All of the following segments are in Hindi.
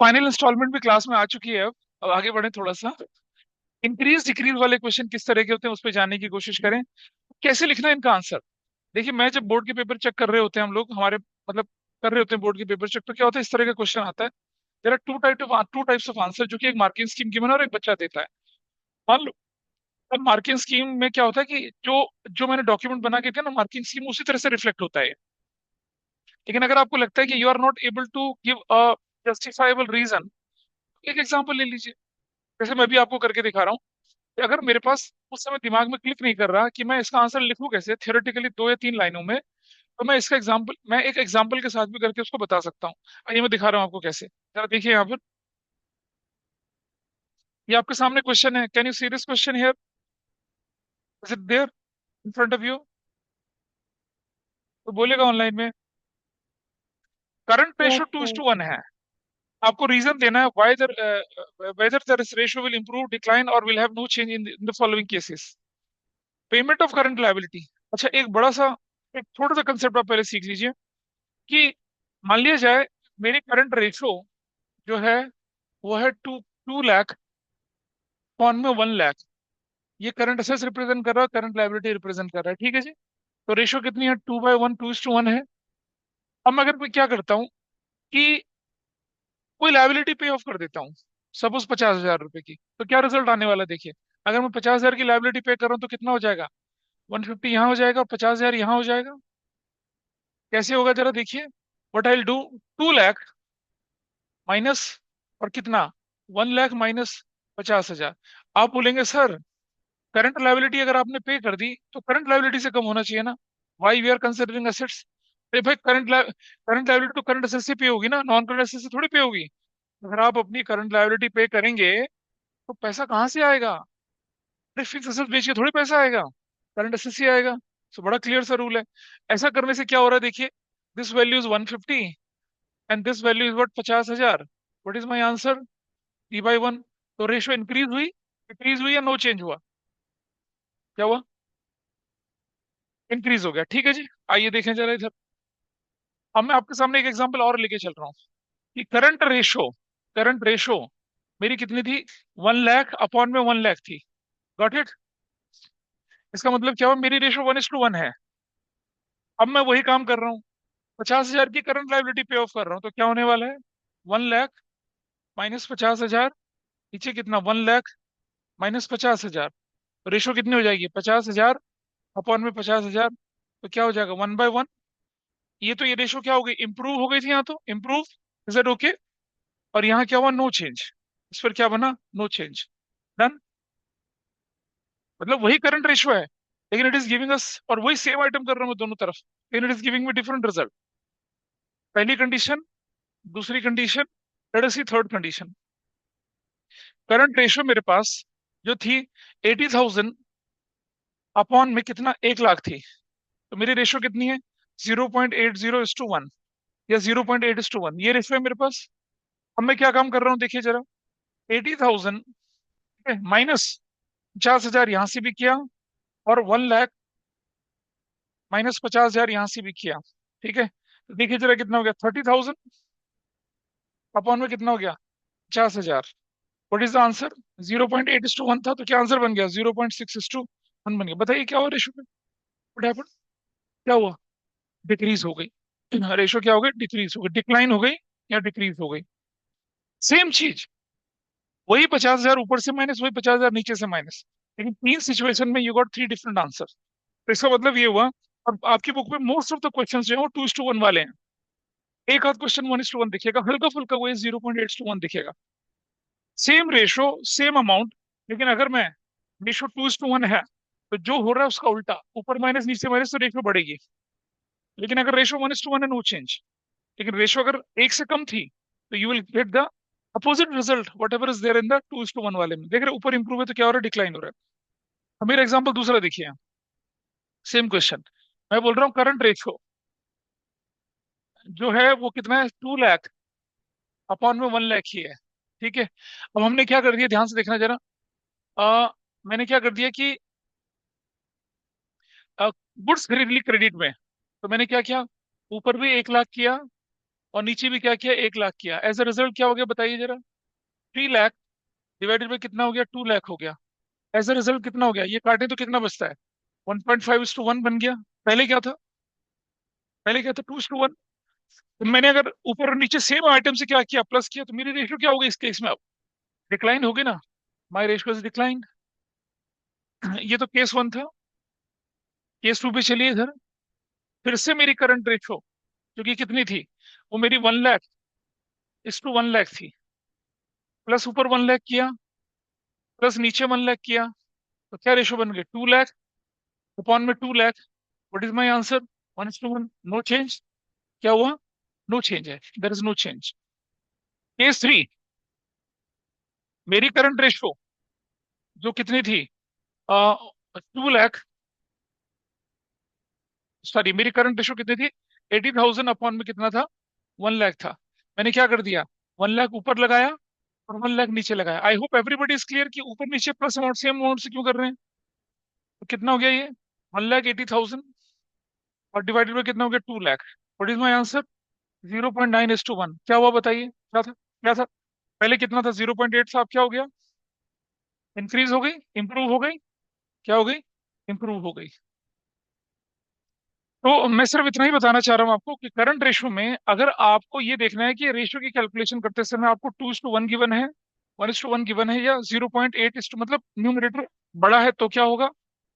फाइनल इंस्टॉलमेंट भी क्लास में आ चुकी है। अब आगे बढ़े थोड़ा सा। इंक्रीज डिक्रीज वाले क्वेश्चन किस तरह के होते हैं उस पर जानने की कोशिश करें। कैसे लिखना है इनका आंसर। देखिए, मैं जब बोर्ड के पेपर चेक कर रहे होते हैं हम लोग हमारे मतलब कर रहे होते हैं बोर्ड के पेपर चेक, तो क्या होता है इस तरह का क्वेश्चन आता है। There are two types of answer जो कि एक मार्किंग स्कीम गिवन है और एक बच्चा देता है। मान लो, अब मार्किंग स्कीम में क्या होता है कि जो जो मैंने डॉक्यूमेंट बना के दिया ना, मार्किंग स्कीम उसी तरह से रिफ्लेक्ट होता है। लेकिन अगर आपको लगता है कि you are not able to give a justifiable reason, एक एग्जांपल ले लीजिए। जैसे मैं भी आपको करके दिखा रहा हूँ कि अगर मेरे पास उस समय दिमाग में क्लिक नहीं कर रहा कि मैं इसका आंसर लिखूं कैसे थियोरेटिकली 2 या 3 लाइनों में, तो मैं एक एग्जांपल के साथ भी करके उसको बता सकता हूँ। आइए मैं दिखा रहा हूँ आपको कैसे। जरा देखिए यहाँ पर, ये आपके सामने क्वेश्चन है। Can you see this question here? Is it there in front of you? तो बोलेगा ऑनलाइन में। Current yes ratio two is sir. Two one है। आपको रीजन देना है why whether this ratio will improve, decline और will have no change in the following cases. Payment of current liability. अच्छा, एक छोटा सा कंसेप्ट आप पहले सीख लीजिए कि मान लिया जाए मेरी करंट रेशो जो है वो है 2 लाख पॉन में 1 लाख। ये करंट असेट्स रिप्रेजेंट कर रहा है, करंट लायबिलिटी रिप्रेजेंट कर रहा है, ठीक है जी। तो रेशो कितनी है? 2/1, 2:1 है। अब मैं अगर मैं क्या करता हूँ कि कोई लायबिलिटी पे ऑफ कर देता हूँ, सपोज 50,000 रुपए की, तो क्या रिजल्ट आने वाला है देखिए। अगर मैं 50,000 की लायबिलिटी पे कर रहा हूँ तो कितना हो जाएगा? 150 यहाँ हो जाएगा और 50,000 यहाँ हो जाएगा। कैसे होगा जरा देखिए। What I do, 2 lakh minus और कितना, 1 लाख माइनस 50,000। आप बोलेंगे सर करंट लायबिलिटी अगर आपने पे कर दी तो करंट लायबिलिटी से कम होना चाहिए ना। Why we are considering assets. अरे भाई, करंट लायबिलिटी तो करंट असेट से पे होगी ना, नॉन करंट असेट से थोड़ी पे होगी। अगर आप अपनी करंट लायबिलिटी पे करेंगे तो पैसा कहाँ से आएगा? अरे फिक्स असेट बेच के थोड़ी पैसा आएगा, करंट असेट से आएगा। तो बड़ा क्लियर सा रूल है। ऐसा करने से क्या हो रहा है देखिए। This value is 150 and this value is what, 50,000। What is my answer? P/1। तो रेशियो इंक्रीज हुई, डिक्रीज हुई या नो चेंज हुआ? क्या हुआ? इंक्रीज हो गया, ठीक है जी। आइए देखें जरा इधर। अब मैं आपके सामने एक एग्जांपल और लेके चल रहा हूँ कि करंट रेशो मेरी कितनी थी? 1 लाख अपॉन में 1 लाख थी। Got it? इसका मतलब क्या हुआ, मेरी रेशो 1:1 है। अब मैं वही काम कर रहा हूँ, 50,000 की करंट लायबिलिटी पे ऑफ कर रहा हूँ, तो क्या होने वाला है? 1 लाख माइनस 50,000। नीचे कितना, 1 लाख माइनस 50,000। रेशो कितनी हो जाएगी? 50,000 अपॉन में 50,000। तो क्या हो जाएगा? 1/1। ये रेशो क्या हो गई? इंप्रूव हो गई थी यहाँ, तो इंप्रूव। Is it okay? और यहाँ क्या हुआ? No change. इस पर क्या बना? No change. डन। मतलब वही करंट रेशो है, लेकिन इट इज गिविंग अस, और वही सेम आइटम कर रहा हूँ मैं दोनों तरफ, लेकिन it is giving me different result. पहली कंडीशन, दूसरी कंडीशन, लेट अस सी थर्ड कंडीशन। करंट रेशो मेरे पास जो थी 80,000 अपॉन में कितना, 1 लाख थी। तो मेरी रेशो कितनी है? 0.80:1 या 0.8:1, ये रेशो है मेरे पास। अब मैं क्या काम कर रहा हूँ देखिए जरा। 80,000 माइनस 50,000 यहां से भी किया, और 1 लाख माइनस 50,000 यहां से भी किया। ठीक है, तो देखिए जरा कितना हो गया। 30,000 अपॉन में कितना हो गया? 50,000। What is the answer? 0.8:1 था, तो क्या आंसर बन गया? 0.6:1 बन गया। बताइए क्या हुआ रेशो में? What happened? क्या हुआ? डिक्रीज हो गई। रेशो क्या हो गई? डिक्रीज हो गई, डिक्लाइन हो गई या डिक्रीज हो गई। सेम चीज, वही 50,000 ऊपर से माइनस, वही 50,000 नीचे से माइनस, लेकिन तीन सिचुएशन में यू गॉट 3 डिफरेंट आंसर। तो इसका मतलब ये हुआ। और आपकी बुक में मोस्ट ऑफ द क्वेश्चन जो है वो 2:1 वाले हैं। एक आध क्वेश्चन 1:1 दिखेगा, हल्का फुल्का वही 0.8:1 दिखेगा। सेम रेशो, सेम अमाउंट, लेकिन अगर मैं रेशो 2:1 है तो जो हो रहा है उसका उल्टा, ऊपर माइनस नीचे माइनस, तो रेशो बढ़ेगी। लेकिन अगर रेशो 1:1 है, नो चेंज। लेकिन रेशो अगर एक से कम थी तो you will get the opposite result whatever is there in the 2:1 वाले में। देख रहे हैं, ऊपर इंप्रूव है तो क्या हो रहा है? डिक्लाइन हो रहा है। अब मेरा एग्जाम्पल दूसरा देखिए। सेम क्वेश्चन, मैं बोल रहा हूँ करंट रेशो जो है वो कितना है? 2 लाख अपॉन में 1 लाख ही है। ठीक है। अब हमने क्या कर दिया, ध्यान से देखना जरा। मैंने क्या कर दिया कि गुड्स खरीद ली क्रेडिट में। तो मैंने क्या किया, ऊपर भी 1 लाख किया और नीचे भी क्या किया, 1 लाख किया। एज अ रिजल्ट क्या हो गया बताइए जरा, 3 लाख डिवाइडेड बाई कितना हो गया, 2 लाख हो गया। एज अ रिजल्ट कितना हो गया, ये काटें तो कितना बचता है, 1.5:1 बन गया। पहले क्या था, पहले क्या था, 2:1। तो मैंने अगर ऊपर और नीचे सेम आइटम से क्या किया, प्लस किया, तो मेरी रेशियो क्या होगी इस केस में, अब डिक्लाइन होगी ना, माई रेशियो इज डिक्लाइन। ये तो केस 1 था। केस 2 पे चलिए इधर, फिर से मेरी करंट रेशियो जो कि कितनी थी, वो मेरी 1 लाख/1 लाख थी। प्लस ऊपर 1 लाख किया, प्लस नीचे 1 लाख किया, तो क्या रेशियो बन गई, 2 लाख अपॉन में 2 lakh. What is my answer, 1:1, no change. क्या हुआ, नो चेंज है, there is no change. Case 3, मेरी करंट रेशियो जो कितनी थी, 2 लाख, सॉरी मेरी करंट रेशियो कितनी थी, 80,000 अपॉन में कितना था, 1 लाख था। मैंने क्या कर दिया, 1 लाख ऊपर लगाया और 1 लाख नीचे लगाया। I hope everybody is clear कि ऊपर नीचे प्लस अमाउंट सेम अमाउंट से क्यों कर रहे हैं। तो कितना हो गया ये, 1,80,000 और डिवाइडेड बाई कितना हो गया, 2 lakh. What is my answer, 0.9:1। क्या हुआ बताइए, क्या था, क्या था, पहले कितना था, 0.8 था, अब क्या हो गया, इंक्रीज हो गई, इंप्रूव हो गई, क्या हो गई, इंप्रूव हो गई। तो मैं सिर्फ इतना ही बताना चाह रहा हूँ आपको कि करंट रेशो में अगर आपको ये देखना है कि रेशो की कैलकुलेशन करते समय आपको 2:1 गिवन है, 1:1 गिवन है, या 0.8 मतलब न्यूमरेटर बड़ा है तो क्या होगा,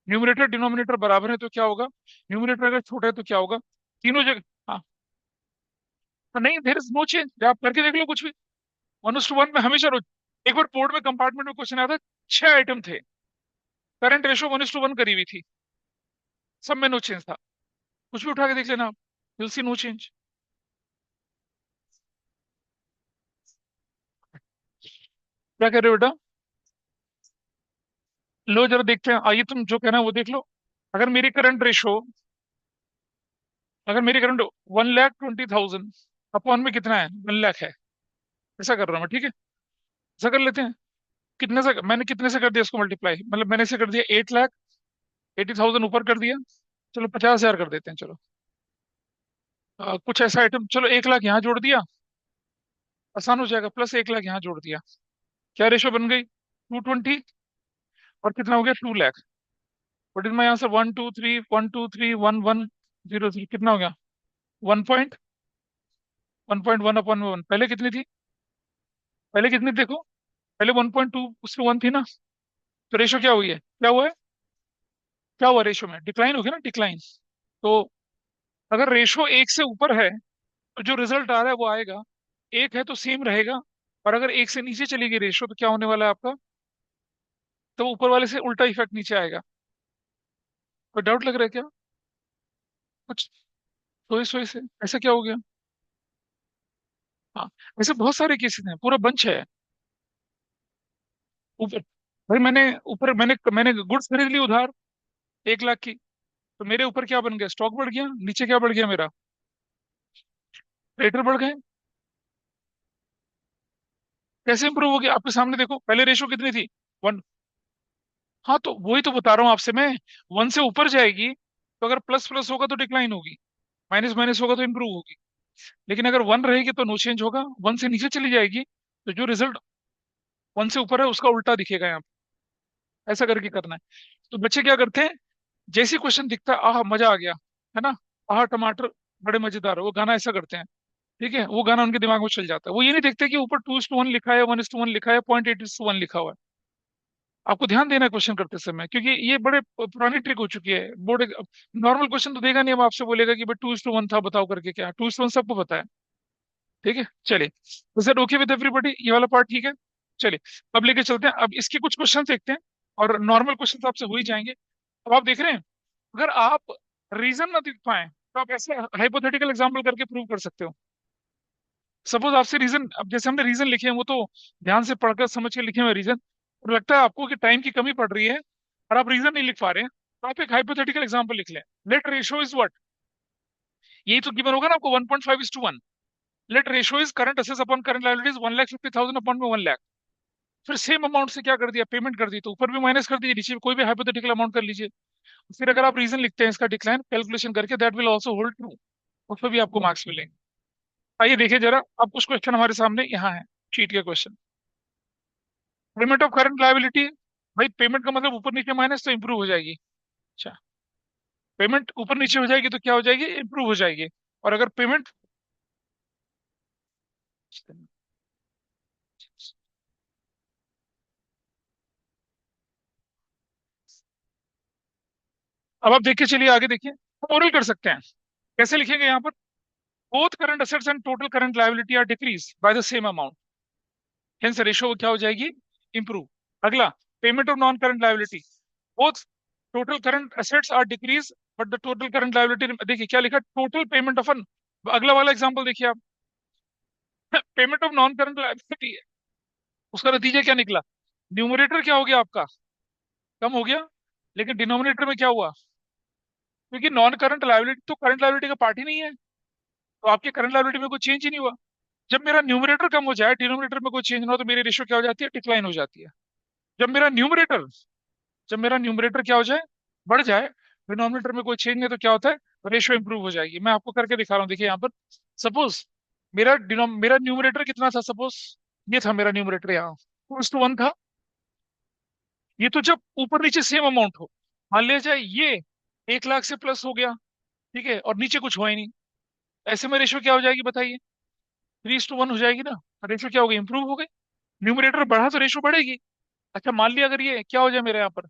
न्यूमरेटर डिनोमिनेटर बराबर है तो क्या होगा, न्यूमरेटर अगर छोटा है तो क्या होगा, तीनों जगह। हाँ, तो नहीं, देर इज नो चेंज, आप करके देख लो कुछ भी। 1:1 में हमेशा एक बार बोर्ड में कंपार्टमेंट में क्वेश्चन आया था, 6 आइटम थे, करंट रेशो 1:1 करी हुई थी, सब में नो चेंज था। कुछ भी उठा के देख लेना आप, विल सी नो चेंज। क्या कह रहे हो बेटा, लो जरा देखते हैं, आइए तुम जो कहना है वो देख लो। अगर मेरी करंट रेशो, अगर मेरी करंट 1,20,000 अपॉन में कितना है, 1 लाख है, ऐसा कर रहा हूँ मैं, ठीक है, ऐसा कर लेते हैं। कितने से, मैंने कितने से कर दिया इसको मल्टीप्लाई, मतलब मैंने से कर दिया 8,80,000 ऊपर कर दिया, चलो 50,000 कर देते हैं, चलो। कुछ ऐसा आइटम, चलो 1 लाख यहाँ जोड़ दिया, आसान हो जाएगा, प्लस 1 लाख यहाँ जोड़ दिया, क्या रेशो बन गई, 220, और कितना हो गया, 2 lakh. What is my answer, 123 123 1103, कितना हो गया, 1.1 अपॉन 1, पहले कितनी थी, पहले कितनी देखो, पहले 1.2 उसके 1 थी ना, तो रेशो क्या हुई है, क्या हुआ है, क्या हुआ रेशो में, डिक्लाइन हो गया ना, डिक्लाइन। तो अगर रेशो 1 से ऊपर है तो जो रिजल्ट आ रहा है वो आएगा, 1 है तो सेम रहेगा, और अगर 1 से नीचे चली गई रेशो तो क्या होने वाला है आपका, तो ऊपर वाले से उल्टा इफेक्ट नीचे आएगा। कोई डाउट लग रहा है क्या, कुछ सोई सोई से ऐसा क्या हो गया। हाँ, ऐसे बहुत सारे केसेस हैं, पूरा बंच है ऊपर। भाई मैंने ऊपर मैंने मैंने गुड्स खरीद ली उधार, 1 लाख की, तो मेरे ऊपर क्या बन गया, स्टॉक बढ़ गया, नीचे क्या बढ़ गया मेरा, क्रेडिटर बढ़ गए। कैसे इंप्रूव हो गया, आपके सामने देखो, पहले रेशो कितनी थी, 1। हाँ तो वही तो बता रहा हूँ आपसे मैं, 1 से ऊपर जाएगी तो अगर प्लस प्लस होगा तो डिक्लाइन होगी, माइनस माइनस होगा तो इंप्रूव होगी। लेकिन अगर 1 रहेगी तो नो चेंज होगा, 1 से नीचे चली जाएगी तो जो रिजल्ट 1 से ऊपर है उसका उल्टा दिखेगा यहाँ पे। ऐसा करके करना है। तो बच्चे क्या करते हैं, जैसे क्वेश्चन दिखता है, आह मजा आ गया, है ना, आह टमाटर बड़े मजेदार है, वो गाना ऐसा करते हैं, ठीक है, वो गाना उनके दिमाग में चल जाता है, वो ये नहीं देखते कि ऊपर 2:1 लिखा है, 1:1 लिखा है, 0.8:1 लिखा हुआ है। आपको ध्यान देना है क्वेश्चन करते समय, क्योंकि ये बड़े पुरानी ट्रिक हो चुकी है। बोर्ड नॉर्मल क्वेश्चन तो देगा नहीं, अब आपसे बोलेगा कि भाई 2:1 था बताओ करके, क्या 2:1 सबको पता है। ठीक है, चलिए, तो सर ओके विद एवरीबॉडी, ये वाला पार्ट ठीक है। चलिए, अब लेके चलते हैं, अब इसके कुछ क्वेश्चन देखते हैं, और नॉर्मल क्वेश्चन तो आपसे हो ही जाएंगे। अब आप देख रहे हैं, अगर आप रीजन ना दिख पाए तो आप ऐसे हाइपोथेटिकल एग्जांपल करके प्रूव कर सकते हो। सपोज आपसे रीजन, अब जैसे हमने रीजन लिखे हैं वो तो ध्यान से पढ़कर समझ के लिखे हुए रीजन, और लगता है आपको कि टाइम की कमी पड़ रही है और आप रीजन नहीं लिख पा रहे हैं, तो आप एक हाइपोथेटिकल एग्जांपल लिख लें। लेट रेशियो इज व्हाट, यही तो गिवन होगा ना आपको, 1.5:1। Let ratio is current assets upon current liabilities 1,50,000 upon में 1 लाख। फिर सेम अमाउंट से क्या कर दिया, पेमेंट कर दी, तो ऊपर भी माइनस कर दीजिए, नीचे भी कोई भी हाइपोथेटिकल अमाउंट कर लीजिए। फिर अगर आप रीजन लिखते हैं इसका डिक्लाइन कैलकुलेशन करके, that will also hold true, उस पर भी आपको मार्क्स मिलेंगे। आइए देखिए जरा, अब कुछ क्वेश्चन हमारे सामने यहाँ है, शीट के question. Payment of current liability, भाई पेमेंट का मतलब ऊपर नीचे माइनस तो इंप्रूव हो जाएगी। अच्छा, पेमेंट ऊपर नीचे हो जाएगी तो क्या हो जाएगी, इंप्रूव हो जाएगी। और अगर पेमेंट, अब आप देखिए, चलिए आगे देखिए, हम ओरल कर सकते हैं। कैसे लिखेंगे यहाँ पर, both current assets and total current liability are decrease by the same amount, hence ratio क्या हो जाएगी, इंप्रूव। अगला, payment of non current liability, both total current assets are decrease but the total current liability, देखिए क्या लिखा, टोटल पेमेंट ऑफ अन, अगला वाला एग्जांपल देखिए आप, payment of non current liability है, उसका नतीजा क्या निकला, न्यूमरेटर क्या हो गया आपका, कम हो गया, लेकिन डिनोमिनेटर में क्या हुआ, क्योंकि नॉन करंट लायबिलिटी तो करंट लायबिलिटी का पार्ट ही नहीं है, तो आपके करंट लायबिलिटी में कोई चेंज ही नहीं हुआ। जब मेरा न्यूमरेटर कम हो जाए, डिनोमिनेटर में कोई चेंज ना हो, तो मेरी रेशियो क्या हो जाती है, डिक्लाइन हो जाती है। जब मेरा न्यूमरेटर जब मेरा न्यूमरेटर क्या हो जाए, बढ़ जाए, डिनोमिनेटर में कोई चेंज नहीं, तो क्या होता है, रेशियो इंप्रूव हो जाएगी। मैं आपको करके दिखा रहा हूँ, देखिए यहाँ पर, सपोज मेरा न्यूमरेटर कितना था, सपोज ये था मेरा न्यूमरेटर, यहाँ 2:1 था। ये तो जब ऊपर नीचे सेम अमाउंट हो, मान लिया जाए ये 1 लाख से प्लस हो गया, ठीक है, और नीचे कुछ हुआ ही नहीं, ऐसे में रेशियो क्या हो जाएगी बताइए, 3:1 हो जाएगी ना। रेशियो क्या हो गई, इंप्रूव हो गई। न्यूमरेटर बढ़ा तो रेशियो बढ़ेगी। अच्छा, मान लिया अगर ये क्या हो जाए मेरे यहाँ पर,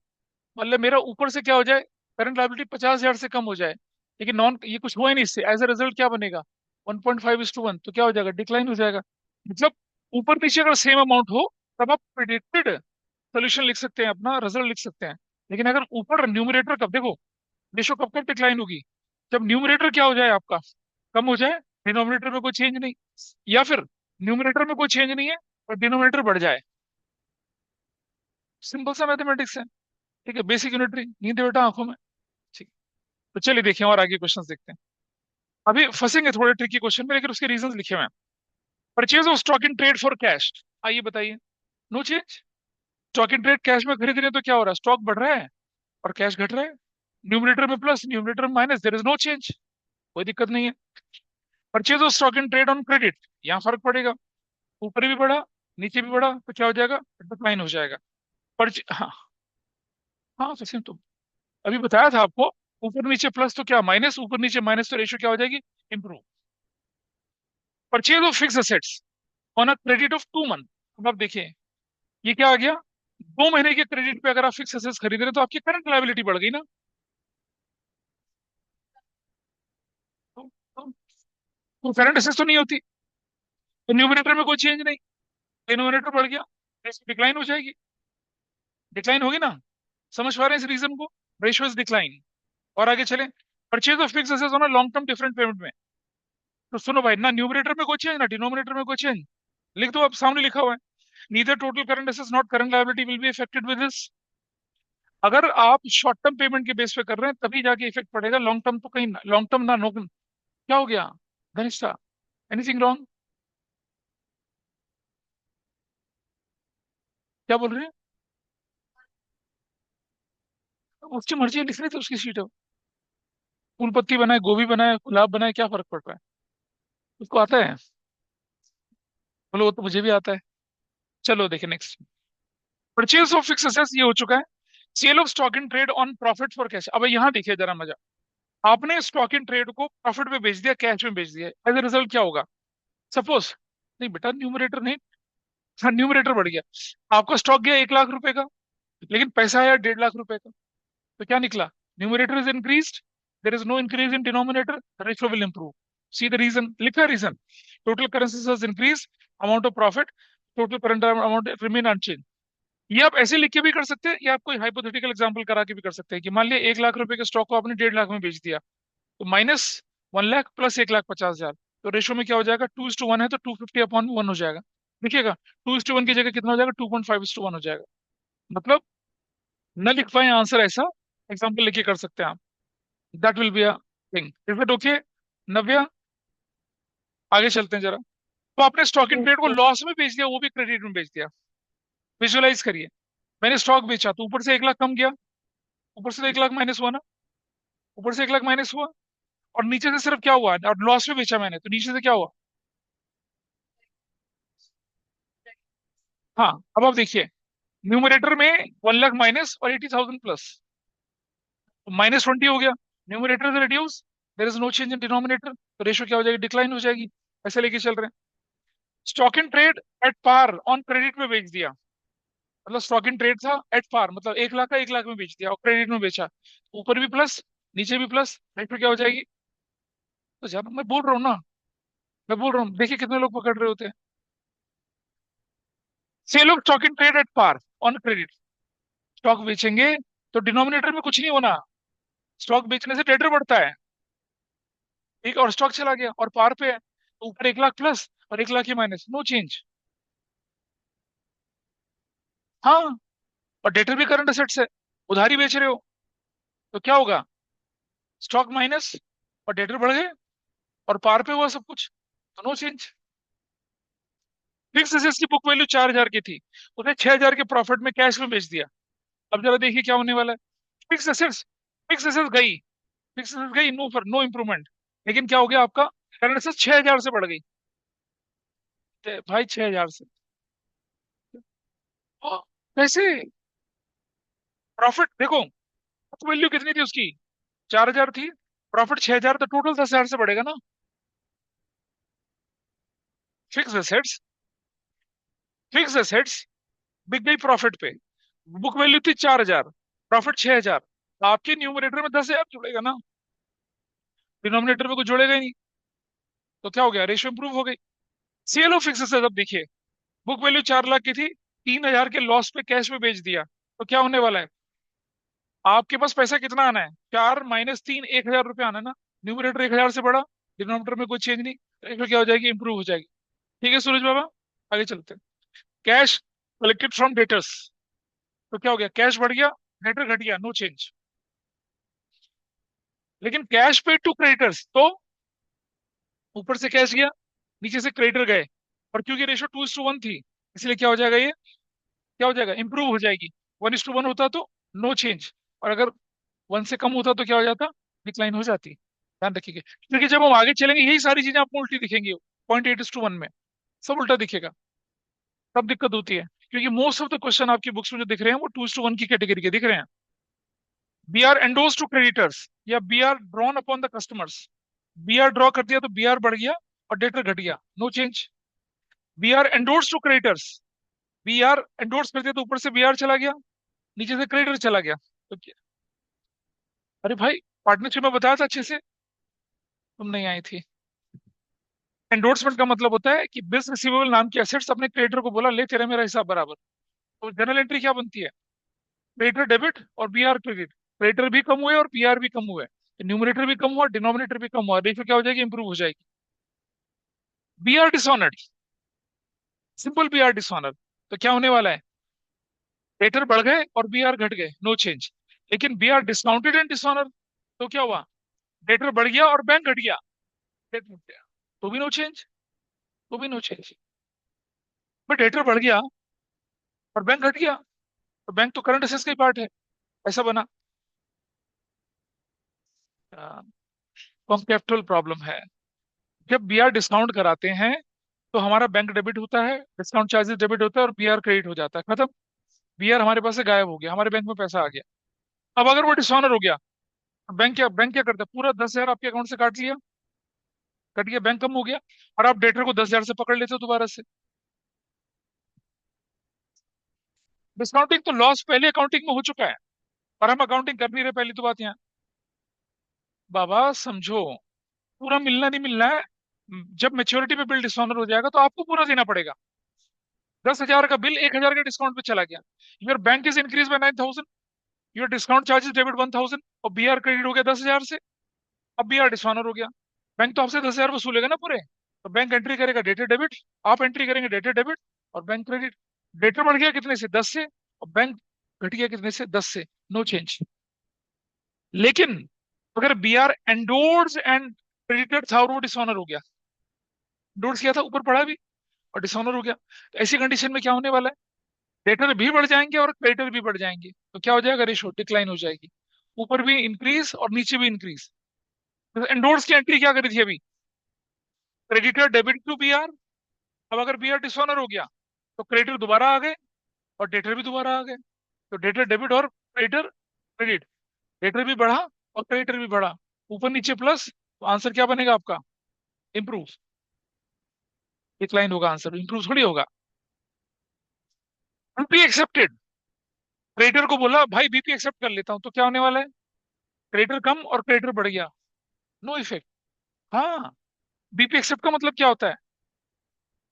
मतलब मेरा ऊपर से क्या हो जाए, करंट लायबिलिटी 50,000 से कम हो जाए, लेकिन नॉन, ये कुछ हुआ ही नहीं इससे, एज ए रिजल्ट क्या बनेगा, 1.5:1, तो क्या हो जाएगा, डिक्लाइन हो जाएगा। मतलब ऊपर नीचे अगर सेम अमाउंट हो, तब आप प्रिडिक्टेड सोल्यूशन लिख सकते हैं, अपना रिजल्ट लिख सकते हैं। लेकिन अगर ऊपर न्यूमरेटर, कब देखो रेशो कब कब डिक्लाइन होगी, जब न्यूमरेटर क्या हो जाए आपका, कम हो जाए, डिनोमिनेटर में कोई चेंज नहीं, या फिर न्यूमरेटर में कोई चेंज नहीं है और डिनोमिनेटर बढ़ जाए। सिंपल सा मैथमेटिक्स है। ठीक है, बेसिक यूनिटरी, नींद है बेटा आंखों में। ठीक, तो चलिए देखें और आगे क्वेश्चन देखते हैं। अभी फंसेंगे थोड़े ट्रिकी क्वेश्चन में, लेकिन उसके रीजंस लिखे हुए हैं। Purchase of stock in trade for cash, आइए बताइए, no change. Stock in trade cash में खरीद रहे हैं तो क्या हो रहा है, स्टॉक बढ़ रहा है और कैश घट रहा है। न्यूमरेटर में प्लस, न्यूमरेटर में minus, there is no change, कोई दिक्कत नहीं है। Purchase of stock in trade on credit, यहाँ फर्क पड़ेगा, ऊपर भी बढ़ा, नीचे भी बढ़ा, तो क्या हो जाएगा, डिक्लाइन हो जाएगा। हाँ, हाँ सचिन, तो अभी बताया था आपको, ऊपर नीचे प्लस तो क्या माइनस, ऊपर नीचे माइनस तो रेशियो क्या हो जाएगी, improve. Purchase of fix assets on a credit of 2 month, अब आप देखिए ये क्या आ गया, 2 महीने के क्रेडिट पे अगर आप फिक्स असेट्स खरीद रहे हैं तो आपकी करंट लायबिलिटी बढ़ गई ना। तो करंट असेट्स तो नहीं होती, तो न्यूमरेटर में कोई चेंज नहीं, डिनोमिनेटर बढ़ गया, डिक्लाइन हो जाएगी, डिक्लाइन होगी ना। समझ पा रहे हैं इस रीजन को, रेशियो इज डिक्लाइन। और आगे चले, purchase of fix assets on a long term different payment में, तो सुनो भाई, ना न्यूमरेटर में कोई चेंज ना डिनोमिनेटर में कोई चेंज, लिख दो, अब सामने लिखा हुआ है, neither total current assets not current liability will be affected with this. अगर आप शॉर्ट टर्म पेमेंट के बेस पे कर रहे हैं तभी जाके इफेक्ट पड़ेगा, लॉन्ग टर्म तो कहीं, लॉन्ग टर्म ना, नो, क्या हो गया धनिष्ठा, एनीथिंग रॉन्ग, क्या बोल रहे हैं, उसकी मर्जी है, लिख रहे थे उसकी सीट है, फूल पत्ती बनाए, गोभी बनाए, गुलाब बनाए, क्या फर्क पड़ रहा है, उसको आता है, बोलो वो तो मुझे भी आता है। चलो देखिए next, purchase of fix assets ये हो चुका है। Sale of stock in trade on profit for cash, अब यहाँ देखिए जरा मजा, आपने स्टॉक इन ट्रेड को प्रॉफिट में बेच दिया, कैश में बेच दिया, एज ए रिजल्ट क्या होगा, सपोज, नहीं बेटा न्यूमरेटर नहीं, हाँ न्यूमरेटर बढ़ गया, आपका स्टॉक गया 1 लाख रुपए का, लेकिन पैसा आया 1.5 लाख रुपए का, तो क्या निकला, numerator is increased, there is no increase in denominator, ratio will improve. See the reason, लिखा reason, total currency has increase, amount of profit, total current amount remain unchanged. ये आप ऐसे लिख के भी कर सकते हैं, या आप कोई हाइपोथेटिकल एग्जांपल करा के भी कर सकते हैं, कि मान लिया 1 लाख रुपए के स्टॉक को आपने 1.5 लाख में बेच दिया, तो -1 लाख प्लस 1,50,000, तो रेशो में क्या हो जाएगा, 2:1 है तो 250/1 हो जाएगा। देखिएगा, 2:1 की जगह कितना हो जाएगा, 2.5:1 हो जाएगा। मतलब न लिख पाए आंसर ऐसा, एग्जाम्पल लेके कर सकते हैं आप, that will be a thing, is it okay Navya. आगे चलते हैं जरा, तो आपने स्टॉक इन ट्रेड को लॉस में बेच दिया, वो भी क्रेडिट में बेच दिया, विजुअलाइज करिए, मैंने स्टॉक बेचा तो ऊपर से 1 लाख कम गया, ऊपर से तो 1 लाख माइनस हुआ ना, ऊपर से 1 लाख माइनस हुआ, और नीचे से सिर्फ क्या हुआ, और लॉस में बेचा मैंने तो नीचे से क्या हुआ, हाँ, अब आप देखिए, न्यूमरेटर में 1 लाख माइनस और 80,000 प्लस, -20 हो गया। न्यूमरेटर से reduce, there is no change in denominator, तो रेशियो क्या हो जाएगी, डिक्लाइन हो जाएगी। ऐसे लेके चल रहे हैं। Stock in trade at par on credit में बेच दिया, मतलब स्टॉक इन ट्रेड था एट पार, मतलब 1 लाख का 1 लाख में बेच दिया और क्रेडिट में बेचा, ऊपर भी प्लस नीचे भी प्लस, रेशियो क्या हो जाएगी। तो जब मैं बोल रहा हूँ ना, मैं बोल रहा हूँ, देखिए कितने लोग पकड़ रहे होते हैं। से लोग stock in trade at par on credit, stock बेचेंगे तो डिनोमिनेटर में कुछ नहीं होना, स्टॉक बेचने से डेटर बढ़ता है, ठीक, और स्टॉक चला गया और पार पे है, तो ऊपर 1 लाख प्लस और 1 लाख ही माइनस, नो चेंज। हाँ, और डेटर भी करंट असेट्स है, उधारी बेच रहे हो, तो क्या होगा, स्टॉक माइनस और डेटर बढ़ गए और पार पे हुआ सब कुछ, तो नो चेंज। फिक्स एसेट्स की बुक वैल्यू 4,000 की थी, उसने 6,000 के प्रॉफिट में कैश में बेच दिया। अब जरा देखिए क्या होने वाला है। फिक्स एसेट्स, फिक्स एसेट्स गई, फिक्स एसेट्स गई, नो फॉर नो इंप्रूवमेंट, लेकिन क्या हो गया आपका, करंट एसेट्स 6,000 से बढ़ गई। भाई 6,000 से, ओ, कैसे, प्रॉफिट देखो, बुक वैल्यू कितनी थी उसकी, 4,000 थी, प्रॉफिट 6,000, तो टोटल 10,000 से बढ़ेगा ना। फिक्स एसेट्स, फिक्स एसेट्स बिक गई प्रॉफिट पे, बुक वैल्यू थी 4,000, प्रॉफिट 6,000, आपके न्यूमरेटर में 10,000 जुड़ेगा ना, डिनोमिनेटर में कुछ जुड़ेगा ही नहीं, तो क्या हो गया, रेशियो इंप्रूव हो गई। सेल ऑफ फिक्स एसेट, अब देखिए, बुक वैल्यू 4 लाख की थी, 3,000 के लॉस पे कैश में बेच दिया, तो क्या होने वाला है, आपके पास पैसा कितना आना है, 4 - 3, 1,000 रुपये आना है ना, न्यूमरेटर 1,000 से बढ़ा, डिनोमिनेटर में कोई चेंज नहीं, रेशियो क्या हो जाएगी, इंप्रूव हो जाएगी। ठीक है सूरज बाबा, आगे चलते हैं। कैश कलेक्टेड फ्रॉम डेटर्स, तो क्या हो गया, कैश बढ़ गया, डेटर घट गया, नो चेंज। लेकिन कैश पे टू क्रेडिटर्स, तो ऊपर से कैश गया, नीचे से क्रेडिटर गए, और क्योंकि रेशो 2:1 थी, इसलिए क्या हो जाएगा, ये क्या हो जाएगा, इंप्रूव हो जाएगी। 1:1 होता तो नो चेंज, और अगर 1 से कम होता तो क्या हो जाता, डिक्लाइन हो जाती। ध्यान रखिएगा, क्योंकि जब हम आगे चलेंगे यही सारी चीजें आपको उल्टी दिखेंगी, 0.8:1 में सब उल्टा दिखेगा, तब दिक्कत होती है, क्योंकि मोस्ट ऑफ द क्वेश्चन आपकी बुक्स में जो दिख रहे हैं वो 2:1 की कैटेगरी के दिख रहे हैं। B R endorsed to creditors, या B R drawn upon the customers, B R draw कर दिया तो बी आर बढ़ गया और डेटर घट गया, no change. B R endorse to creditors, B R endorse कर दिया तो ऊपर से बी आर चला गया, नीचे से क्रेडिटर चला गया, तो अरे भाई, पार्टनरशिप में बताया था अच्छे से, तुम नहीं आई थी। एंडोर्समेंट का मतलब होता है कि बिल्स रिसीवेबल नाम की एसेट्स अपने क्रेडिटर को बोला, ले तेरा मेरा हिसाब बराबर, तो जनरल एंट्री क्या बनती है, क्रेडिटर डेबिट और बी आर क्रेडिट, क्रेडिटर भी कम हुए और बी आर भी कम हुए, न्यूमरेटर भी कम हुआ, डिनोमिनेटर भी कम हुआ, रेशियो क्या हो जाएगी, इंप्रूव हो जाएगी। B R dishonoured, simple B R dishonour, तो क्या होने वाला है, क्रेडिटर बढ़ गए और बी आर घट गए, नो चेंज। लेकिन B R discounted and dishonour, तो क्या हुआ, डेटर बढ़ गया और बैंक घट गया, डेट घट गया, तो भी नो चेंज, तो भी नो चेंज। बट डेटर बढ़ गया और बैंक घट गया, तो बैंक तो करंट असेट्स का ही पार्ट है, ऐसा बना। कॉन्सेप्टुअल प्रॉब्लम है। जब बीआर डिस्काउंट कराते हैं तो हमारा बैंक डेबिट होता है, डिस्काउंट चार्जेस डेबिट होता है और बीआर क्रेडिट हो जाता है, खत्म। बीआर हमारे पास से गायब हो गया, हमारे बैंक में पैसा आ गया। अब अगर वो डिसऑनर हो गया, बैंक क्या करता है, पूरा 10,000 आपके अकाउंट से काट लिया, कट गया, बैंक कम हो गया, और आप डेटर को 10,000 से पकड़ लेते हो दोबारा से। डिस्काउंटिंग तो लॉस पहले अकाउंटिंग में हो चुका है, और हम अकाउंटिंग कर नहीं रहे, पहली तो बात यहाँ, बाबा समझो, पूरा मिलना नहीं मिलना है। जब मेच्योरिटी पे बिल डिसऑनर हो जाएगा तो आपको पूरा देना पड़ेगा। 10,000 का बिल 1,000 के डिस्काउंट पे चला गया, your bank is increase bye 9,000, your discount charges debit 1,000, और बीआर क्रेडिट हो गया 10,000 से, अब बीआर डिसऑनर हो गया। बैंक तो आपसे 10,000 वसूलेगा ना पूरे, तो बैंक एंट्री करेगा डेटर डेबिट, आप एंट्री करेंगे डेटर डेबिट और बैंक क्रेडिट। डेटर बढ़ गया कितने से, 10 से, और बैंक घट गया कितने से, 10 से, नो चेंज। लेकिन अगर B R endorse and credited था और वो डिसऑनर हो गया, एंडोर्स किया था, ऊपर पढ़ा भी, और डिसऑनर हो गया, तो ऐसी कंडीशन में क्या होने वाला है, डेटर भी बढ़ जाएंगे और क्रेडिटर भी बढ़ जाएंगे, तो क्या हो जाएगा, रेशो डिक्लाइन हो जाएगी, ऊपर भी इंक्रीज और नीचे भी इंक्रीज। तो एंडोर्स की एंट्री क्या करी थी अभी, creditor debit to B R, अब अगर बी आर डिसऑनर हो गया तो क्रेडिटर दोबारा आ गए और डेटर भी दोबारा आ गए। तो डेटर डेबिट और क्रेडिटर क्रेडिट, डेटर भी बढ़ा और क्रेडिटर भी बढ़ा, ऊपर नीचे प्लस, तो आंसर क्या बनेगा आपका? इंप्रूव। डिक्लाइन होगा आंसर, इंप्रूव थोड़ी होगा। बीपी एक्सेप्टेड, क्रेडिटर को बोला भाई बीपी एक्सेप्ट कर लेता हूं, तो क्या होने वाला है? क्रेडिटर कम और क्रेडिटर बढ़ गया, नो इफेक्ट। हाँ, बीपी एक्सेप्ट का मतलब क्या होता है?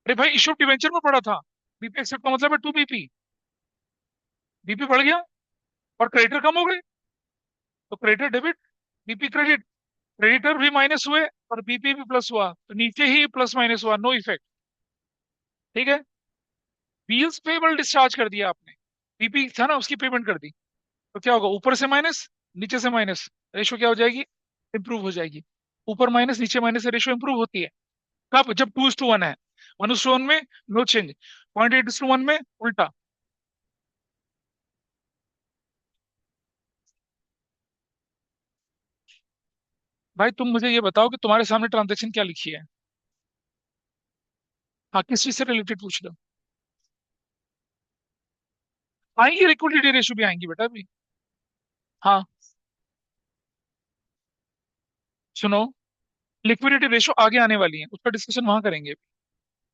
अरे भाई इशू डिवेंचर में पड़ा था, बीपी एक्सेप्ट का मतलब है टू बीपी, बीपी बढ़ गया और क्रेडिटर कम हो गए, तो creditor debit, BP credit, creditor भी माइनस हुए और बीपी भी प्लस हुआ, तो नीचे ही प्लस माइनस हुआ, नो इफेक्ट। ठीक है, बिल्स पेबल डिस्चार्ज कर दिया आपने, बीपी था ना उसकी पेमेंट कर दी, तो क्या होगा? ऊपर से माइनस, नीचे से माइनस, रेशो क्या हो जाएगी? इंप्रूव हो जाएगी। ऊपर माइनस नीचे माइनस से रेशो इंप्रूव होती है। कब? जब 2:1 है। 1:1 में नो चेंज, 0.8:1 में उल्टा। भाई तुम मुझे ये बताओ कि तुम्हारे सामने ट्रांजेक्शन क्या लिखी है? हाँ, किस चीज से रिलेटेड पूछ लो। आएंगी, लिक्विडिटी रेशो भी आएंगी बेटा अभी। हाँ, सुनो, लिक्विडिटी रेशो आगे आने वाली है, उसका डिस्कशन वहां करेंगे,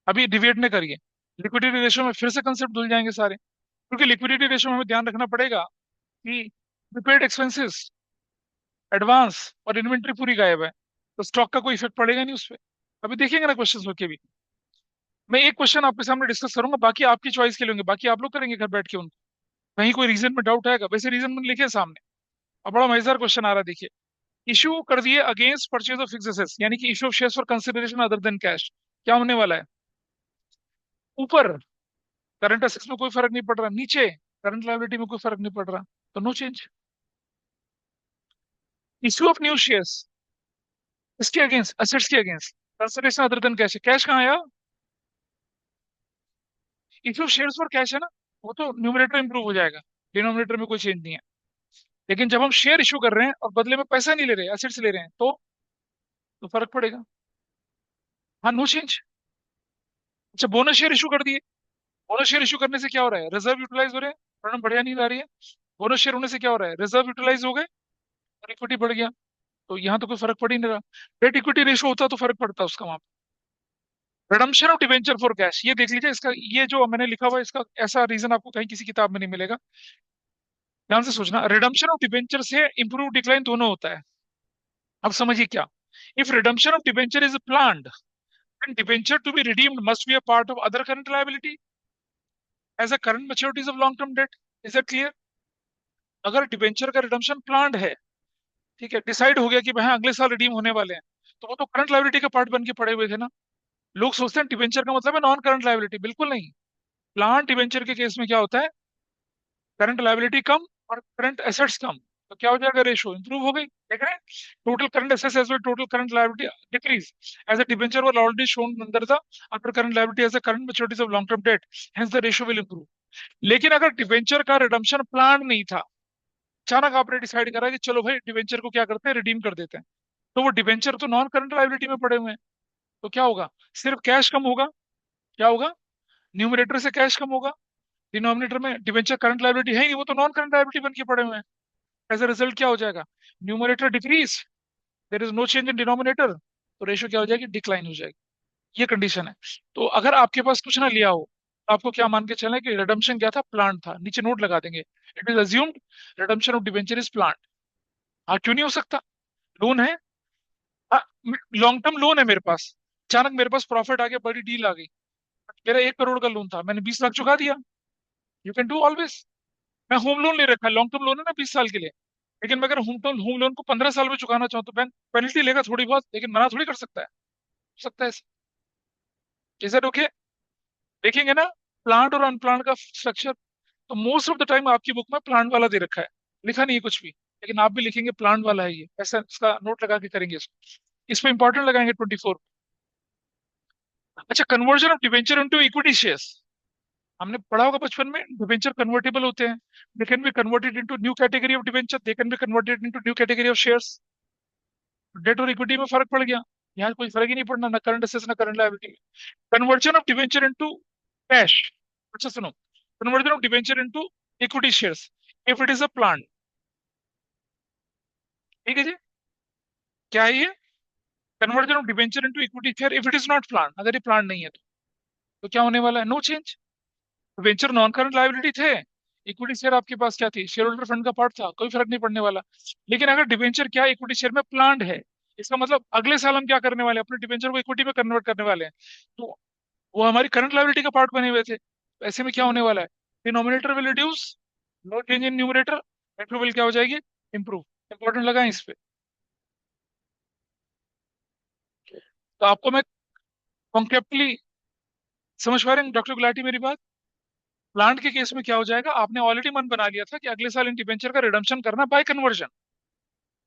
अभी डिवेट ने करिए। लिक्विडिटी रेशो में फिर से कंसेप्ट धुल जाएंगे सारे, क्योंकि लिक्विडिटी रेशो में हमें ध्यान रखना पड़ेगा कि प्रीपेड एक्सपेंसेस, एडवांस और इन्वेंट्री पूरी गायब है, तो स्टॉक का कोई इफेक्ट पड़ेगा नहीं उस पर। अभी देखेंगे ना क्वेश्चंस होके भी। मैं एक क्वेश्चन आपके सामने डिस्कस करूंगा, बाकी आपकी चॉइस के लिए होंगे, बाकी आप लोग करेंगे घर बैठ के उनको। कहीं कोई रीजन में डाउट आएगा, वैसे रीजन मैंने लिखे हैं सामने। अब बड़ा मजेदार क्वेश्चन आ रहा है, देखिए। इशू कर दिए against purchase of fixed assets, यानी कि issue of shares for consideration other than cash, क्या होने वाला है? ऊपर करंट एसेट्स में कोई फर्क नहीं पड़ रहा, नीचे करंट लायबिलिटी में कोई फर्क नहीं पड़ रहा, तो no change. Issue of new shares, इसके अगेंस्ट, एसेट्स के against, consideration other than cash, cash कहाँ आया? Issue of shares for cash है ना, वो तो न्यूमरेटर इंप्रूव हो जाएगा, डिनोमिनेटर में कोई चेंज नहीं है। लेकिन जब हम शेयर इशू कर रहे हैं और बदले में पैसा नहीं ले रहे, एसेट्स ले रहे हैं, तो फर्क पड़ेगा। हाँ, नो चेंज। अच्छा, बोनस शेयर इशू कर दिए, बोनस शेयर इशू करने से क्या हो रहा है? रिजर्व यूटिलाइज हो रहे हैं, परिणाम बढ़िया नहीं ला रही है। बोनस शेयर होने से क्या हो रहा है? रिजर्व यूटिलाइज हो गए और इक्विटी बढ़ गया, तो यहाँ तो कोई फर्क पड़ ही नहीं रहा। डेट इक्विटी रेशो होता तो फर्क पड़ता उसका वहां पर। Redemption of debenture for cash, ये देख लीजिए, इसका ये जो मैंने लिखा हुआ है, इसका ऐसा रीजन आपको कहीं किसी किताब में नहीं मिलेगा। ध्यान से सोचना, रिडम्पशन ऑफ डिवेंचर से इंप्रूव डिक्लाइन दोनों होता है। अब समझिए क्या, if redemption of debenture is planned, then debenture to be redeemed must be a part of other current liability as a current maturities of long term debt. Is that clear? अगर डिबेंचर का रिडम्पशन प्लान्ड है, ठीक है, डिसाइड हो गया कि भाई अगले साल रिडीम होने वाले हैं, तो वो तो करंट लायबिलिटी का पार्ट बन के पड़े हुए थे ना। लोग सोचते हैं डिबेंचर का मतलब है नॉन करंट लायबिलिटी, बिल्कुल नहीं। प्लांट डिबेंचर के केस में क्या होता है? करंट लायबिलिटी कम और करंट एसेट्स कम, तो क्या हो जाएगा? रेशो इंप्रूव हो गई, देख रहे हैं? Total current assets as well total current liability decrease as a debenture were already shown under the upper current liability as a current maturities of long term debt, hence the ratio will improve. लेकिन अगर डिबेंचर का रिडम्पशन प्लान नहीं था, अचानक आपने डिसाइड करा कि चलो भाई डिबेंचर को क्या करते हैं, रिडीम कर देते हैं, तो वो डिबेंचर तो नॉन करंट लायबिलिटी में पड़े हुए हैं, तो क्या होगा? सिर्फ कैश कम होगा, क्या होगा? न्यूमरेटर से कैश कम होगा, डिनोमिनेटर में डिबेंचर करंट लायबिलिटी है ही नहीं, वो तो नॉन करंट लायबिलिटी बन के पड़े हुए हैं। एज अ रिजल्ट क्या हो जाएगा? Numerator decrease, there is no change in denominator, तो रेशियो क्या हो जाएगी? डिक्लाइन हो जाएगी। ये कंडीशन है। तो अगर आपके पास कुछ ना लिया हो, तो आपको क्या मान के चलें कि रिडम्पशन क्या था? प्लान था, नीचे नोट लगा देंगे, it is assumed redemption of debenture is plan. हाँ, क्यों नहीं हो सकता? लोन है, लॉन्ग टर्म लोन है मेरे पास, अचानक मेरे पास प्रॉफिट आ गया, बड़ी डील आ गई, मेरा 1 करोड़ का लोन था, मैंने 20 लाख चुका दिया, यू कैन डू ऑलवेज। मैं होम लोन ले रखा है, लॉन्ग टर्म लोन है ना, 20 साल के लिए, लेकिन मैं अगर होम लोन को 15 साल में चुकाना चाहूँ, तो बैंक पेनल्टी लेगा थोड़ी बहुत, लेकिन मना थोड़ी कर सकता है। हो सकता है, इज दैट ओके? देखेंगे ना प्लांट और अनप्लांट का स्ट्रक्चर, तो मोस्ट ऑफ द टाइम आपकी बुक में प्लांट वाला दे रखा है, लिखा नहीं है कुछ भी, लेकिन आप भी लिखेंगे प्लांट वाला है ये, ऐसा इसका नोट लगा के करेंगे इसको। इस पे इंपॉर्टेंट लगाएंगे 24। अच्छा, conversion of debenture into equity shares, हमने पढ़ा होगा बचपन में, डिवेंचर कन्वर्टेबल होते हैं, they can be converted into new category of debenture, they can be converted into new category of shares. Debt और इक्विटी में फर्क पड़ गया, यहाँ कोई फर्क ही नहीं पड़ना, ना करंट एसेट्स ना करंट लायबिलिटी में। Conversion of debenture into cash, अच्छा सुनो, conversion of debenture into equity shares if it is a plan. ठीक है जी, क्या है ये? Conversion of debenture into equity share if it is not plan, अगर ये प्लान नहीं है तो क्या होने वाला है? No change. Venture non current liability थे, इक्विटी शेयर आपके पास क्या थी? शेयर होल्डर फंड का पार्ट था, कोई फर्क नहीं पड़ने वाला। लेकिन अगर डिबेंचर क्या इक्विटी शेयर में प्लान्ड है, इसका मतलब अगले साल हम क्या करने वाले हैं? अपने डिबेंचर को इक्विटी में कन्वर्ट करने वाले हैं, तो वो हमारी करंट लायबिलिटी का पार्ट बने हुए थे। तो ऐसे में क्या होने वाला है? Denominator will reduce, no change in numerator, will क्या हो जाएगी? इंप्रूव। इंपॉर्टेंट लगा है इस पे? तो आपको मैं कॉन्सेप्टली समझ पा रहे हैं डॉक्टर गुलाटी मेरी बात? प्लांट के केस में क्या हो जाएगा? आपने ऑलरेडी मन बना लिया था कि अगले साल इन डिबेंचर का रिडम्पशन करना बाय कन्वर्जन,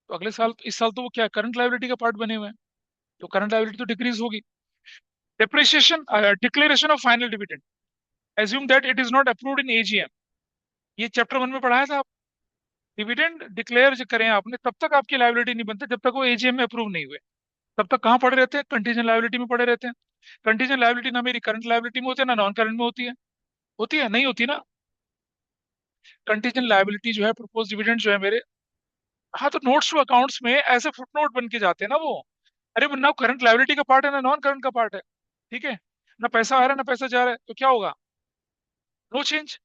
तो अगले साल, इस साल तो वो क्या करंट लायबिलिटी का पार्ट बने हुए हैं, तो करंट लायबिलिटी तो डिक्रीज होगी। Depreciation, declaration of final dividend, assume that it is not approved in AGM. ये चैप्टर 1 में पढ़ाया था आप। डिविडेंड डिक्लेयर जो करें आपने, तब तक आपकी लायबिलिटी नहीं बनता जब तक वो एजीएम में अप्रूव नहीं हुए। तब तक कहाँ पड़े रहते हैं? कंटीजेंट लायबिलिटी में पड़े रहते हैं। कंटीजेंट लायबिलिटी ना मेरी करंट लायबिलिटी में होती है ना नॉन करंट में होती है। होती है? नहीं होती ना। कंटीजेंट लायबिलिटी जो है, प्रपोज डिविडेंड जो है मेरे, हाँ तो नोट्स टू अकाउंट्स में ऐसे फुटनोट बन के जाते हैं ना वो। अरे वो ना करंट लायबिलिटी का पार्ट है ना नॉन करंट का पार्ट है। ठीक है, ना पैसा आ रहा है ना पैसा जा रहा है, तो क्या होगा? No change.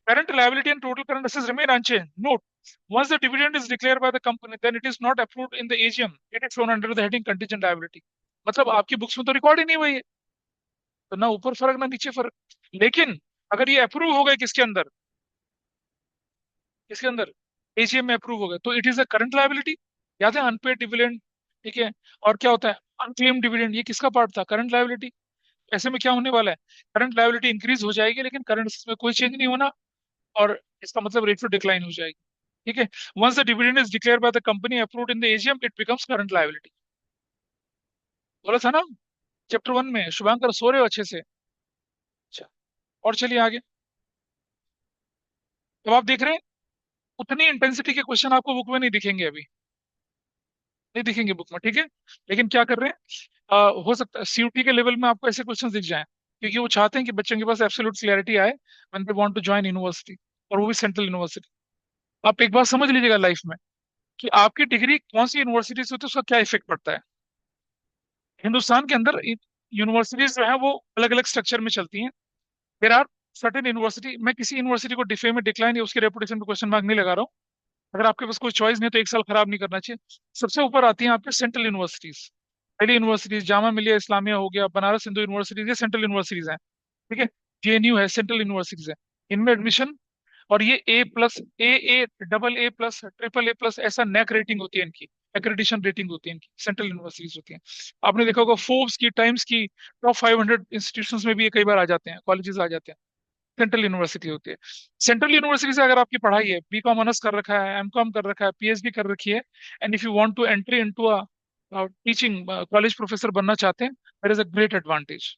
Current liability and total current assets remain unchanged. Note, once the dividend is declared by the company, then it is not approved in the AGM. It is shown under the heading contingent liability. मतलब आपकी बुक्स में तो रिकॉर्ड ही नहीं हुई है, तो ना ऊपर फर्क ना नीचे फर्क। लेकिन अगर ये अप्रूव हो गए किसके अंदर? किसके अंदर? एजीएम में अप्रूव हो गए, तो it is a current liability. याद है अनपेड डिविडेंड? ठीक है। और क्या होता है? अनक्लेम डिविडेंड, ये किसका पार्ट था? Current liability. ऐसे में क्या होने वाला है? करंट लायबिलिटी इंक्रीज हो जाएगी लेकिन करंट में कोई चेंज नहीं होना, और इसका मतलब रेट डिक्लाइन हो जाएगी। ठीक है। Once the dividend is declare by the company approved in the AGM, it becomes current liability. बोला था ना चैप्टर 1 में। शुभांकर सो रहे हो अच्छे से? अच्छा, और चलिए आगे। अब आप देख रहे हैं उतनी इंटेंसिटी के क्वेश्चन आपको बुक में नहीं दिखेंगे अभी, नहीं दिखेंगे बुक में, ठीक है। लेकिन क्या कर रहे हैं, हो सकता है सीयूटी के लेवल में आपको ऐसे क्वेश्चन दिख जाएं, क्योंकि वो चाहते हैं कि बच्चों के पास एब्सोल्यूट क्लैरिटी आए when they want to join university, और वो भी सेंट्रल यूनिवर्सिटी। आप एक बात समझ लीजिएगा लाइफ में, कि आपकी डिग्री कौन सी यूनिवर्सिटी से होती है उसका क्या इफेक्ट पड़ता है। हिंदुस्तान के अंदर यूनिवर्सिटीज जो है वो अलग अलग स्ट्रक्चर में चलती हैं। देर आर सर्टेन यूनिवर्सिटी, मैं किसी यूनिवर्सिटी को डिफेम में डिक्लाइन या उसके रेपुटेशन पे क्वेश्चन मार्क नहीं लगा रहा हूँ। अगर आपके पास कोई चॉइस नहीं है तो एक साल खराब नहीं करना चाहिए। सबसे ऊपर आती हैं आपके सेंट्रल यूनिवर्सिटीज, पहली यूनिवर्सिटीज जामा मिलिया इस्लामिया हो गया, बनारस हिंदू यूनिवर्सिटीज, ये सेंट्रल यूनिवर्सिटीज हैं। ठीक है। जेएनयू है, सेंट्रल यूनिवर्सिटीज है। इनमें एडमिशन, और ये A+, A AA+, triple A+, ऐसा नैक रेटिंग होती है इनकी, एक्रेडिशन रेटिंग होती है इनकी, सेंट्रल यूनिवर्सिटीज होती हैं। आपने देखा होगा फोर्ब्स की, टाइम्स की टॉप 500 इंस्टीट्यूशंस में भी ये कई बार आ जाते हैं, कॉलेजेस आ जाते हैं। सेंट्रल यूनिवर्सिटी होती है। सेंट्रल यूनिवर्सिटी से अगर आपकी पढ़ाई है, बीकॉम ऑनर्स कर रखा है, एमकॉम कर रखा है, पीएचडी कर रखी है, and if you want to entry into a teaching, college professor बनना चाहते हैं, there is a great advantage.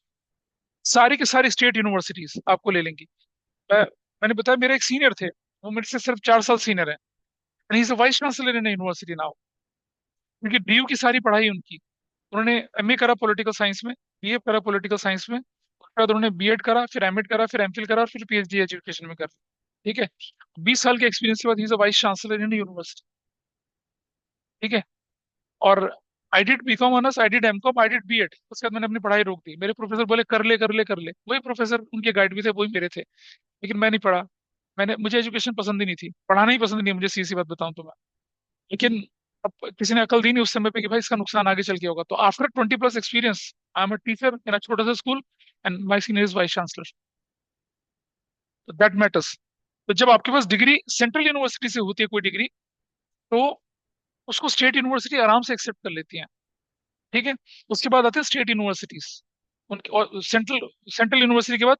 सारी की सारी स्टेट यूनिवर्सिटीज आपको ले लेंगी। मैं, मैंने बताया मेरे एक सीनियर थे, वो मेरे से सिर्फ 4 साल सीनियर है, and he is vice chancellor in university now, क्योंकि डीयू की सारी पढ़ाई उनकी। उन्होंने एमए करा पॉलिटिकल साइंस में, बीए करा पॉलिटिकल साइंस में, उसके बाद उन्होंने बीएड करा, फिर एमएड करा, फिर एमफिल करा, और फिर पीएचडी एजुकेशन में करा। ठीक है। 20 साल के एक्सपीरियंस के बाद ही is vice chancellor in university. ठीक है। और I did B Com honours, I did M Com, I did B Ed, उसके बाद मैंने अपनी पढ़ाई रोक दी। मेरे प्रोफेसर बोले कर ले कर ले कर ले, वही प्रोफेसर उनके गाइड भी थे, वही मेरे थे। लेकिन मैं नहीं पढ़ा। मुझे एजुकेशन पसंद ही नहीं थी, पढ़ाना ही पसंद नहीं है मुझे, सीधी सी बात बताऊं तो मैं। लेकिन अब किसी ने अकल दी नहीं उस समय पे कि भाई इसका नुकसान आगे चल के होगा, तो after 20+ experience I am a teacher in a छोटा सा school, and my senior is vice chancellor, तो दैट मैटर्स। तो जब आपके पास डिग्री सेंट्रल यूनिवर्सिटी से होती है कोई डिग्री, तो उसको स्टेट यूनिवर्सिटी आराम से एक्सेप्ट कर लेती है। ठीक है। उसके बाद आते हैं स्टेट यूनिवर्सिटीज, उनके, और सेंट्रल सेंट्रल यूनिवर्सिटी के बाद,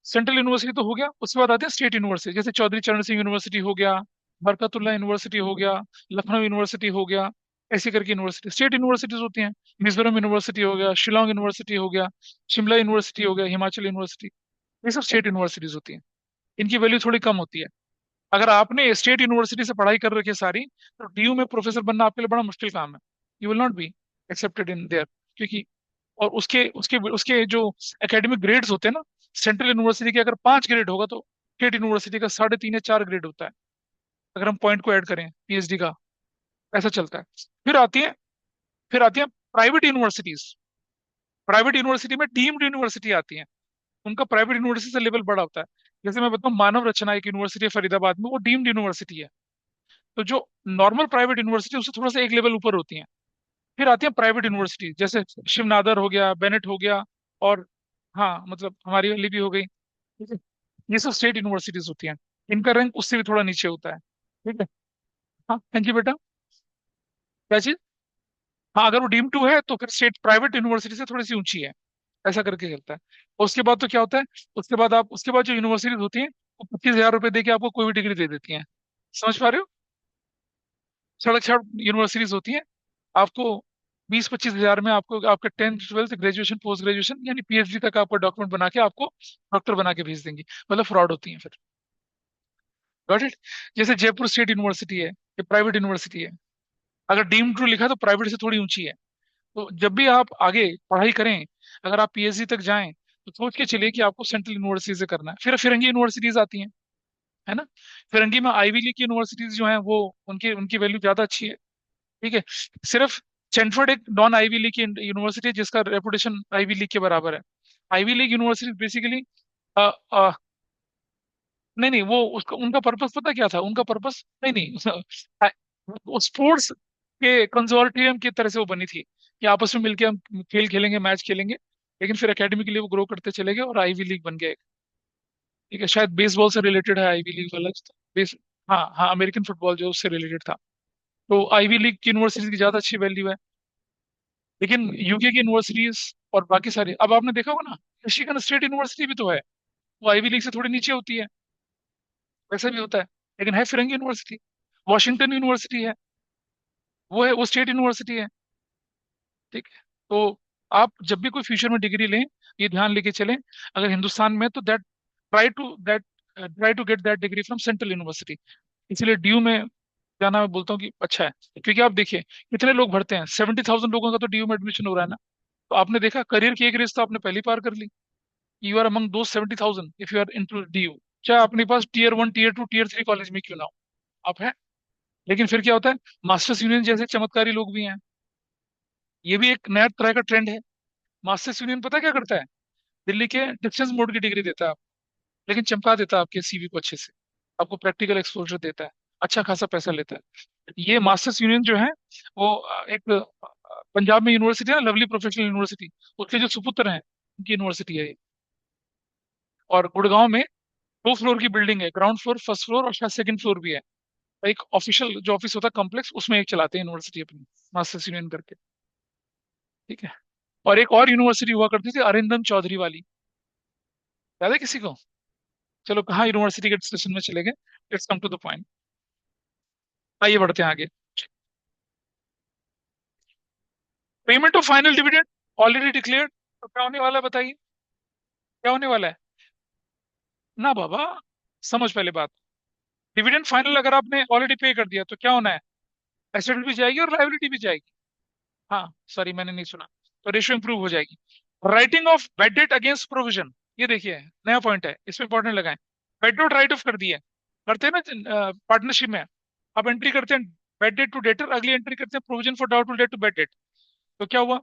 सेंट्रल यूनिवर्सिटी तो हो गया, उसके बाद आते हैं स्टेट यूनिवर्सिटी, जैसे चौधरी चरण सिंह यूनिवर्सिटी हो गया, बरकतुल्लाह यूनिवर्सिटी हो गया, लखनऊ यूनिवर्सिटी हो गया, ऐसी करके यूनिवर्सिटी स्टेट यूनिवर्सिटीज होती हैं। मिजोरम यूनिवर्सिटी हो गया, शिलोंग यूनिवर्सिटी हो गया, शिमला यूनिवर्सिटी हो गया, हिमाचल यूनिवर्सिटी, ये सब स्टेट यूनिवर्सिटीज होती हैं। इनकी वैल्यू थोड़ी कम होती है। अगर आपने स्टेट यूनिवर्सिटी से पढ़ाई कर रखी है सारी, तो डीयू में प्रोफेसर बनना आपके लिए बड़ा मुश्किल काम है। You will not be accepted in their, क्योंकि, और उसके उसके उसके जो एकेडमिक ग्रेड्स होते हैं ना, सेंट्रल यूनिवर्सिटी के अगर 5 ग्रेड होगा तो स्टेट यूनिवर्सिटी का 3.5 या 4 ग्रेड होता है, अगर हम पॉइंट को ऐड करें पीएचडी का। ऐसा चलता है। फिर आती है फिर आती है प्राइवेट यूनिवर्सिटीज। प्राइवेट यूनिवर्सिटी में डीम्ड यूनिवर्सिटी आती है, उनका प्राइवेट यूनिवर्सिटी से लेवल बड़ा होता है। जैसे मैं बताऊं, मानव रचना एक यूनिवर्सिटी है फरीदाबाद में, वो डीम्ड यूनिवर्सिटी है। तो जो नॉर्मल प्राइवेट यूनिवर्सिटी उससे थोड़ा सा एक लेवल ऊपर होती है। फिर आती है प्राइवेट यूनिवर्सिटी, जैसे शिवनादर हो गया, बेनेट हो गया, और हाँ मतलब हमारी वाली भी हो गई, ठीक है। ये सब स्टेट यूनिवर्सिटीज होती हैं, इनका रैंक उससे भी थोड़ा नीचे होता है, ठीक है। हाँ थैंक यू बेटा। क्या चीज? हाँ अगर वो डीम टू है तो फिर स्टेट प्राइवेट यूनिवर्सिटी से थोड़ी सी ऊंची है, ऐसा करके चलता है। और उसके बाद तो क्या होता है, उसके बाद जो यूनिवर्सिटीज होती हैं वो 25,000 रुपए दे के आपको कोई भी डिग्री दे देती हैं। समझ पा रहे हो? सड़क छाड़ यूनिवर्सिटीज होती हैं, आपको 20-25 हजार में आपको आपका 10th 12th graduation post graduation यानी पीएचडी तक आपका डॉक्यूमेंट बना के आपको डॉक्टर बना के भेज देंगी। मतलब फ्रॉड होती है फिर। Got it? जैसे जयपुर स्टेट यूनिवर्सिटी है, ये प्राइवेट यूनिवर्सिटी है, अगर डीम टू लिखा है तो प्राइवेट से थोड़ी ऊंची है। तो जब भी आप आगे पढ़ाई करें, अगर आप पीएचडी तक जाएं तो सोच के चलिए कि आपको सेंट्रल यूनिवर्सिटी से करना है। फिर फिरंगी यूनिवर्सिटीज आती हैं, है ना। फिरंगी में आईवी लीग की यूनिवर्सिटीज जो हैं वो उनकी उनकी वैल्यू ज्यादा अच्छी है, ठीक है। सिर्फ स्टैनफोर्ड एक नॉन आईवी लीग की यूनिवर्सिटी है जिसका रेपुटेशन आईवी लीग के बराबर है। आईवी लीग यूनिवर्सिटी बेसिकली, नहीं नहीं, वो उसका उनका पर्पस पता क्या था? उनका पर्पस नहीं नहीं वो स्पोर्ट्स के कंजोर्टियम की तरह से वो बनी थी कि आपस में मिलके हम खेल खेलेंगे, मैच खेलेंगे, लेकिन फिर एकेडमिकली वो ग्रो करते चले गए और आईवी लीग बन गया एक, ठीक है। शायद बेसबॉल से रिलेटेड है आईवी लीग वाला। बेस हाँ हाँ, अमेरिकन फुटबॉल जो उससे रिलेटेड था। तो आईवी लीग की यूनिवर्सिटीज की ज्यादा अच्छी वैल्यू है। लेकिन यूके की यूनिवर्सिटीज और बाकी सारी, अब आपने देखा होगा ना, मिशिगन स्टेट यूनिवर्सिटी भी तो है, वो आईवी लीग से थोड़ी नीचे होती है, वैसा भी होता है, लेकिन है फिरंगी यूनिवर्सिटी। वॉशिंगटन यूनिवर्सिटी है, वो है, वो स्टेट यूनिवर्सिटी है, ठीक है। तो आप जब भी कोई फ्यूचर में डिग्री लें, ये ध्यान लेके चलें, अगर हिंदुस्तान में तो that try to get that degree from central university. इसीलिए डीयू में जाना मैं बोलता हूँ कि अच्छा है, क्योंकि आप देखिए कितने लोग भरते हैं, 70,000 लोगों का तो डीयू में एडमिशन हो रहा है ना। तो आपने देखा करियर की एक रेस तो आपने पहली पार कर ली। यू आर अमंग दो 70,000 if you are into DU, चाहे अपने पास टीयर 1 टीयर 2 टीयर 3 कॉलेज में क्यों ना हो, आप हैं। लेकिन फिर क्या होता है, मास्टर्स यूनियन जैसे चमत्कारी लोग भी हैं, ये भी एक नया तरह का ट्रेंड है। मास्टर्स यूनियन पता क्या करता है? दिल्ली के डिस्टेंस मोड की डिग्री देता है आपको, लेकिन चमका देता है आपके सीवी को अच्छे से, आपको प्रैक्टिकल एक्सपोजर देता है, अच्छा खासा पैसा लेता है। ये मास्टर्स यूनियन जो है वो एक पंजाब में यूनिवर्सिटी है ना, लवली प्रोफेशनल यूनिवर्सिटी, उसके जो सुपुत्र हैं उनकी यूनिवर्सिटी है ये। और गुड़गांव में 2 फ्लोर की बिल्डिंग है, ग्राउंड फ्लोर, फर्स्ट फ्लोर और शायद सेकंड फ्लोर भी है। एक ऑफिशियल जो ऑफिस होता है कॉम्प्लेक्स, उसमें एक चलाते हैं यूनिवर्सिटी अपनी, मास्टर्स यूनियन करके, ठीक है। और एक और यूनिवर्सिटी हुआ करती थी अरिंदम चौधरी वाली, याद है किसी को? चलो कहाँ यूनिवर्सिटी के डिस्कशन में चले गए, let's come to the point. आइए बढ़ते हैं आगे। Payment of final dividend already declared, तो क्या होने वाला है बताइए? क्या होने वाला है? ना बाबा, समझ पहले बात। डिविडेंड फाइनल अगर आपने ऑलरेडी पे कर दिया तो क्या होना है? एसेट भी जाएगी और लाइबिलिटी भी जाएगी। हाँ सॉरी मैंने नहीं सुना। तो रेशियो इंप्रूव हो जाएगी। Writing of bad debt against provision, ये देखिए नया पॉइंट है, इसमें इंपॉर्टेंट लगाएं। बैड डेट राइट ऑफ कर दिए, करते हैं ना पार्टनरशिप में, अब एंट्री करते हैं बैड डेट टू डेटर, अगली एंट्री करते हैं provision for doubtful debt to bad debt. तो क्या हुआ?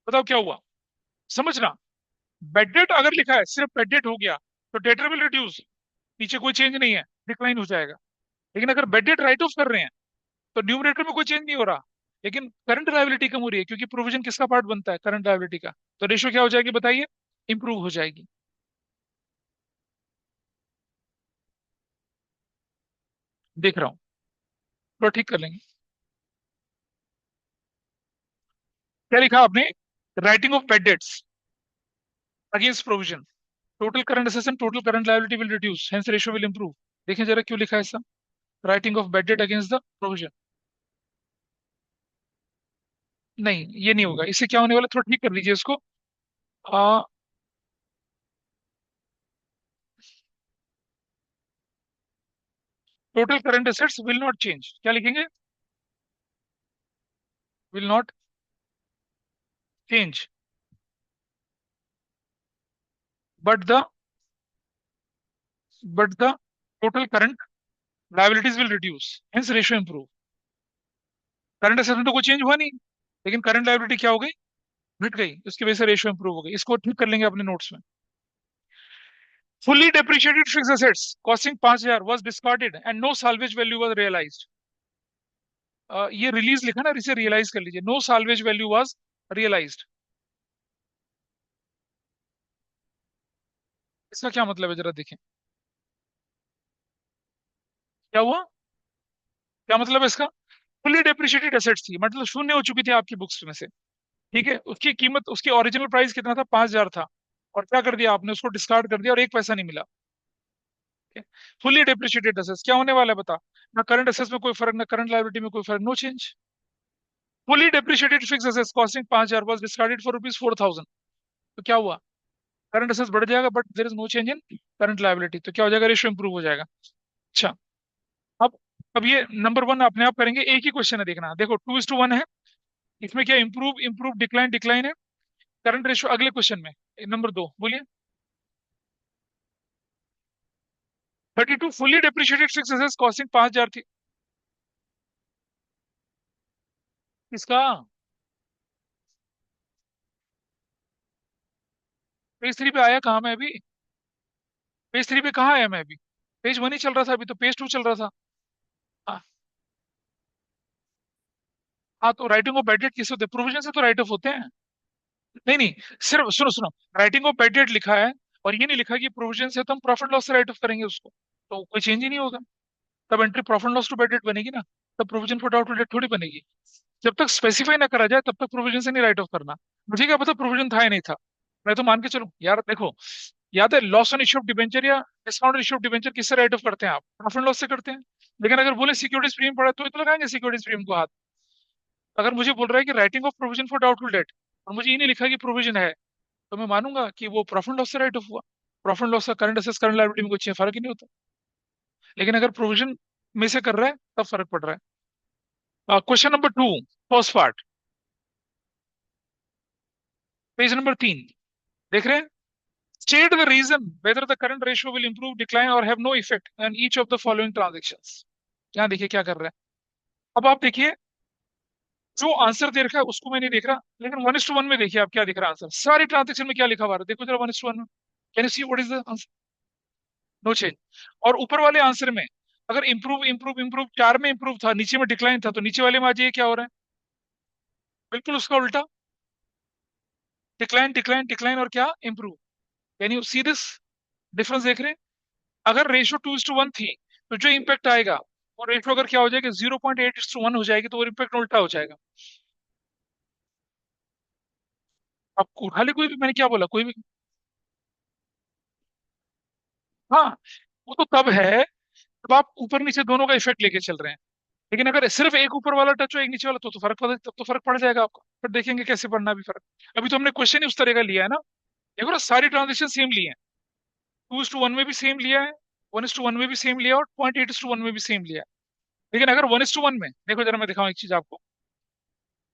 बताओ क्या हुआ? समझना, बेड डेट अगर लिखा है सिर्फ बेड डेट हो गया तो डेटर विल रिड्यूस, नीचे कोई चेंज नहीं है, डिक्लाइन हो जाएगा। लेकिन अगर बेड डेट राइट ऑफ कर रहे हैं तो न्यूमरेटर में कोई चेंज नहीं हो रहा, लेकिन करंट लायबिलिटी कम हो रही है, क्योंकि प्रोविजन किसका पार्ट बनता है? करंट लायबिलिटी का। तो रेशियो क्या हो जाएगी बताइए? इंप्रूव हो जाएगी। देख रहा हूँ, थोड़ा ठीक कर लेंगे। क्या लिखा आपने? Writing of bad debts against provision, total current assets and total current liability will reduce, hence ratio will improve. देखें जरा क्यों लिखा है ऐसा? Writing of bed date against the provision, नहीं ये नहीं होगा, इससे क्या होने वाला, थोड़ा ठीक कर लीजिए इसको। Total current assets will not change, क्या लिखेंगे? Will not change. But the but the total current liabilities will reduce, hence ratio improve. Current asset में तो कोई चेंज हुआ नहीं, लेकिन करंट लाइबिलिटी क्या हो गई, घट गई, उसकी वजह से रेशियो इंप्रूव हो गई। इसको ठीक कर लेंगे अपने नोट्स में। Fully depreciated fixed assets costing 5,000 was discarded and no salvage value was realised. ये रिलीज लिखा ना, इसे रियलाइज कर लीजिए, no salvage value was realised. इसका क्या मतलब है, जरा देखें क्या हुआ, क्या मतलब है इसका। फुल्ली डेप्रिशिएटेड एसेट्स थी, मतलब शून्य हो चुकी थी आपकी बुक्स में से, ठीक है, उसकी कीमत, उसकी ओरिजिनल प्राइस कितना था, 5,000 था, और क्या कर दिया आपने, उसको डिस्कार्ड कर दिया और एक पैसा नहीं मिला। फुल्ली डेप्रिशिएटेड एसेट्स क्या होने वाला है बता, ना करंट एसेट्स में कोई फर्क, ना करंट लायबिलिटी में कोई फर्क, no change. Fully depreciated fix assets costing 5,000 was discarded for rupees 4,000, तो क्या हुआ, करंट एसेट्स बढ़ जाएगा but there is no change in current liability, तो क्या हो जाएगा, रेशियो इंप्रूव हो जाएगा। अच्छा, अब अब ये नंबर वन अपने आप करेंगे, एक ही क्वेश्चन है, देखना, देखो 2:1 है, इसमें क्या इंप्रूव इंप्रूव डिक्लाइन डिक्लाइन है, करंट रेशियो अगले क्वेश्चन में। नंबर दो बोलिए। 32 fully depreciated fix assets costing 5,000 थी, इसका पेज 3 पे आया कहाँ, मैं अभी पेज 3 पे कहाँ आया, मैं अभी पेज 1 ही चल रहा था, अभी तो पेज 2 चल रहा था। हाँ, हाँ, तो राइटिंग ऑफ बैड डेट किस होते, प्रोविजन से तो राइट ऑफ होते हैं। नहीं नहीं, सिर्फ सुनो सुनो, राइटिंग ऑफ बैड डेट लिखा है, और ये नहीं लिखा कि प्रोविजन से तो हम प्रॉफिट लॉस से राइट ऑफ करेंगे उसको, तो कोई चेंज ही नहीं होगा। तब entry profit loss to bad debt बनेगी ना, तब प्रोविजन फॉर डाउटफुल डेट थोड़ी बनेगी। जब तक स्पेसिफाई ना करा जाए तब तक प्रोविजन से नहीं राइट ऑफ करना। मुझे क्या पता प्रोविजन था या नहीं था, मैं तो मान के चलूं यार, देखो, याद है loss on issue of debenture या डिस्काउंट इश्यू ऑफ डिबेंचर किससे राइट ऑफ करते हैं आप, प्रॉफिट लॉस से करते हैं। लेकिन अगर बोले सिक्योरिटीज प्रीमियम पड़ा तो ये तो लगाएंगे सिक्योरिटीज प्रीमियम को हाथ। अगर मुझे बोल रहा है कि writing of provision for doubtful date, और मुझे ये नहीं लिखा कि प्रोविजन है, तो मैं मानूंगा कि वो प्रॉफिट लॉस से राइट ऑफ हुआ। प्रॉफिट लॉस का करंट असेस करंट लायबिलिटी में कुछ फर्क ही नहीं होता। लेकिन अगर प्रोविजन में से कर रहा है तब फर्क पड़ रहा है। Question number 2, first part, page number 3, देख रहे हैं। State the reason whether the current ratio will improve decline और have no effect on each of the following transactions. यहाँ देखिए क्या कर रहा है, अब आप देखिए, जो आंसर दे रखा है उसको मैं नहीं देख रहा, लेकिन 1:1 में देखिए आप क्या दिख रहा है आंसर, सारी ट्रांजेक्शन में क्या लिखा हुआ है, देखो जरा 1:1 में, can you see what is the answer, no change. और ऊपर वाले आंसर में अगर इंप्रूव इंप्रूव इंप्रूव 4 में इंप्रूव था, नीचे में डिक्लाइन था, तो नीचे वाले में आज ये क्या हो रहा है, बिल्कुल उसका उल्टा, डिक्लाइन डिक्लाइन डिक्लाइन और क्या improve. Can you see this difference, देख रहे हैं। अगर रेशियो 2:1 थी, तो जो इम्पैक्ट आएगा वो रेशियो अगर क्या हो जाएगी 0.8:1 हो जाएगी, तो वो इम्पैक्ट उल्टा हो जाएगा। आपको हाल ही कोई भी, मैंने क्या बोला, कोई भी, हाँ, वो तो तब है जब आप ऊपर नीचे दोनों का इफेक्ट लेके चल रहे हैं। लेकिन अगर सिर्फ एक ऊपर वाला टच हो एक नीचे वाला, तो फर्क पड़, तब तो फर्क पड़ जाएगा आपको, फिर देखेंगे कैसे पड़ना भी फर्क। अभी तो हमने क्वेश्चन ही उस तरह का लिया है ना, देखो ना, सारी ट्रांजेक्शन सेम लिए हैं, 2:1 में भी सेम लिया है, 1:1 में भी सेम लिया है, और 0.8:1 में भी सेम लिया है। लेकिन अगर 1:1 में देखो, जरा मैं दिखाऊं एक चीज आपको,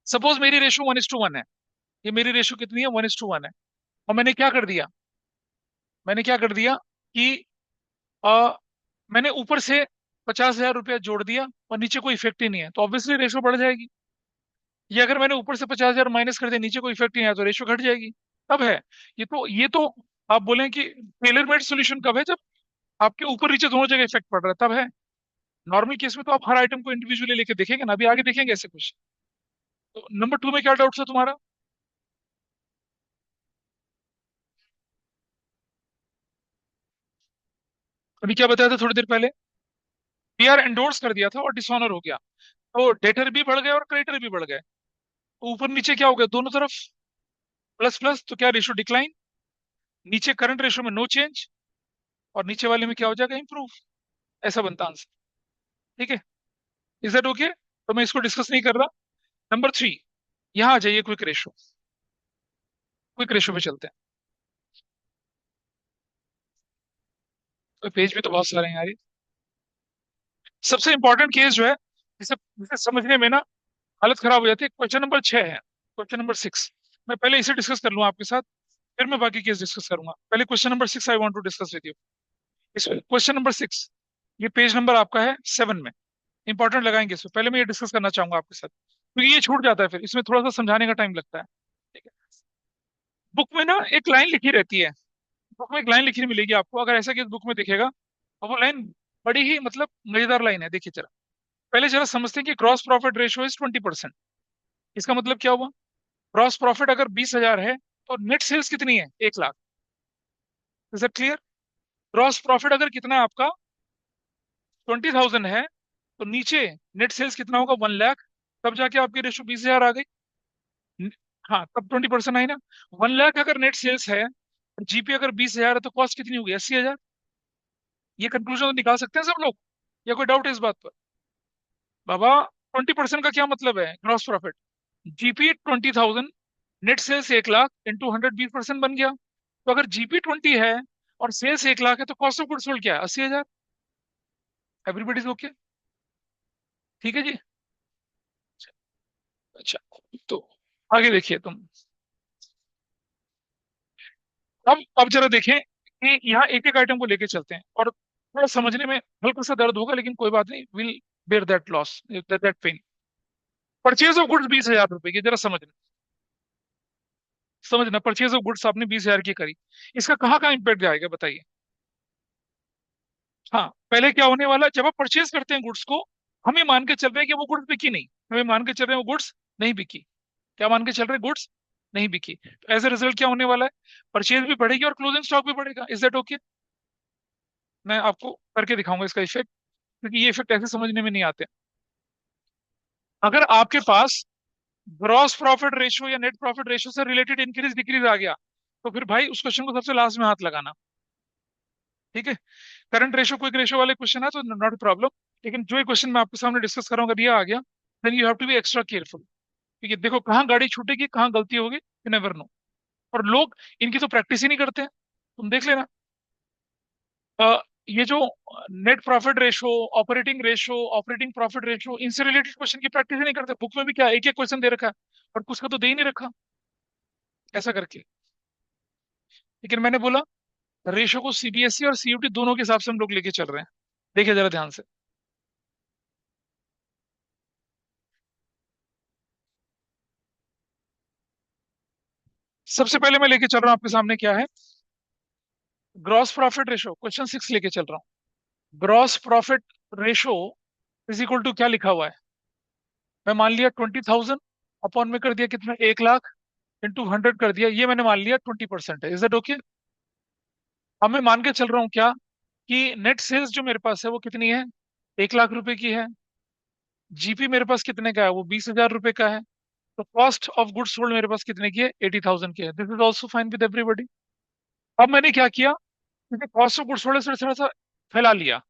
सपोज मेरी रेशियो 1:1 है, ये मेरी रेशियो कितनी है, 1:1 है, और मैंने क्या कर दिया, मैंने क्या कर दिया कि आ, मैंने ऊपर से 50,000 रुपया जोड़ दिया और नीचे कोई इफेक्ट ही नहीं है, तो ऑब्वियसली रेशियो बढ़ जाएगी। ये अगर मैंने ऊपर से 50,000 माइनस कर दिया, नीचे कोई इफेक्ट नहीं आया, तो रेशियो घट जाएगी। तब है, ये तो आप बोलें कि टेलर मेड सोल्यूशन कब है, जब आपके ऊपर नीचे दोनों जगह इफेक्ट पड़ रहा है, तब है। नॉर्मल केस में तो आप हर आइटम को इंडिविजुअली लेके देखेंगे ना, अभी आगे देखेंगे ऐसे कुछ। तो नंबर 2 में क्या डाउट था तुम्हारा, अभी क्या बताया था थोड़ी देर पहले, पीआर एंडोर्स कर दिया था और डिसऑनर हो गया, तो डेटर भी बढ़ गए और क्रेडिटर भी बढ़ गए, तो ऊपर नीचे क्या हो गया, दोनों तरफ प्लस प्लस, तो क्या रेशियो डिक्लाइन, नीचे करंट रेशियो में नो चेंज, और नीचे वाले में क्या हो जाएगा, इंप्रूव। ऐसा बनता आंसर, ठीक है, इज दैट ओके, तो मैं इसको डिस्कस नहीं कर रहा। नंबर 3, यहाँ आ जाइए, क्विक रेशियो, क्विक रेशियो पे चलते हैं। तो पेज भी तो बहुत सारे हैं यार, सबसे इंपॉर्टेंट केस जो है, जिसे जिसे समझने में ना हालत खराब हो जाती है, क्वेश्चन नंबर 6 है, क्वेश्चन नंबर 6, मैं पहले इसे डिस्कस कर लूँ आपके साथ। फिर मैं बाकी केस डिस्कस करूंगा। पहले question number 6 I want to discuss with you. इस क्वेश्चन नंबर 6, ये पेज नंबर आपका है 7 में। इंपॉर्टेंट लगाएंगे इसमें, पहले मैं ये डिस्कस करना चाहूंगा आपके साथ, क्योंकि ये छूट जाता है, फिर इसमें थोड़ा सा समझाने का टाइम लगता है। ठीक है। बुक में ना एक लाइन लिखी रहती है, बुक में एक लाइन लिखी मिलेगी आपको, अगर ऐसा कि बुक में दिखेगा, और वो लाइन बड़ी ही मतलब मजेदार लाइन है। देखिए जरा, पहले जरा समझते हैं कि ग्रॉस प्रॉफिट रेशियो इज 20%। इसका मतलब क्या हुआ? ग्रॉस प्रॉफिट अगर 20,000 है तो नेट सेल्स कितनी है? 1 lakh. Is it clear? Gross profit अगर कितना है आपका, 20,000 है, तो नीचे नेट सेल्स कितना होगा? 1 लाख। तब जाके आपकी रेशो 20,000 आ गई। न- हाँ, तब 20% आई ना। 1 लाख अगर नेट सेल्स है, जीपी अगर 20,000 है, तो कॉस्ट कितनी होगी? 80,000। ये कंक्लूजन तो निकाल सकते हैं सब लोग, या कोई डाउट है इस बात पर? बाबा, 20% का क्या मतलब है? Gross profit, GP 20,000, net sales 1 lakh, into 100 20% बन गया। तो अगर जीपी 20 है और सेल्स 1 लाख है, तो कॉस्ट ऑफ गुड्स सोल्ड क्या है? 80,000। Everybody's okay? ठीक है जी। अच्छा, तो आगे देखिए तुम। अब जरा देखें कि यहाँ एक एक आइटम को लेके चलते हैं, और थोड़ा समझने में हल्का सा दर्द होगा, लेकिन कोई बात नहीं, will bear that loss, that pain. Purchase of goods 20,000 रुपए की, जरा समझना। समझना, परचेज ऑफ गुड्स आपने 20,000 की करी, इसका कहाँ कहाँ इंपैक्ट जाएगा बताइए? हाँ, पहले क्या होने वाला है, जब आप परचेज करते हैं गुड्स को, हमें मान के चल रहे हैं कि वो गुड्स बिकी नहीं, हमें मान के चल रहे हैं वो गुड्स नहीं बिकी। क्या मान के चल रहे हैं? गुड्स नहीं बिकी, तो एज ए रिजल्ट क्या होने वाला है? परचेज भी बढ़ेगी और क्लोजिंग स्टॉक भी बढ़ेगा। Is that okay? मैं आपको करके दिखाऊंगा इसका इफेक्ट, क्योंकि ये इफेक्ट ऐसे समझने में नहीं आते। अगर आपके पास ग्रॉस प्रॉफिट रेशियो या नेट प्रॉफिट रेशियो से रिलेटेड इंक्रीज डिक्रीज आ गया, तो फिर भाई उस क्वेश्चन को सबसे लास्ट में हाथ लगाना। ठीक है। करंट रेशियो क्विक रेशियो वाले क्वेश्चन है तो नॉट प्रॉब्लम, लेकिन जो क्वेश्चन मैं आपके सामने डिस्कस कर रहा हूँ, अगर ये आ गया, then you have to be extra careful. क्योंकि देखो, कहाँ गाड़ी छूटेगी, कहाँ गलती होगी, यू नेवर नो। और लोग इनकी तो प्रैक्टिस ही नहीं करते हैं। तुम देख लेना, ये जो net profit ratio, operating ratio, operating profit ratio, इनसे रिलेटेड क्वेश्चन की प्रैक्टिस ही नहीं करते। बुक में भी क्या एक एक क्वेश्चन दे रखा है, और कुछ का तो दे ही नहीं रखा, ऐसा करके। लेकिन मैंने बोला, रेशो को सीबीएसई और सीयूटी दोनों के हिसाब से हम लोग लेके चल रहे हैं। देखिए जरा ध्यान से। सबसे पहले मैं लेके चल रहा हूँ आपके सामने, क्या है? ग्रॉस प्रॉफिट रेशो, क्वेश्चन 6 लेके चल रहा हूँ। Gross profit ratio is equal to क्या लिखा हुआ है? मैं मान लिया 20,000, अपॉन में कर दिया कितना? 1 लाख, इंटू 100 कर दिया, ये मैंने मान लिया 20% है। Is that okay? अब मैं मान के चल रहा हूँ क्या, कि नेट सेल्स जो मेरे पास है वो कितनी है? 1 लाख रुपए की है। जीपी मेरे पास कितने का है? वो 20,000 रुपए का है। तो कॉस्ट ऑफ गुड्स सोल्ड मेरे पास कितने की है? 80,000 की है। This is also fine with everybody. अब मैंने क्या किया, क्योंकि कॉस्ट ऑफ गुड्स सोल्ड से थोड़ा सा फैला लिया।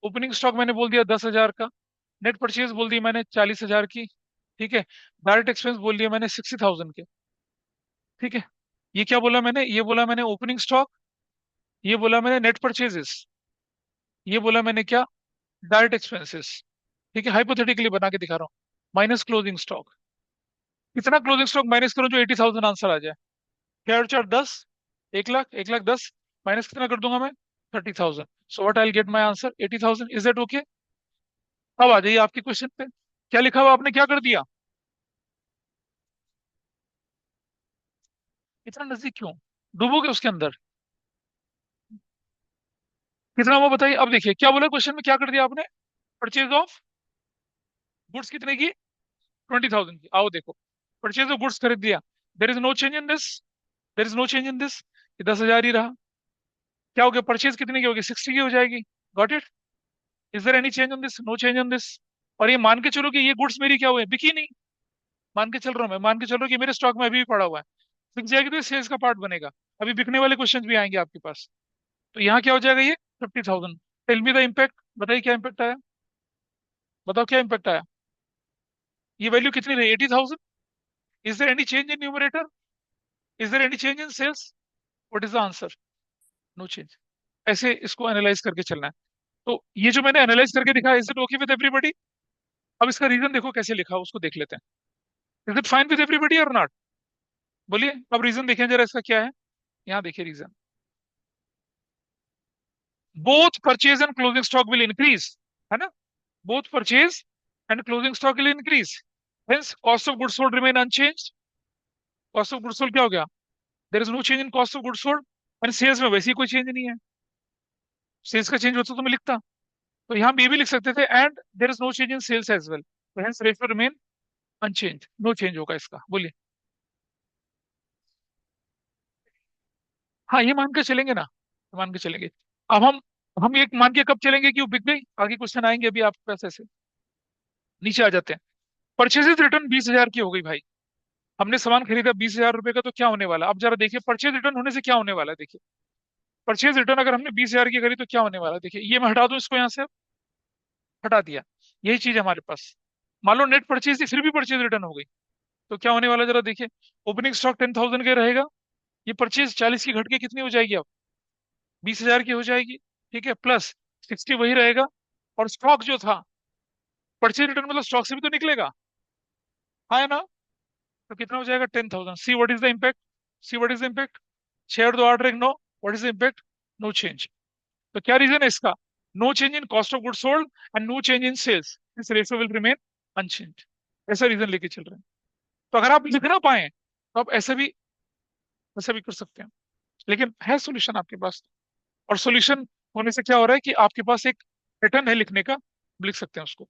ओपनिंग स्टॉक मैंने बोल दिया 10,000 का, नेट परचेज बोल दी मैंने 40,000 की, ठीक है। डायरेक्ट एक्सपेंस बोल दिया मैंने 60,000 के, ठीक है। ये क्या बोला मैंने? ये बोला मैंने ओपनिंग स्टॉक, ये बोला मैंने नेट परचेजेस, ये बोला मैंने क्या? Direct expenses. ठीक है, हाइपोथेटिकली बना के दिखा रहा हूँ। माइनस क्लोजिंग स्टॉक, कितना क्लोजिंग स्टॉक माइनस करूँ जो 80,000 आंसर आ जाए? क्या और चार 10, 1 लाख, 1 लाख 10, माइनस कितना कर दूंगा मैं? 30,000। So what I get my answer? 80,000। Is that okay? अब आ जाइए आपके क्वेश्चन पे। क्या लिखा हुआ, आपने क्या कर दिया? इतना नजदीक क्यों? डूबोगे उसके अंदर? कितना वो बताइए। अब देखिए क्या बोला क्वेश्चन में, क्या कर दिया आपने? परचेज ऑफ गुड्स कितने की? 20,000 की। आओ देखो, परचेज ऑफ गुड्स खरीद दिया। There is no change in this, there is no change in this. ये 10,000 ही रहा। क्या हो गया? परचेज कितने की होगी? 60 की हो जाएगी। Got it? Is there any change on this? No change on this. और ये मान के चलो कि ये गुड्स मेरी क्या हुए? बिकी नहीं। मान के चल रहा हूँ, मैं मान के चल रहा हूँ कि मेरे स्टॉक में अभी भी पड़ा हुआ है। बिक जाएगी तो सेल्स का पार्ट बनेगा। अभी बिकने वाले क्वेश्चन भी आएंगे आपके पास। तो यहाँ क्या हो जाएगा? ये 50,000। टेल मी द इम्पैक्ट, बताइए क्या इम्पैक्ट आया? बताओ क्या इम्पैक्ट आया? ये वैल्यू कितनी रही? 80,000। Is there any change in numerator? Is there any change in sales? What is the answer? No change. ऐसे इसको एनालाइज करके चलना है। तो ये जो मैंने एनालाइज करके दिखा, is it okay with everybody? अब इसका रीजन देखो कैसे लिखा, उसको देख लेते हैं। Is it fine with everybody और नॉट? बोलिए, अब रीजन देखें जरा इसका क्या है। यहाँ देखिए reason, both purchase and closing stock will increase, है ना, both purchase and closing stock will increase, hence cost of goods sold remain unchange. Cost of goods sold क्या हो गया, there is no change in cost of goods sold, and sales में वैसे ही कोई चेंज नहीं है, सेल्स का चेंज होता तो मैं लिखता, तो यहाँ भी लिख सकते थे and there is no change in sales as well, तो hence ratio remain unchanged, no change होगा इसका, बोलिए। हाँ ये मान के चलेंगे ना, ये मान के चलेंगे। अब हम ये मान के कब चलेंगे कि वो बिक गई, आगे क्वेश्चन आएंगे अभी आपके पास ऐसे। नीचे आ जाते हैं, परचेजेज रिटर्न 20,000 की हो गई भाई, हमने सामान खरीदा 20,000 रुपए का, तो क्या होने वाला, अब जरा देखिए परचेज रिटर्न होने से क्या होने वाला है, देखिए परचेज रिटर्न अगर हमने 20,000 की करी तो क्या होने वाला है, देखिए ये मैं हटा दूं इसको यहाँ से, हटा दिया, यही चीज हमारे पास, मान लो नेट परचेज थी फिर भी परचेज रिटर्न हो गई, तो क्या होने वाला है जरा देखिए, ओपनिंग स्टॉक 10,000 का रहेगा, ये परचेज 40 की घट के कितनी हो जाएगी अब, 20,000 की हो जाएगी, ठीक है, प्लस 60 वही रहेगा, और स्टॉक जो था, परचेज रिटर्न मतलब स्टॉक से भी तो निकलेगा, हाँ है ना, तो कितना हो जाएगा 10,000, see what is the impact, see what is the impact, 6 और 2 8 1 9, what is the impact, no change, तो क्या रीजन है इसका, no change in cost of good sold and no change in sales, this ratio will remain unchange, ऐसा रीजन लेके चल रहे हैं, तो अगर आप लिख ना पाए तो आप ऐसा भी कर सकते हैं, लेकिन है सॉल्यूशन आपके पास, और सॉल्यूशन होने से क्या हो रहा है कि आपके पास एक पैटर्न है लिखने का, लिख सकते हैं उसको,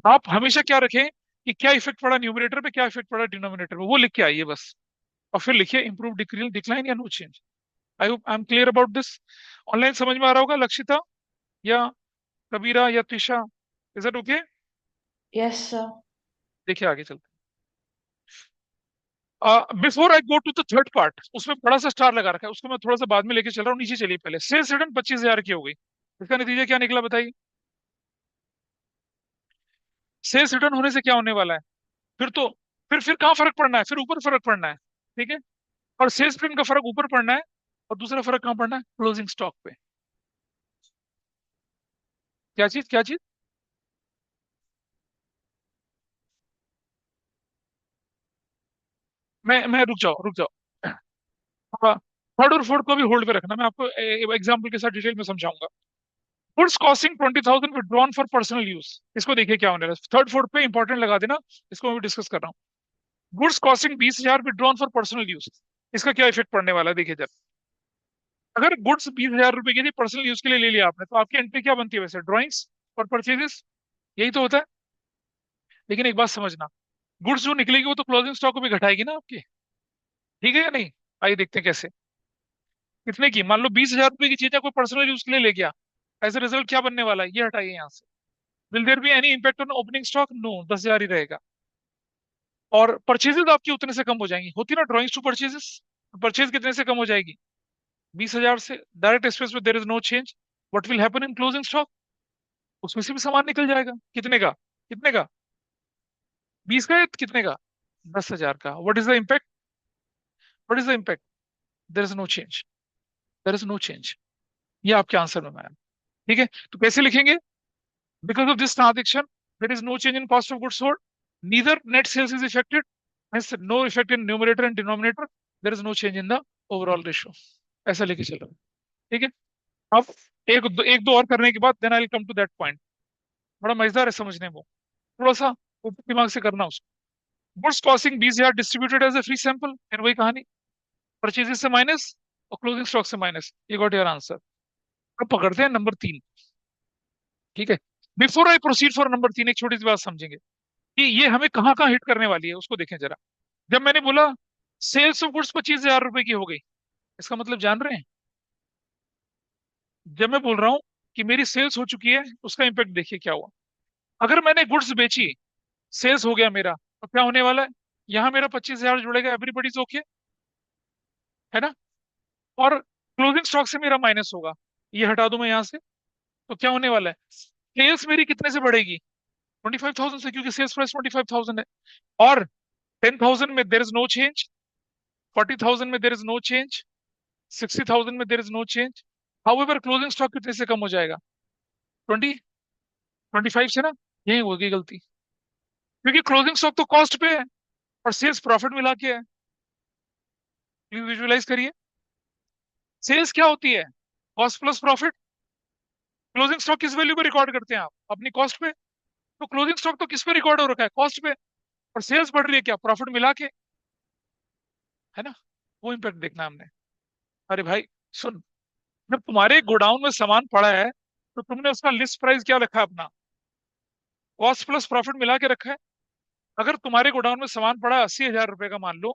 आप हमेशा क्या रखें कि क्या इफेक्ट पड़ा न्यूमरेटर पे, क्या इफेक्ट पड़ा डिनोमिनेटर पे, वो लिख के आइए बस, और फिर लिखिए इंप्रूव डिक्रीज डिक्लाइन या no change. I hope I am clear about this, online समझ में आ रहा होगा लक्षिता या कबीरा या Trisha, is it okay? Yes, sir. देखिए आगे चलते हैं, before I go to the third part, उसमें बड़ा सा स्टार लगा रखा है, उसको मैं थोड़ा सा बाद में लेके चल रहा हूँ, नीचे चलिए पहले, सेल्स रिटर्न 25,000 की हो गई, इसका नतीजा क्या निकला बताइए, सेल्स रिटर्न होने से क्या होने वाला है, फिर तो फिर कहाँ फर्क पड़ना है, फिर ऊपर फर्क पड़ना है, ठीक है, और सेल्स रिटर्न का फर्क ऊपर पड़ना है, और दूसरा फर्क कहाँ पड़ना है, क्लोजिंग स्टॉक पे, क्या चीज क्या चीज, मैं रुक जाओ, थर्ड और फोर्थ को भी होल्ड पे रखना, मैं आपको एग्जांपल के साथ डिटेल में समझाऊंगा। Goods costing 20,000 withdrawn for personal use, इसको देखिए क्या होने वाला है, थर्ड फोर्थ पे इंपॉर्टेंट लगा देना, इसको मैं भी डिस्कस कर रहा हूँ। Goods costing 20,000 withdrawn for personal use, इसका क्या इफेक्ट पड़ने वाला है देखिए जरा, अगर गुड्स 20,000 रुपए की थी पर्सनल यूज के लिए ले लिया आपने, तो आपकी एंट्री क्या बनती है वैसे, ड्रॉइंग्स और परचेजेस, यही तो होता है, लेकिन एक बात समझना, गुड्स जो निकलेगी वो तो क्लोजिंग स्टॉक को भी घटाएगी ना आपकी, ठीक है या नहीं, आइए देखते हैं कैसे, कितने की, मान लो 20,000 रुपए की चीज है कोई पर्सनल यूज के लिए ले गया, एज अ रिजल्ट क्या बनने वाला है, ये हटाइए यहाँ से, will there be any impact on opening stock, no, 10,000 ही रहेगा, और परचेजेस आपकी उतने से कम हो जाएंगी, होती ना ड्रॉइंग्स टू परचेजेस, परचेज कितने से कम हो जाएगी, 20,000 से, डायरेक्ट एक्सप्रेस में there is no change, what will happen in closing stock, उसमें से भी सामान निकल जाएगा, कितने का, कितने का, 20 का या कितने का, 10,000 का, what is the impact, what is the impact, there is no change, there is no change, ये आपके आंसर में मैम, ठीक है, तो कैसे लिखेंगे, because of this transaction there is no change in cost of goods sold, neither net sales is affected, hence no effect in numerator and denominator, there is no change in the overall ratio, ऐसा लेके चल रहा हूं, ठीक है, अब एक दो और करने के बाद then I will come to that point, बड़ा मजेदार है समझने में, थोड़ा सा ऊपर दिमाग से करना उसको, goods costing 20,000 distributed as a free sample, फिर वही कहानी, परचेजेस से माइनस और क्लोजिंग स्टॉक से माइनस, ये गॉट योर आंसर। अब पकड़ते हैं नंबर 3, ठीक है, before I proceed for number 3 एक छोटी सी बात समझेंगे कि ये हमें कहाँ कहाँ हिट करने वाली है उसको देखें जरा, जब मैंने बोला सेल्स ऑफ गुड्स 25,000 रुपए की हो गई, इसका मतलब जान रहे हैं, जब मैं बोल रहा हूँ कि मेरी सेल्स हो चुकी है, उसका इंपैक्ट देखिए क्या हुआ, अगर मैंने गुड्स बेची, सेल्स हो गया मेरा, तो क्या होने वाला है, यहाँ मेरा 25,000 जुड़ेगा, एवरीबडीज ओके, है ना, और क्लोजिंग स्टॉक से मेरा माइनस होगा, ये हटा दूं मैं यहाँ से, तो क्या होने वाला है, सेल्स मेरी कितने से बढ़ेगी, 25,000 से, क्योंकि सेल्स प्राइस 25,000 है, और 10,000 में देर इज नो चेंज, 40,000 में देर इज नो चेंज, 60,000 में there is no change, however closing stock कितने से कम हो जाएगा, 25 से ना, यही होगी गलती, क्योंकि क्लोजिंग स्टॉक तो कॉस्ट पे है और सेल्स प्रॉफिट मिला के है, प्लीज विजुअलाइज करिए, सेल्स क्या होती है? Cost plus profit. Closing stock किस वैल्यू पे रिकॉर्ड करते हैं आप? अपनी कॉस्ट पे। तो क्लोजिंग स्टॉक तो किस पे रिकॉर्ड हो रखा है? कॉस्ट पे। और सेल्स बढ़ रही है क्या? प्रॉफिट मिला के। है ना? वो इम्पैक्ट देखना है हमने। अरे भाई सुन, जब तुम्हारे गोडाउन में सामान पड़ा है तो तुमने उसका लिस्ट प्राइस क्या रखा है अपना? कॉस्ट प्लस प्रॉफिट मिला के रखा है। अगर तुम्हारे गोडाउन में सामान पड़ा है 80,000 रुपए का मान लो,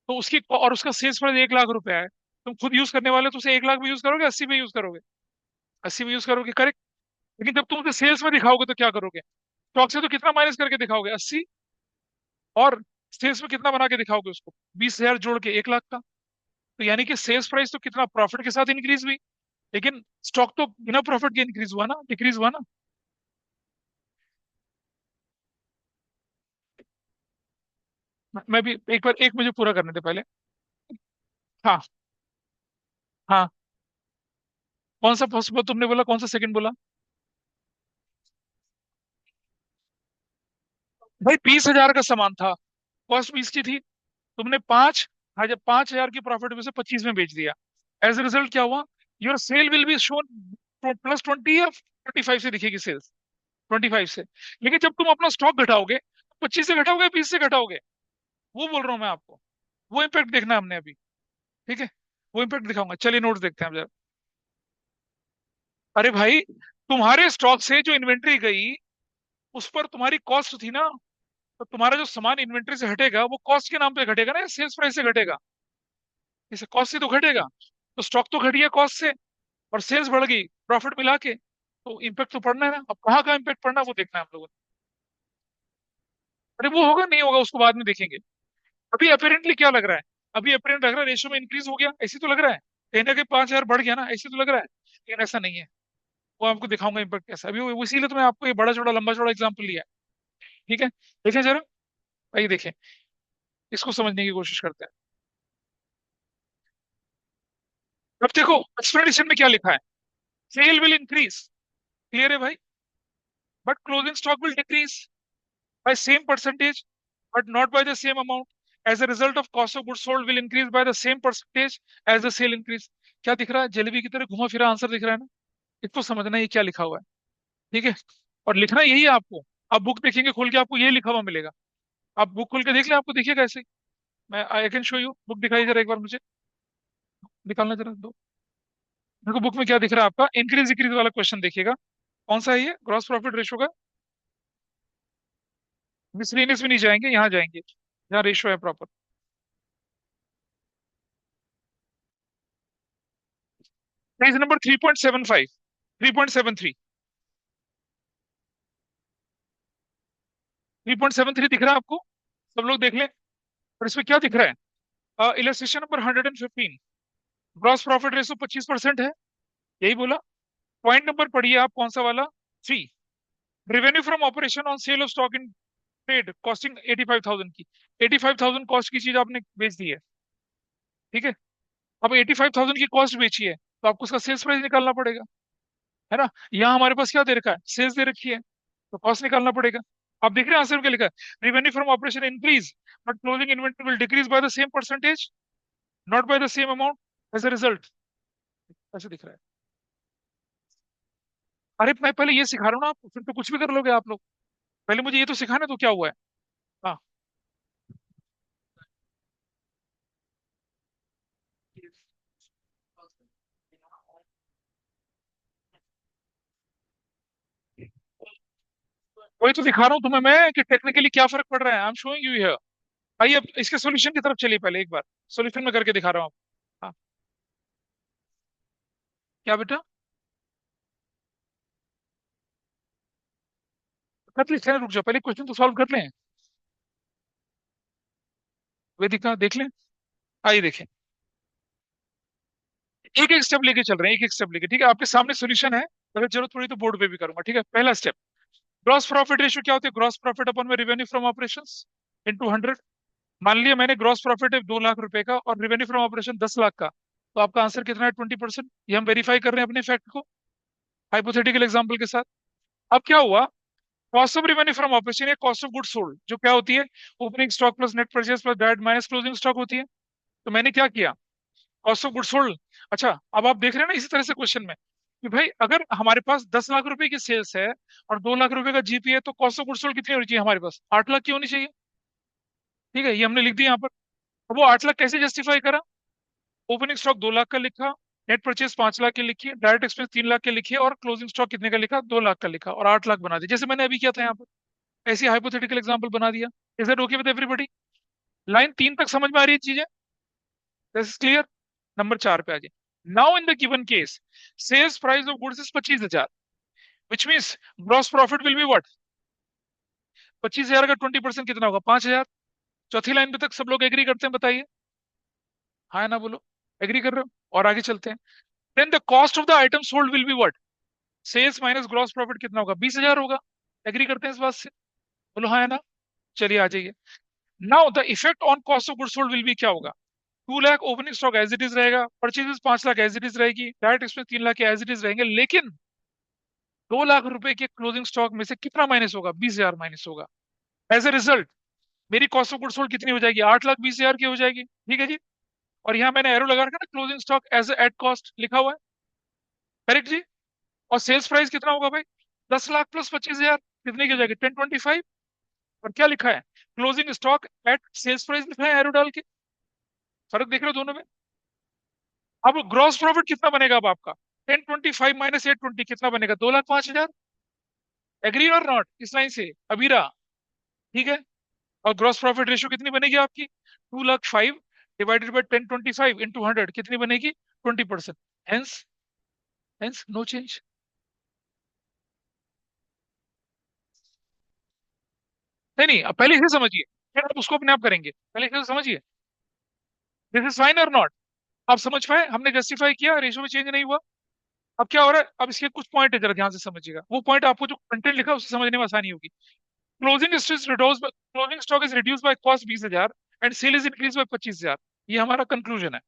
तो उसकी और उसका सेल्स प्राइस 1 लाख रुपए है, तुम खुद यूज करने वाले हो, तो उसे 1 लाख में यूज करोगे, 80 में यूज करोगे? 80 में यूज करोगे, करेक्ट। लेकिन जब तुम उसे सेल्स में दिखाओगे तो क्या करोगे? स्टॉक से तो कितना माइनस करके दिखाओगे? 80। और सेल्स में कितना बना के दिखाओगे उसको? 20,000 जोड़ के 1 लाख का। तो यानी कि सेल्स प्राइस तो कितना प्रॉफिट के साथ इंक्रीज हुई, लेकिन स्टॉक तो बिना प्रॉफिट के इंक्रीज हुआ ना, डिक्रीज हुआ ना। मैं भी एक बार, एक मुझे पूरा करने दे पहले। हाँ। हाँ। कौन सा फर्स्ट तुमने बोला, कौन सा सेकंड बोला? भाई 20,000 का सामान था, कॉस्ट 20 की थी। तुमने 5,000 की प्रॉफिट में से 25 में बेच दिया। एज ए रिजल्ट क्या हुआ? Your sale will be shown +20 या 25 से दिखेगी सेल्स। 25 से। लेकिन जब तुम अपना स्टॉक घटाओगे, 25 से घटाओगे, 20 से घटाओगे? वो बोल रहा हूँ मैं आपको। वो इम्पैक्ट देखना है हमने अभी। ठीक है। वो इम्पैक्ट दिखाऊंगा, चलिए नोट्स देखते हैं हम जरा। अरे भाई, तुम्हारे स्टॉक से जो इन्वेंट्री गई, उस पर तुम्हारी कॉस्ट थी ना। तो तुम्हारा जो सामान इन्वेंट्री से हटेगा वो कॉस्ट के नाम पे घटेगा ना, सेल्स प्राइस से घटेगा? इसे कॉस्ट से तो घटेगा। तो स्टॉक तो घट गया कॉस्ट से, और सेल्स बढ़ गई प्रॉफिट मिला के, तो इम्पैक्ट तो पड़ना है ना। अब कहाँ का इम्पैक्ट पड़ना है वो देखना है हम लोगों ने। अरे वो होगा नहीं होगा उसको बाद में देखेंगे। अभी अपेरेंटली क्या लग रहा है? अभी अपेरेंट लग रहा है रेशियो में इंक्रीज हो गया, ऐसे तो लग रहा है। कहीं ना कहीं 5,000 बढ़ गया ना, ऐसे तो लग रहा है। लेकिन ऐसा नहीं है। वो आपको दिखाऊंगा इम्पैक्ट कैसा। अभी इसीलिए तो मैं आपको ये बड़ा चौड़ा लंबा चौड़ा एग्जाम्पल लिया है। ठीक है। देखें जरा। आइए देखें। इसको समझने की कोशिश करते हैं। अब देखो एक्सप्लेनेशन में क्या लिखा है। सेल विल इंक्रीज, क्लियर है भाई, but closing stock will decrease by same percentage but not by the same amount. As a result of cost of goods sold will increase by the same percentage as the sale increase. क्या दिख रहा है? जलेबी की तरह घुमा फिरा आंसर दिख रहा है ना। इसको समझना ये क्या लिखा हुआ है। ठीक है। और लिखना यही है आपको। आप बुक देखेंगे खोल के, आपको ये लिखा हुआ मिलेगा। आप बुक खोल के देख लें, आपको दिखेगा ऐसे ही। मैं I can show you, book दिखाई जरा एक बार मुझे। निकालना जरा दो। देखो बुक में क्या दिख रहा है आपका, इंक्रीज डिक्रीज वाला क्वेश्चन देखिएगा। कौन सा है ये? ग्रॉस प्रॉफिट रेशो का। मिसलेनियस में नहीं जाएंगे, यहाँ जाएंगे जहाँ रेशो है प्रॉपर। Page number 3.75, 3.73। 3.73 दिख रहा है आपको? सब लोग देख लें। और इसमें क्या दिख रहा है? Illustration number 115। Gross profit ratio 25% है, यही बोला। पॉइंट नंबर पढ़िए आप, कौन सा वाला? 3। Revenue from operation on sale of stock in trade costing 85,000 की। 85,000 कॉस्ट की चीज आपने बेच दी है। ठीक है। अब 85,000 की कॉस्ट बेची है, तो आपको उसका सेल्स प्राइस निकालना पड़ेगा। है ना? यहाँ हमारे पास क्या दे रखा है? सेल्स दे रखी है, तो कॉस्ट निकालना पड़ेगा। आप देख रहे हैं आंसर में क्या लिखा है? Revenue from operation increase but closing inventory will decrease by the same percentage, not by the same amount as a result. ऐसे दिख रहा है। अरे मैं पहले ये सिखा रहा हूँ ना आपको, फिर तो कुछ भी कर लोगे आप लोग। पहले मुझे ये तो सिखाना तो क्या हुआ है। हाँ। वही तो दिखा रहा हूँ तुम्हें मैं कि टेक्निकली क्या फर्क पड़ रहा है। I am showing you here. आइए अब इसके सॉल्यूशन की तरफ चलिए पहले एक बार। सॉल्यूशन में करके दिखा रहा हूँ आपको। हाँ। क्या बेटा? कर ले, रुक जाओ, पहले क्वेश्चन तो सॉल्व कर लें। वे दिखा देख लें। आइए देखें। एक एक स्टेप लेके चल रहे हैं, एक एक स्टेप लेके। ठीक है, आपके सामने सॉल्यूशन है। अगर जरूरत पड़ी तो बोर्ड पे भी करूंगा। ठीक है, पहला स्टेप। ग्रॉस प्रॉफिट रेशियो क्या होती है? ग्रॉस प्रॉफिट अपन में रेवेन्यू फ्रॉम ऑपरेशंस इनटू 100। मान लिया मैंने ग्रॉस प्रॉफिट है 2 लाख रुपए का और रेवेन्यू फ्रॉम ऑपरेशन 10 लाख का, तो आपका आंसर कितना है? 20%। ये हम वेरीफाई कर रहे हैं अपने फैक्ट को हाइपोथेटिकल एग्जांपल के साथ। अब क्या हुआ? Cost of revenue from operation या कॉस्ट ऑफ गुड सोल्ड जो क्या होती है? Opening stock plus net purchase plus direct minus closing stock होती है। तो मैंने क्या किया? Cost of good sold. अच्छा, अब आप देख रहे हैं ना इसी तरह से क्वेश्चन में कि भाई अगर हमारे पास 10 लाख रुपए की सेल्स है और 2 लाख रुपए का जीपी है, तो कॉस्ट ऑफ गुड सोल्ड कितनी होनी चाहिए हमारे पास? 8 लाख की होनी चाहिए। ठीक है, ये हमने लिख दिया यहाँ पर। अब वो 8 लाख कैसे जस्टिफाई करा? ओपनिंग स्टॉक 2 लाख का लिखा, नेट परचेज 5 लाख के लिखी, डायरेक्ट एक्सपेंस 3 लाख के लिखे, और क्लोजिंग स्टॉक कितने का लिखा? 2 लाख का लिखा, और 8 लाख बना दिया, जैसे मैंने अभी किया था यहाँ पर। ऐसी हाइपोथेटिकल एग्जांपल बना दिया। Is that okay with everybody? Line 3 तक समझ में आ रही है चीजें? This is clear? नंबर 4 पे आ जाए। Now in the given case, sales price of goods is 25,000, which means gross profit will be what? 25,000 का 20% कितना होगा? 5,000। चौथी लाइन पे तक सब लोग एग्री करते हैं? बताइए, हाँ या ना बोलो। एग्री कर रहे हो? और आगे चलते हैं। Then the cost of the item sold will be what? Sales minus gross profit कितना होगा? 20,000 होगा। एग्री करते हैं इस बात से? बोलो हाँ या ना। चलिए आ जाइए। Now the effect on cost of good sold will be क्या होगा? 2 lakh opening stock as it is रहेगा, purchases 5 lakh as it is रहेगी, डायरेक्ट एक्सपेंस 3 लाख के एज इट इज रहेंगे, लेकिन 2 लाख रुपए के क्लोजिंग स्टॉक में से कितना माइनस होगा? 20,000 माइनस होगा। एज ए रिजल्ट मेरी कॉस्ट ऑफ गुड सोल्ड कितनी हो जाएगी? 8,20,000 की हो जाएगी। ठीक है जी। और यहाँ मैंने एरो लगा रखा ना, closing stock as at cost लिखा हुआ है। करेक्ट जी। और सेल्स प्राइस कितना होगा भाई? 10 लाख प्लस 25,000, कितने की हो जाएगी? 1025। और क्या लिखा है? Closing stock at sales price लिखा है एरो डाल के। फर्क देख रहे हो दोनों में? अब ग्रॉस प्रॉफिट कितना बनेगा अब आपका? 1025 माइनस 820 कितना बनेगा? 2,05,000। एग्री और नॉट इस लाइन से अबीरा? ठीक है। और ग्रॉस प्रॉफिट रेशियो कितनी बनेगी आपकी? 2,05,000 डिवाइडेड बाई 1025 इंटू 100 कितनी बनेगी? 20%। Hence, hence no change. नहीं नहीं, अब पहले इसे समझिए, फिर आप उसको अपने आप करेंगे। पहले इसे समझिए। दिस इज फाइन और नॉट? आप समझ पाए? हमने जस्टिफाई किया, रेशियो में चेंज नहीं हुआ। अब क्या हो रहा है? अब इसके कुछ पॉइंट है, जरा ध्यान से समझिएगा। वो पॉइंट आपको जो कंटेंट लिखा है उससे समझने में आसानी होगी। Closing stock is reduce by cost 20,000 and sale is increase by 25,000। ये हमारा कंक्लूजन है।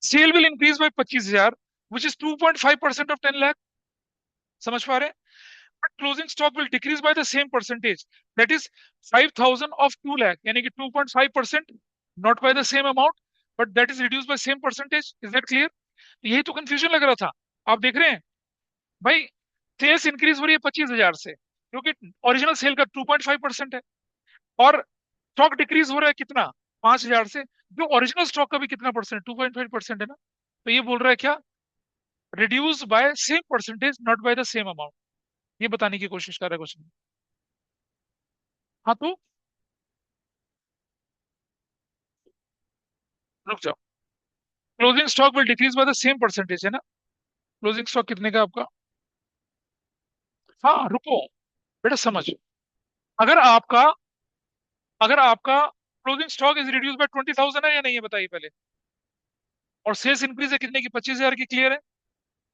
Sale will increase by 25,000 which is 2.5% of 10 lakh. समझ पा रहे हैं? But closing stock will decrease by the same percentage, that is 5,000 of 2 lakh, यानी कि 2.5%, not by the same amount, but that is reduce by same percentage. Is that clear? यही तो कंफ्यूजन लग रहा था। आप देख रहे हैं भाई, सेल्स इंक्रीज हो रही है 25,000 से, क्योंकि ओरिजिनल सेल का 2.5% है, और स्टॉक डिक्रीज हो रहा है कितना? 5,000 से। जो ओरिजिनल स्टॉक का भी कितना परसेंट? 2.5% है ना। तो ये बोल रहा है क्या? Reduce by same percentage, not by the same amount. ये बताने की कोशिश कर रहा है क्वेश्चन। हाँ तो रुक जाओ। Closing stock will decrease by the same percentage है ना। क्लोजिंग स्टॉक कितने का आपका? हाँ रुको बेटा, समझ। अगर आपका अगर आपका closing stock is reduce by 20,000 है या नहीं है, बताइए पहले। और सेल्स इंक्रीज है कितने की? 25,000 की। क्लियर है?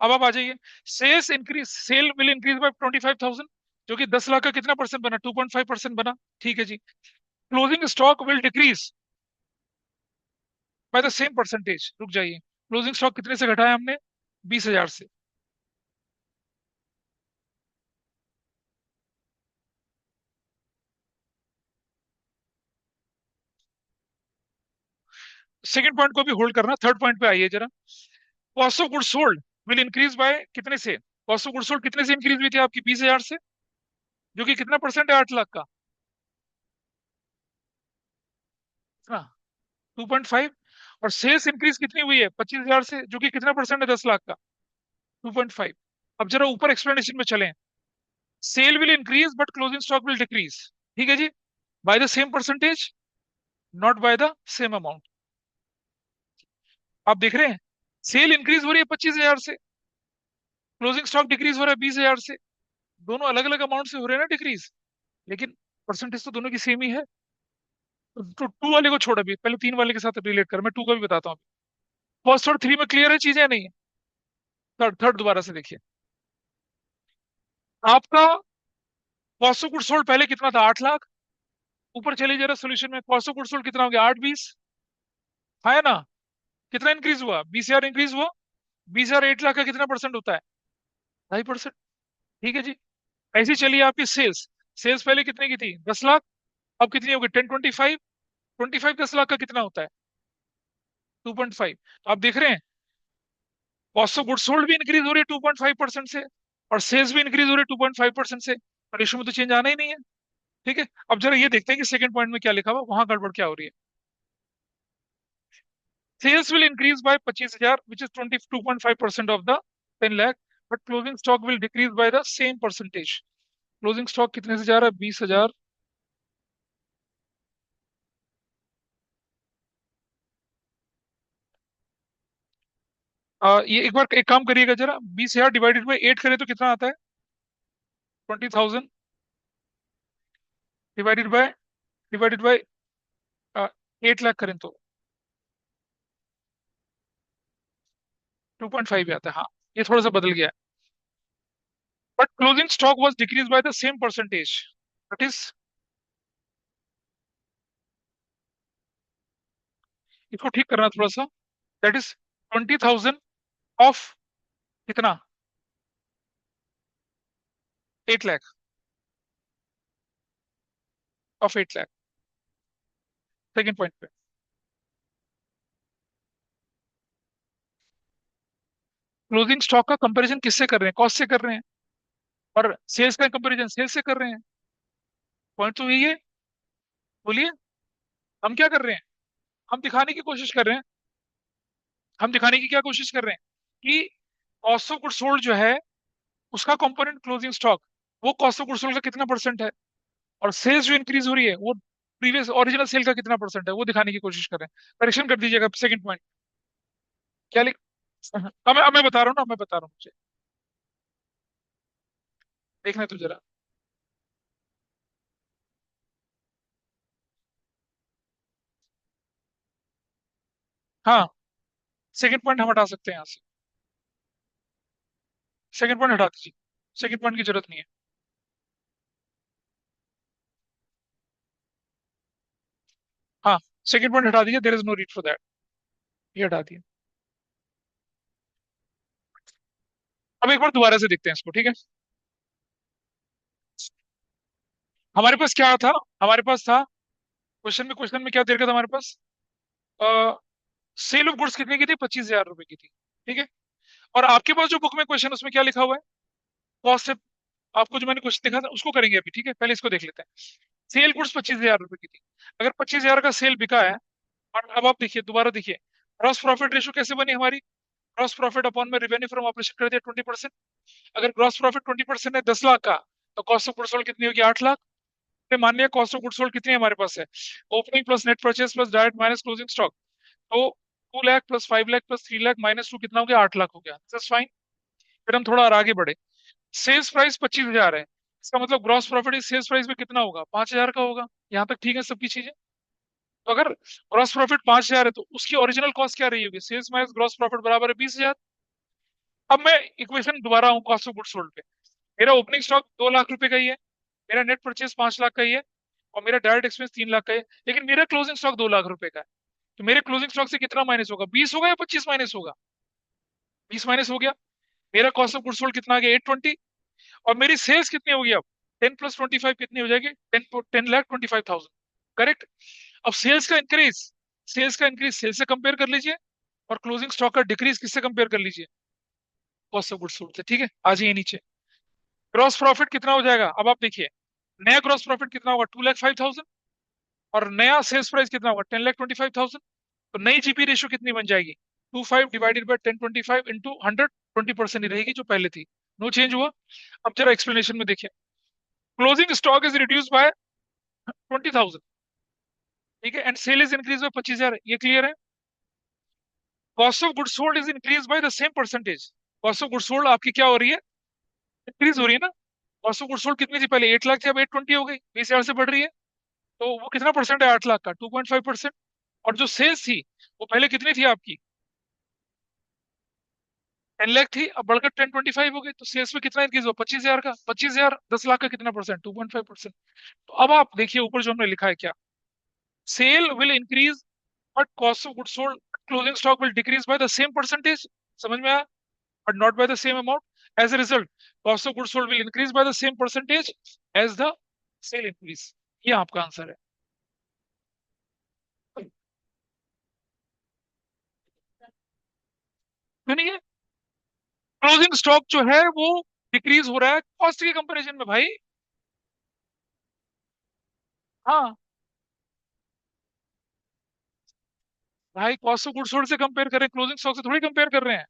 अब आप आ जाइए। सेल विल इंक्रीज बाय 25,000, जो कि 10 लाख का कितना परसेंट बना? 2.5% बना। ठीक है जी। Closing stock will decrease by the same percentage. रुक जाइए। क्लोजिंग स्टॉक कितने से घटाया हमने? 20,000 से। सेकंड पॉइंट को भी होल्ड करना, थर्ड पॉइंट पे आइए जरा। Cost of good sold will increase bye कितने से? कॉस्ट ऑफ गुड सोल्ड कितने से इंक्रीज हुई थी आपकी? 20,000 से, जो कि कितना परसेंट है 8 लाख का? कितना? 2.5। और सेल्स इंक्रीज कितनी हुई है? 25,000 से, जो कि कितना परसेंट है 10 लाख का? 2.5। अब जरा ऊपर एक्सप्लेनेशन में चलें। Sale will increase but closing stock will decrease. ठीक है जी। By the same percentage, not by the same amount. आप देख रहे हैं, सेल इंक्रीज हो रही है 25,000 से, क्लोजिंग स्टॉक डिक्रीज हो रहा है 20,000 से। दोनों अलग अलग अमाउंट से हो रहे हैं ना डिक्रीज, लेकिन परसेंटेज तो दोनों की सेम ही है। तो टू वाले को छोड़, अभी पहले 3 वाले के साथ रिलेट कर, मैं टू का भी बताता हूँ। फर्स्ट और थ्री में क्लियर है चीजें या नहीं? थर्ड, थर्ड दोबारा से देखिए। आपका कॉस्ट ऑफ गुड सोल्ड पहले कितना था? 8 लाख। ऊपर चलिए जरा सोल्यूशन में, कॉस्ट ऑफ गुड सोल्ड कितना हो गया? 8 20। हाँ है ना? कितना इंक्रीज हुआ? 20,000 इंक्रीज हुआ। 20,000 8 लाख का कितना परसेंट होता है? 2.5%। ठीक है जी। ऐसी चलिए आपकी सेल्स। सेल्स पहले कितने की थी? 10 लाख। अब कितनी होगी? 1025। 25 10 लाख का कितना होता है? 2.5। आप देख रहे हैं कॉस्ट ऑफ गुड सोल्ड भी इंक्रीज हो रही है 2.5% से, और सेल्स भी इंक्रीज हो रही है 2.5% से। रेशियो में तो चेंज आना ही नहीं है। ठीक है, अब जरा ये देखते हैं कि सेकंड पॉइंट में क्या लिखा हुआ, वहां गड़बड़ क्या हो रही है। Sales will increase by 25,000 which is 22.5% of the 10 lakh, but closing stock will decrease by the same percentage. Closing stock कितने से जा रहा है, 20,000। ये एक बार एक काम करिएगा जरा, 20,000 डिवाइडेड बाई 8 करें तो कितना आता है, 20,000 डिवाइडेड बाय 8 लाख करें तो 2.5 आता है। हाँ, ये थोड़ा सा बदल गया है। But closing stock was decrease by the same percentage, that is, इसको ठीक करना थोड़ा सा। दैट इज 20,000 ऑफ कितना, 8 lakh, of 8 lakh. Second point पे क्लोजिंग स्टॉक का कंपैरिजन किससे कर रहे हैं, कॉस्ट से कर रहे हैं, और सेल्स का कंपैरिजन सेल्स से कर रहे हैं। पॉइंट तो यही है। बोलिए, हम क्या कर रहे हैं, हम दिखाने की कोशिश कर रहे हैं, हम दिखाने की क्या कोशिश कर रहे हैं कि कॉस्ट ऑफ गुड सोल्ड जो है उसका कंपोनेंट क्लोजिंग स्टॉक, वो कॉस्ट ऑफ गुड सोल्ड का कितना परसेंट है, और सेल्स जो इंक्रीज हो रही है वो प्रीवियस ओरिजिनल सेल का कितना परसेंट है, वो दिखाने की कोशिश कर रहे हैं। करेक्शन कर दीजिएगा सेकंड पॉइंट। क्या लिख, अब मैं बता रहा हूँ ना, मैं बता रहा हूँ, मुझे देखना तो जरा। हाँ, सेकंड पॉइंट हम हटा सकते हैं यहाँ से, सेकंड पॉइंट हटा दीजिए, सेकंड पॉइंट की जरूरत नहीं है। हाँ, सेकंड पॉइंट हटा दीजिए, there is no need for that, ये हटा दिए। अब एक बार दोबारा से देखते हैं इसको, ठीक है। हमारे पास क्या था, हमारे पास था क्वेश्चन में क्या दे रखा था हमारे पास, सेल ऑफ गुड्स कितने की थी, 25,000 रुपए की थी। ठीक है, और आपके पास जो बुक में क्वेश्चन उसमें क्या लिखा हुआ है, कॉस्ट से, आपको जो मैंने क्वेश्चन देखा था उसको करेंगे अभी, ठीक है, पहले इसको देख लेते हैं। सेल गुड्स 25,000 रुपए की थी, अगर 25,000 का सेल बिका है, और अब आप देखिए, दोबारा देखिए, ग्रॉस प्रॉफिट रेशो कैसे बनी हमारी, ग्रॉस प्रॉफिट अपॉन में रेवेन्यू फ्रॉम ऑपरेशन कर दिया 20%। अगर ग्रॉस प्रॉफिट 20% है 10 लाख का, तो कॉस्ट ऑफ गुड्स सोल्ड कितनी होगी, 8 लाख। फिर मान लिया कॉस्ट ऑफ गुड्स सोल्ड कितनी हमारे पास है, opening plus net purchase plus direct minus closing stock, तो 2 lakh plus 5 lakh plus 3 lakh minus 2 कितना हो गया, 8 लाख हो गया, दिस फाइन। फिर हम थोड़ा और आगे बढ़े, सेल्स प्राइस 25,000 है, इसका मतलब ग्रॉस प्रॉफिट इस सेल्स प्राइस में कितना होगा, 5,000 का होगा। यहाँ तक ठीक है सबकी चीजें। तो अगर ग्रॉस प्रॉफिट 5,000 है तो उसकी ओरिजिनल कॉस्ट क्या रही होगी, सेल्स माइनस ग्रॉस प्रॉफिट बराबर है 20,000। अब मैं इक्वेशन दोबारा हूँ कॉस्ट ऑफ गुड्स सोल्ड पे, मेरा ओपनिंग स्टॉक 2 लाख रुपए का ही है, मेरा नेट परचेज 5 लाख का ही है, और मेरा डायरेक्ट एक्सपेंस 3 लाख का है, लेकिन मेरा क्लोजिंग स्टॉक 2 लाख रुपए का है। तो मेरे क्लोजिंग स्टॉक से कितना माइनस होगा, 20 होगा या 25 माइनस होगा, 20 माइनस हो गया। मेरा कॉस्ट ऑफ गुड्स सोल्ड कितना आ गया, 820, और मेरी सेल्स कितनी होगी अब, 10 + 25 कितनी हो जाएगी, 10,25,000। करेक्ट। अब सेल्स का इंक्रीज सेल्स से कंपेयर कर लीजिए, और क्लोजिंग स्टॉक का डिक्रीज किससे कंपेयर कर लीजिए, कॉस्ट ऑफ गुड्स सोल्ड से। ठीक है, आ जाइए नीचे, ग्रॉस प्रॉफिट कितना हो जाएगा, अब आप देखिए, नया ग्रॉस प्रॉफिट कितना होगा, 2,05,000, और नया सेल्स प्राइस कितना होगा, 10,25,000। तो नई जीपी रेशियो कितनी बन जाएगी, 25 डिवाइडेड बाई 1025 इंटू 100, 20% ही रहेगी जो पहले थी, नो चेंज हुआ। अब जरा एक्सप्लेनेशन में देखिए, closing stock is reduce by 20,000, ठीक है, and sale is increase by 25,000, ये क्लियर है। Cost of good sold is increase by the same percentage, cost of good sold आपकी क्या हो रही है, इंक्रीज हो रही है ना। कॉस्ट ऑफ गुड सोल्ड कितनी थी पहले, 8 लाख थी, अब 820 हो गई, 20,000 से बढ़ रही है। तो वो कितना परसेंट है 8 लाख का, 2.5%। और जो सेल्स थी वो पहले कितनी थी आपकी, 10 लाख थी, अब बढ़कर 1025 हो गई, तो सेल्स में कितना इंक्रीज हुआ, 25,000 का, 25,000 10 लाख का कितना परसेंट, 2.5%। तो अब आप देखिए ऊपर जो हमने लिखा है क्या, sale will increase but cost of good sold closing stock will decrease by the same percentage, समझ में आया, but not by the same amount. As a result cost of good sold will increase by the same percentage as the sale increase. ये आपका आंसर है। क्यों नहीं है? क्लोजिंग स्टॉक जो है वो डिक्रीज हो रहा है कॉस्ट के कंपैरिजन में भाई। हाँ भाई, कॉस्ट ऑफ गुड्स सोल्ड से कंपेयर करें, क्लोजिंग स्टॉक से थोड़ी कंपेयर कर रहे हैं।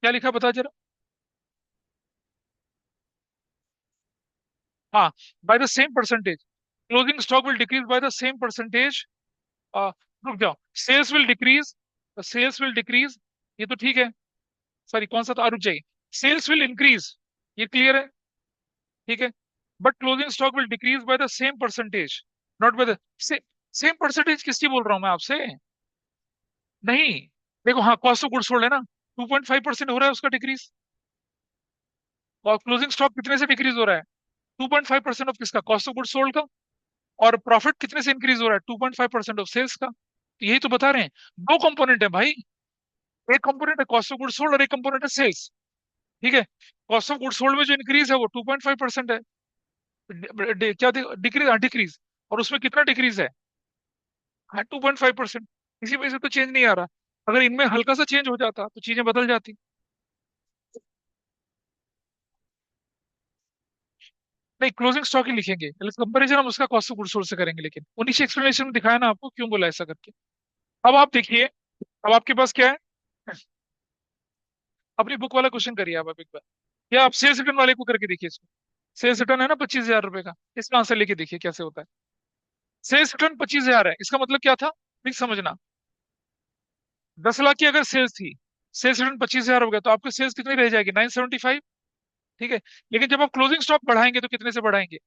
क्या लिखा है बता जरा। हाँ, by the same percentage, closing stock will decrease by the same percentage. रुक जाओ, sales will decrease, sales will decrease, ये तो ठीक है। सॉरी कौन सा था, रुक जाइए, सेल्स विल इंक्रीज, ये क्लियर है, ठीक है। But closing stock will decrease by the same percentage, not by the same percentage. किसकी बोल रहा हूं मैं आपसे? नहीं, देखो, हाँ कॉस्ट ऑफ गुड्स सोल्ड है ना, 2.5% हो रहा है उसका डिक्रीज। और क्लोजिंग स्टॉक कितने से डिक्रीज हो रहा है? 2.5% ऑफ किसका, कॉस्ट ऑफ गुड्स सोल्ड का। और प्रॉफिट कितने से इंक्रीज हो रहा है? 2.5% ऑफ सेल्स का। तो यही तो बता रहे हैं, दो कंपोनेंट है भाई। एक कंपोनेंट है कॉस्ट ऑफ गुड्स सोल्ड और एक कंपोनेंट है सेल्स, ठीक है। कॉस्ट ऑफ गुड्स सोल्ड में जो इंक्रीज है वो 2.5% है। क्या डिक्रीज, हाँ डिक्रीज। और उसमें कितना डिक्रीज है? हाँ 2.5%। इसी वजह से तो चेंज नहीं आ रहा। अगर इनमें हल्का सा चेंज हो जाता तो चीजें बदल जाती। नहीं, क्लोजिंग स्टॉक ही लिखेंगे, कंपेरिजन हम उसका कॉस्ट ऑफ गुड्स सोल्ड से करेंगे, लेकिन वो नीचे एक्सप्लेनेशन में दिखाया ना आपको क्यों बोला ऐसा करके। अब आप देखिए, अब आपके पास क्या है, अपनी बुक वाला क्वेश्चन करिए आप एक बार, या आप सेल्स रिटर्न वाले को करके देखिए इसको। सेल्स रिटर्न है ना 25,000 रुपए का, इसका आंसर लेके देखिए कैसे होता है। सेल्स रिटर्न 25,000 है, इसका मतलब क्या था, प्लीज समझना। 10 लाख की अगर सेल्स थी, सेल्स रिटर्न 25,000 हो गया, तो आपकी सेल्स कितनी रह जाएगी? 975, ठीक है। लेकिन जब आप क्लोजिंग स्टॉक बढ़ाएंगे तो कितने से बढ़ाएंगे?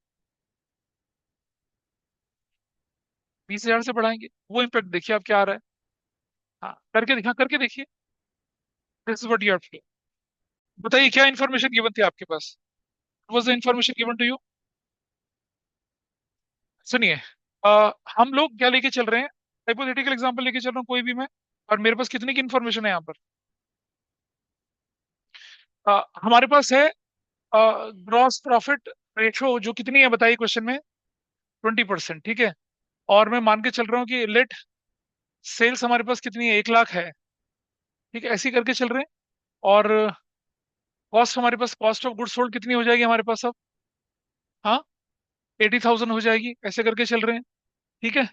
20,000 से बढ़ाएंगे। वो इम्पैक्ट देखिए आप क्या आ रहा है। हाँ करके दिखा, करके देखिए। This is what you have to. बताइए क्या इन्फॉर्मेशन गिवन थी आपके पास, was the information given to you? सुनिए, हम लोग क्या लेके चल रहे हैं, हाइपोथेटिकल एग्जांपल लेके चल रहा हूँ कोई भी मैं। और मेरे पास कितने की इन्फॉर्मेशन है यहाँ पर? हमारे पास है ग्रॉस प्रॉफिट रेशो जो कितनी है बताइए क्वेश्चन में, 20%, ठीक है। और मैं मान के चल रहा हूँ कि लेट सेल्स हमारे पास कितनी है, 1 लाख है, ठीक है, ऐसे ही करके चल रहे हैं। और कॉस्ट हमारे पास, कॉस्ट ऑफ गुड्स सोल्ड कितनी हो जाएगी हमारे पास अब? हाँ, 80,000 हो जाएगी, ऐसे करके चल रहे हैं, ठीक है।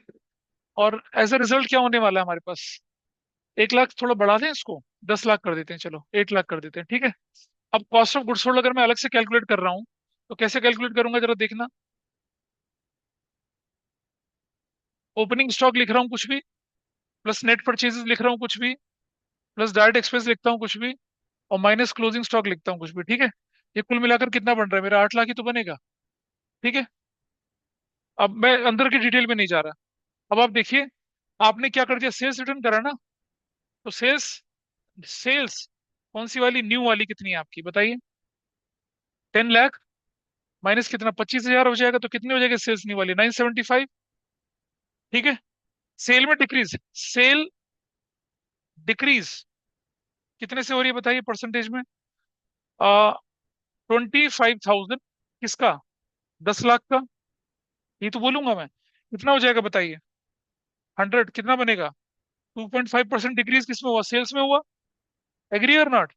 और एज अ रिजल्ट क्या होने वाला है हमारे पास? 1 लाख थोड़ा बढ़ा दें इसको, 10 लाख कर देते हैं, चलो 8 लाख कर देते हैं, ठीक है। अब कॉस्ट ऑफ गुड्स सोल्ड अगर मैं अलग से कैलकुलेट कर रहा हूँ, तो कैसे कैलकुलेट करूंगा जरा देखना। ओपनिंग स्टॉक लिख रहा हूँ कुछ भी, प्लस नेट परचेजेस लिख रहा हूँ कुछ भी, प्लस डायरेक्ट एक्सपेंस लिखता हूँ कुछ भी, और माइनस क्लोजिंग स्टॉक लिखता हूँ कुछ भी, ठीक है। ये कुल मिलाकर कितना बन रहा है मेरा? 8 लाख ही तो बनेगा, ठीक है। अब मैं अंदर की डिटेल में नहीं जा रहा। अब आप देखिए, आपने क्या कर दिया, सेल्स रिटर्न करा ना, तो सेल्स, सेल्स कौन सी वाली, न्यू वाली कितनी है आपकी बताइए? 10 लाख माइनस कितना, 25,000 हो जाएगा, तो कितनी हो जाएगी सेल्स न्यू वाली? 975, ठीक है। सेल में डिक्रीज, सेल डिक्रीज कितने से हो रही है बताइए परसेंटेज में? 25,000, किसका? 10 लाख का। ये तो बोलूंगा मैं, कितना हो जाएगा बताइए? 100, कितना बनेगा? 2.5% डिक्रीज किसमें हुआ, सेल्स में हुआ। एग्री और नॉट?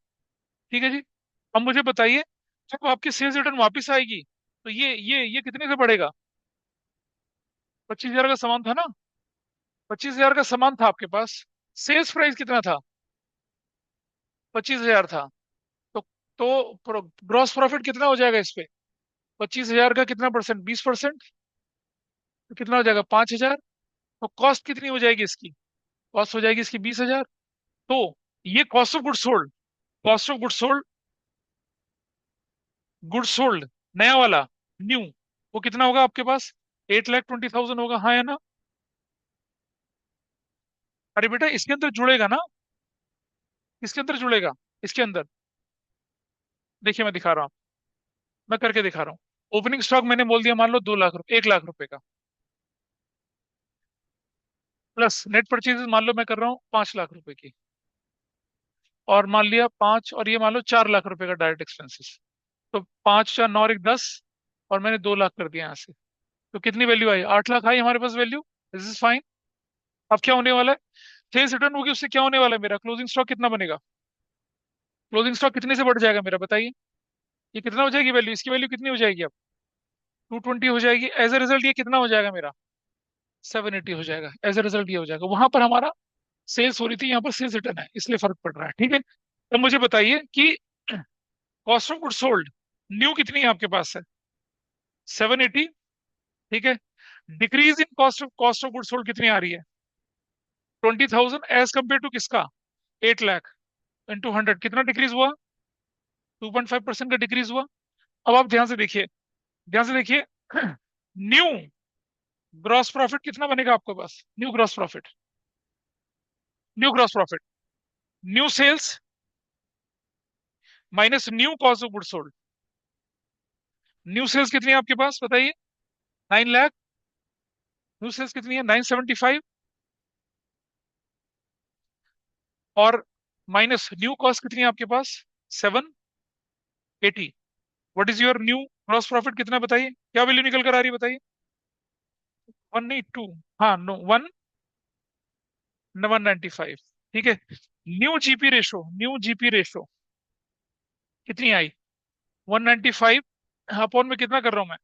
ठीक है जी। अब मुझे बताइए, जब आपकी सेल्स रिटर्न वापस आएगी, तो ये कितने से बढ़ेगा? 25,000 का सामान था ना, 25,000 का सामान था आपके पास, सेल्स प्राइस कितना था? 25,000 था। तो ग्रॉस प्रॉफिट कितना हो जाएगा इस पे? 25,000 का कितना परसेंट, 20%, तो कितना हो जाएगा? 5,000। तो कॉस्ट कितनी हो जाएगी इसकी? कॉस्ट हो जाएगी इसकी 20,000। तो ये cost of goods sold, cost of goods sold, goods sold नया वाला, न्यू, वो कितना होगा आपके पास? 8,20,000 होगा, हाँ या ना? अरे बेटा इसके अंदर जुड़ेगा ना, इसके अंदर जुड़ेगा, इसके अंदर। देखिए मैं दिखा रहा हूँ, मैं करके दिखा रहा हूँ। ओपनिंग स्टॉक मैंने बोल दिया, मान लो 2 लाख रुपए, 1 लाख रुपए का, प्लस नेट परचेजेस मान लो मैं कर रहा हूँ 5 लाख रुपए की, और मान लिया 5, और ये मान लो 4 लाख रुपए का डायरेक्ट एक्सपेंसेस। तो 5 4 9 और 1 10, और मैंने 2 लाख कर दिया यहाँ से। तो कितनी वैल्यू आई? 8 लाख आई हमारे पास वैल्यू। This is fine. अब क्या होने वाला है, सेल्स रिटर्न होगी उससे क्या होने वाला है मेरा, क्लोजिंग स्टॉक कितना बनेगा, क्लोजिंग स्टॉक कितने से बढ़ जाएगा मेरा बताइए। ये कितना हो जाएगी वैल्यू, इसकी वैल्यू कितनी हो जाएगी अब, 220 हो जाएगी। एज ए रिजल्ट ये कितना हो जाएगा मेरा, 780 हो जाएगा। एज ए रिजल्ट ये हो जाएगा, वहां पर हमारा सेल्स हो रही थी, यहाँ पर सेल्स रिटर्न है, इसलिए फर्क पड़ रहा है। ठीक है, तो मुझे बताइए कि cost of good sold new कितनी है आपके पास है, 780। ठीक है, decrease in cost of good sold कितनी आ रही है, 20,000 एज कम्पेयर टू किसका, 8 लाख, इंटू 100 कितना डिक्रीज हुआ, 2.5% का डिक्रीज हुआ। अब आप ध्यान से देखिए, ध्यान से देखिए न्यू ग्रॉस प्रॉफिट कितना बनेगा आपके पास, new gross profit, new gross profit, new sales minus new cost of good sold. New sales कितनी है आपके पास बताइए, 9 लाख। न्यू सेल्स कितनी है, 975। और माइनस न्यू कॉस्ट कितनी है आपके पास, 780। What is your new gross profit कितना बताइए, क्या वैल्यू निकल कर आ रही है बताइए, 182, हाँ नो 195। ठीक है, न्यू जीपी रेशो कितनी आई, 195 अपॉन में कितना कर रहा हूं मैं,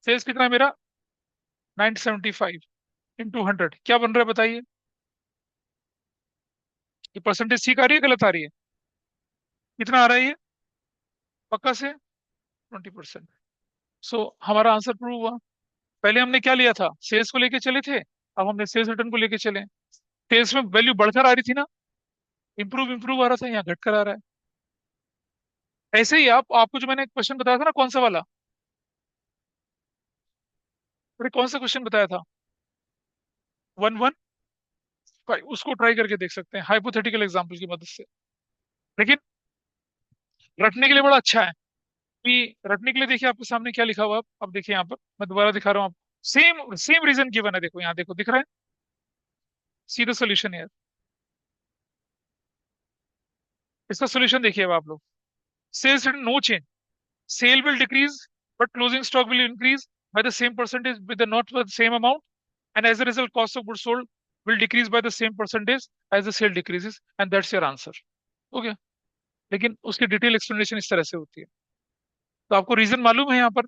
सेल्स कितना है मेरा, 975 इंटू 100 क्या बन रहा है बताइए। ये परसेंटेज ठीक आ रही है गलत आ रही है, कितना आ रहा है ये, पक्का से 20%। सो हमारा आंसर प्रूव हुआ। पहले हमने क्या लिया था, सेल्स को लेके चले थे, अब हमने सेल्स रिटर्न को लेके चले। सेल्स में वैल्यू बढ़कर आ रही थी ना, इंप्रूव इंप्रूव आ रहा था, यहाँ घटकर आ रहा है। ऐसे ही आपको जो मैंने क्वेश्चन बताया था ना, कौन सा वाला, अरे कौन सा क्वेश्चन बताया था, 115, उसको ट्राई करके देख सकते हैं हाइपोथेटिकल एग्जांपल की मदद से। लेकिन रटने के लिए बड़ा अच्छा है कि, रटने के लिए देखिए आपके सामने क्या लिखा हुआ है, अब देखिए यहाँ पर मैं दोबारा दिखा रहा हूँ आपको, सेम सेम रीजन गिवन है, देखो यहाँ देखो दिख रहा है, सी द सोल्यूशन है। इसका सोल्यूशन देखिए अब आप लोग, sales no change, sale will decrease but closing stock will increase by the same percentage with the not the same amount, and as a result cost of goods sold will decrease by the same percentage as the sale decreases, and that's your answer। Okay, लेकिन उसकी डिटेल एक्सप्लेनेशन इस तरह से होती है। तो आपको रीजन मालूम है यहाँ पर,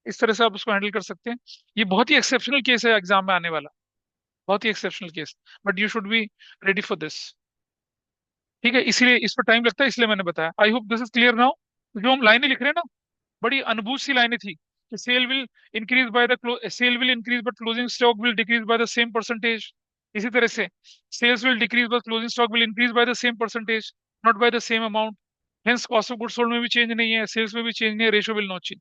इस तरह से आप उसको हैंडल कर सकते हैं। ये बहुत ही एक्सेप्शनल केस है एग्जाम में आने वाला, बहुत ही exceptional case, but you should be ready for this. ठीक है, इसीलिए इस पर टाइम लगता है, इसलिए मैंने बताया। I hope this is clear now. जो हम लाइनें लिख रहे हैं ना, बड़ी अनुभूत सी लाइनें थी कि sale will increase but closing stock will decrease by the same percentage. इसी तरह से sales will decrease but closing stock will increase by the same percentage, not by the same amount. Hence cost of goods sold में भी चेंज नहीं है, सेल्स में भी चेंज नहीं है, रेशो विल नॉट चेंज।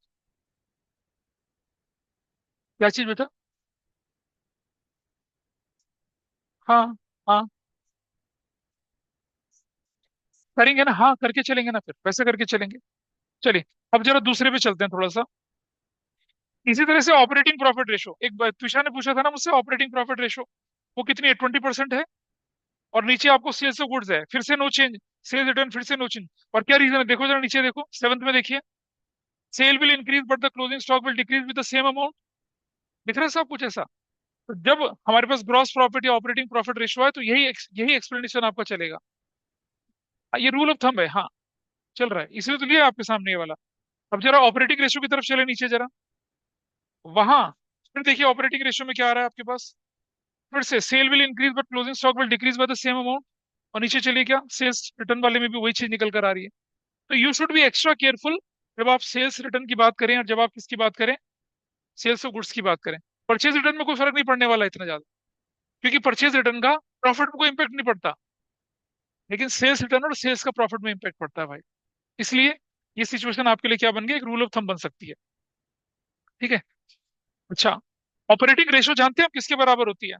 क्या चीज बेटा, हाँ हाँ करेंगे ना, हाँ करके चलेंगे ना, फिर वैसे करके चलेंगे। चलिए अब जरा दूसरे पे चलते हैं थोड़ा सा। इसी तरह से ऑपरेटिंग प्रॉफिट रेशो, एक तुषार ने पूछा था ना मुझसे, ऑपरेटिंग प्रॉफिट रेशो वो कितनी है, 20% है। और नीचे आपको सेल्स ऑफ गुड्स है, फिर से नो चेंज, सेल्स रिटर्न फिर से नो चेंज। और क्या रीजन है देखो जरा नीचे देखो, सेवंथ में देखिए, sale will increase but the closing stock will decrease with the same amount. दिख रहा है सब कुछ ऐसा। तो जब हमारे पास ग्रॉस प्रॉफिट या ऑपरेटिंग प्रॉफिट रेशो है, तो यही एक्सप्लेनेशन आपका चलेगा। ये रूल ऑफ थंब है, हाँ चल रहा है, इसलिए तो लिया आपके सामने ये वाला। अब जरा ऑपरेटिंग रेशो की तरफ चले नीचे जरा, वहां फिर देखिए ऑपरेटिंग रेशो में क्या आ रहा है आपके पास, फिर से sale will increase but closing stock will decrease by the same amount. और नीचे चलिए क्या, सेल्स रिटर्न वाले में भी वही चीज निकल कर आ रही है। तो you should B extra careful जब आप सेल्स रिटर्न की बात करें, और जब आप किसकी बात करें, सेल्स ऑफ गुड्स की बात करें। परचेज रिटर्न में कोई फर्क नहीं पड़ने वाला इतना ज्यादा, क्योंकि परचेज रिटर्न का प्रॉफिट में कोई इंपैक्ट नहीं पड़ता, लेकिन सेल्स रिटर्न और सेल्स का प्रॉफिट में इंपैक्ट पड़ता है भाई। इसलिए ये सिचुएशन आपके लिए क्या बन गई, एक रूल ऑफ थंब बन सकती है। ठीक है, अच्छा, ऑपरेटिंग रेशो जानते हैं आप किसके बराबर होती है,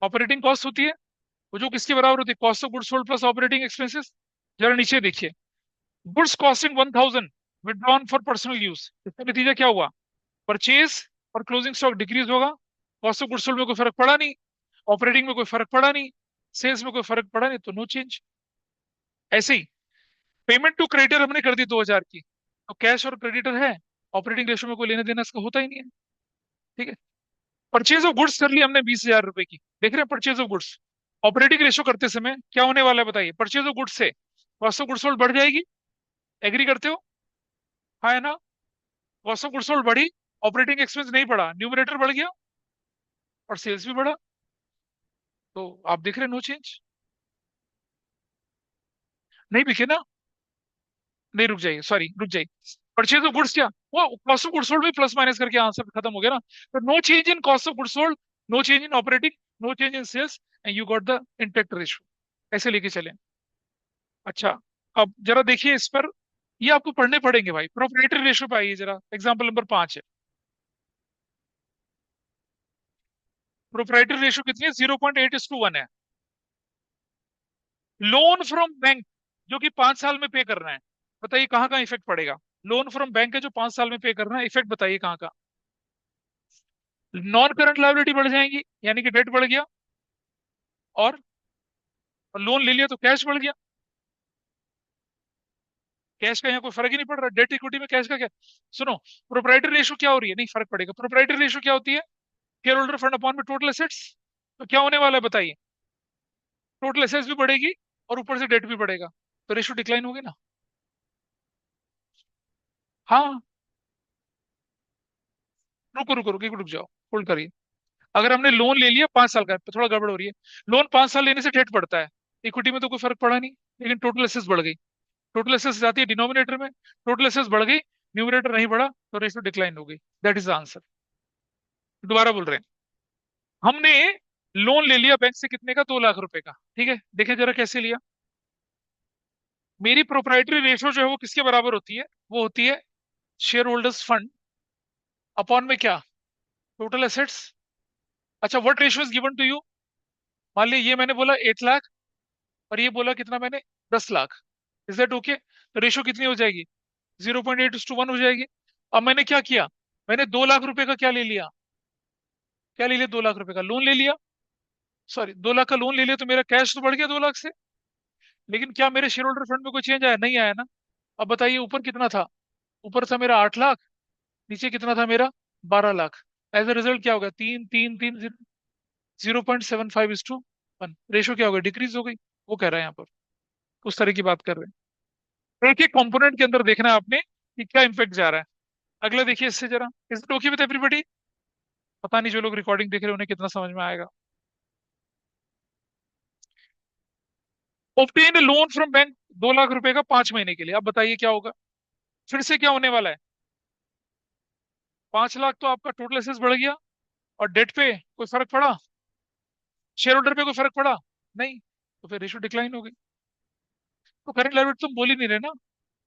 ऑपरेटिंग कॉस्ट होती है, वो जो किसके बराबर होती है, cost of goods sold plus operating expenses. जरा नीचे देखिए, goods costing 1000 withdrawn for personal use, इसका नतीजा क्या हुआ, परचेज और क्लोजिंग स्टॉक डिक्रीज होगा, कॉस्ट ऑफ गुड्स सोल्ड में कोई फर्क पड़ा नहीं, ऑपरेटिंग में कोई फर्क पड़ा नहीं, सेल्स में कोई फर्क पड़ा नहीं, तो नो चेंज। ऐसे ही पेमेंट टू क्रेडिटर हमने कर दी 2000 की, तो कैश और क्रेडिटर है, ऑपरेटिंग रेशो में कोई लेने देना इसका होता ही नहीं है। ठीक है, परचेज ऑफ गुड्स कर ली हमने 20,000 रुपए की, देख रहे हैं purchase of goods. Operating ratio करते समय क्या होने वाला है बताइए, परचेज ऑफ गुड्स से कॉस्ट ऑफ गुड्स सोल्ड बढ़ जाएगी। एग्री करते हो? हाँ है ना? कॉस्ट ऑफ गुड्स सोल्ड बढ़ी, ऑपरेटिंग एक्सपेंस नहीं बढ़ा, न्यूमरेटर बढ़ गया और सेल्स भी बढ़ा। तो आप देख रहे हैं नो चेंज। नहीं दिखे ना? नहीं, रुक जाइए, सॉरी रुक जाइए। परचेज ऑफ गुड्स क्या, वो कॉस्ट ऑफ गुड्स सोल्ड भी प्लस माइनस करके आंसर खत्म हो गया ना। तो no change in cost of goods sold, no change in operating, no change in sales, and you got the intact ratio. ऐसे लेके चले। अच्छा, अब जरा देखिए इस पर, ये आपको पढ़ने पड़ेंगे भाई। प्रोप्राइटरी रेशो पे आइए जरा, एग्जाम्पल नंबर 5 है। प्रोप्राइटरी रेशो कितनी है? 0.8:1 है। लोन फ्रॉम बैंक जो कि 5 साल में पे करना है, बताइए कहाँ कहाँ इफेक्ट पड़ेगा। लोन फ्रॉम बैंक है जो 5 साल में पे करना है, इफेक्ट बताइए कहाँ का। नॉन करंट लायबिलिटी बढ़ जाएंगी, यानी कि डेट बढ़ गया, और लोन ले लिया तो कैश बढ़ गया। कैश का यहाँ कोई फर्क ही नहीं पड़ रहा, डेट इक्विटी में कैश का क्या। सुनो, प्रोप्राइटरी रेशो क्या हो रही है, नहीं फर्क पड़ेगा। प्रोप्राइटरी रेशो क्या होती है? शेयर होल्डर फंड अपॉन में टोटल एसेट्स। तो क्या होने वाला है बताइए, टोटल एसेट्स भी बढ़ेगी और ऊपर से डेट भी बढ़ेगा, तो रेशो डिक्लाइन होगी ना। हाँ, रुको रुको रुको, रुक जाओ, होल्ड करिए। अगर हमने लोन ले लिया 5 साल का, तो थोड़ा गड़बड़ हो रही है। लोन 5 साल लेने से डेट बढ़ता है, इक्विटी में तो कोई फर्क पड़ा नहीं, लेकिन टोटल एसेट्स बढ़ गई। टोटल एसेट्स जाती है डिनोमिनेटर में, टोटल एसेट्स बढ़ गई, न्यूमरेटर नहीं बढ़ा, तो रेशो डिक्लाइन हो गई। That is the answer. दोबारा बोल रहे हैं, हमने लोन ले लिया बैंक से कितने का, 2 लाख रुपए का, ठीक है। देखें जरा कैसे लिया। मेरी प्रोप्राइटरी रेशो जो है वो किसके बराबर होती है? वो होती है शेयर होल्डर्स फंड अपॉन में क्या, टोटल एसेट्स। अच्छा, what ratio is given to you? मान लीजिए ये मैंने बोला 8 लाख, और ये बोला कितना मैंने, 10 लाख। Is that okay? तो रेशो कितनी हो जाएगी? 0.8:1 हो जाएगी। अब मैंने क्या किया, मैंने 2 लाख रुपए का क्या ले लिया, क्या ले लिया, 2 लाख रुपए का लोन ले लिया। सॉरी, 2 लाख का लोन ले लिया, तो मेरा कैश तो बढ़ गया 2 लाख से। लेकिन क्या मेरे शेयर होल्डर फंड में कोई चेंज आया? नहीं आया ना। अब बताइए ऊपर कितना था, ऊपर था मेरा 8 लाख, नीचे कितना था मेरा, 12 लाख। एज अ रिजल्ट क्या होगा, 3 3 3, 0.75:1, रेशो क्या होगा, डिक्रीज हो गई। वो कह रहा है यहाँ पर, उस तरह की बात कर रहे हैं। एक एक कंपोनेंट के अंदर देखना है आपने कि क्या इम्पैक्ट जा रहा है। अगला देखिए इससे जरा, is it okay with everybody? पता नहीं जो लोग रिकॉर्डिंग देख रहे हैं उन्हें कितना समझ में आएगा। Obtain loan from bank, 2 lakh रुपए का 5 महीने के लिए, अब बताइए क्या होगा। फिर से क्या होने वाला है, 5 लाख तो आपका टोटल एसेस बढ़ गया, और डेट पे कोई फर्क पड़ा, शेयर होल्डर पे कोई फर्क पड़ा, नहीं, तो फिर रेशो डिक्लाइन हो गई। तो करंट लायबिलिटी तुम बोल ही नहीं रहे ना,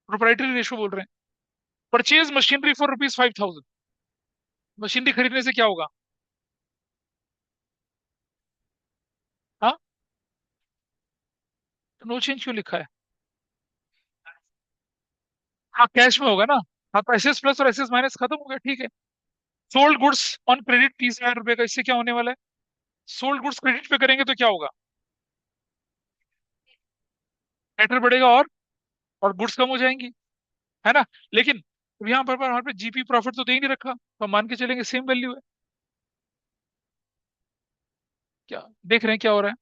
प्रोप्राइटरी रेशो बोल रहे हैं। Purchase machinery for rupees 5,000, machinery खरीदने से क्या होगा? हाँ, तो नो चेंज क्यों लिखा है? हाँ, कैश में होगा ना। हाँ, तो एसेस प्लस और एसेस माइनस खत्म हो गया, ठीक है। सोल्ड गुड्स ऑन क्रेडिट 30,000 रुपए का, इससे क्या होने वाला है, सोल्ड गुड्स क्रेडिट पे करेंगे तो क्या होगा, डेटर बढ़ेगा, और गुड्स कम हो जाएंगी, है ना। लेकिन अब यहाँ पर हमारे पे जीपी प्रॉफिट तो दे ही नहीं रखा, तो हम मान के चलेंगे सेम वैल्यू है। क्या देख रहे हैं क्या हो रहा है?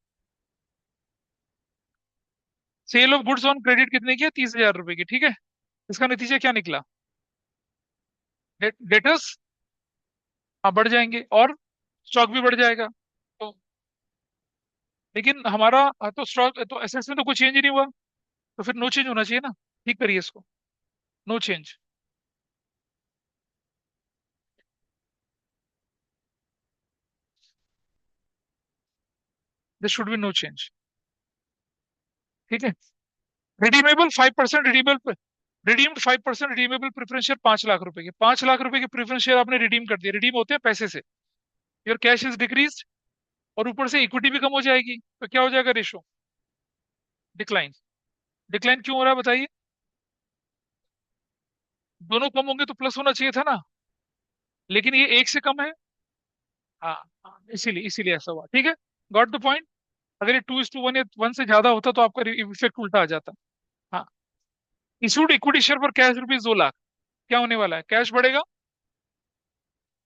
Sale of goods on credit कितने की है, 30,000 रुपए की, ठीक है। इसका नतीजा क्या निकला, डेटर्स हाँ बढ़ जाएंगे, और स्टॉक भी बढ़ जाएगा। तो लेकिन हमारा तो स्टॉक तो एसेट्स में तो कोई चेंज ही नहीं हुआ, तो फिर नो चेंज होना चाहिए ना। ठीक करिए इसको, no change. This should be no change, ठीक है। Redeemable 5% redeemable, redeemed 5% redeemable preference share 5 lakh रुपए के, 5 लाख रुपए के प्रेफरेंस शेयर आपने रिडीम कर दिया, रिडीम होते हैं पैसे से। योर कैश इज डिक्रीज, और ऊपर से इक्विटी भी कम हो जाएगी, तो क्या हो जाएगा रेशो, डिक्लाइन। डिक्लाइन क्यों हो रहा है बताइए, दोनों कम होंगे तो प्लस होना चाहिए था ना, लेकिन ये एक से कम है। हाँ हाँ, इसीलिए इसीलिए ऐसा हुआ, ठीक है। Got the point. अगर ये 2:1 या 1 से ज्यादा होता तो आपका इफेक्ट उल्टा आ जाता। हाँ, इशूड इक्विटी शेयर पर कैश रुपीज 2 लाख, क्या होने वाला है, कैश बढ़ेगा,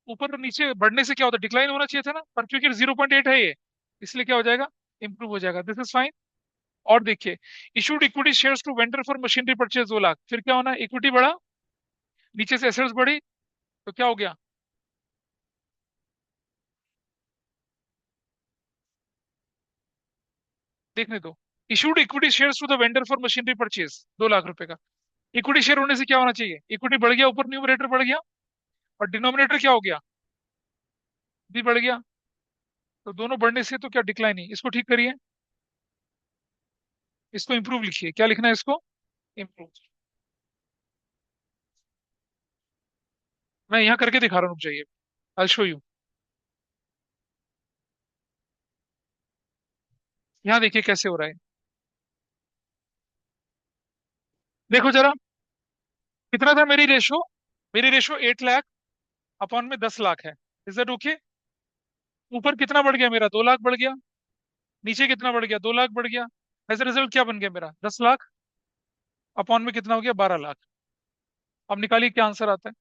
ऊपर नीचे बढ़ने से क्या होता है, डिक्लाइन होना चाहिए था ना, पर क्योंकि 0.8 है ये, इसलिए क्या हो जाएगा, इंप्रूव हो जाएगा। This is fine. और देखिए, issued equity shares to vendor for machinery purchase 2 lakh, फिर क्या होना, इक्विटी बढ़ा, नीचे से एसेट्स बढ़ी, तो क्या हो गया, देखने दो। Issued equity shares to the vendor for machinery purchase 2 lakh रुपए का। इक्विटी शेयर होने से क्या होना चाहिए, इक्विटी बढ़ गया, ऊपर न्यूमरेटर बढ़ गया, और डिनोमिनेटर क्या हो गया, भी बढ़ गया। तो दोनों बढ़ने से तो क्या डिक्लाइन ही, इसको ठीक करिए, इसको इंप्रूव लिखिए, क्या लिखना है इसको, इंप्रूव। मैं यहाँ करके दिखा रहा हूँ, रुक जाइए, आई शो यू। यहाँ देखिए कैसे हो रहा है, देखो जरा, कितना था मेरी रेशो, मेरी रेशो 8 लाख अपॉन में 10 लाख है। Is that okay? ऊपर कितना बढ़ गया मेरा, 2 लाख बढ़ गया, नीचे कितना बढ़ गया, 2 लाख बढ़ गया। एज ए रिजल्ट क्या बन गया मेरा, 10 लाख अपॉन में कितना हो गया, 12 लाख। अब निकालिए क्या आंसर आता है,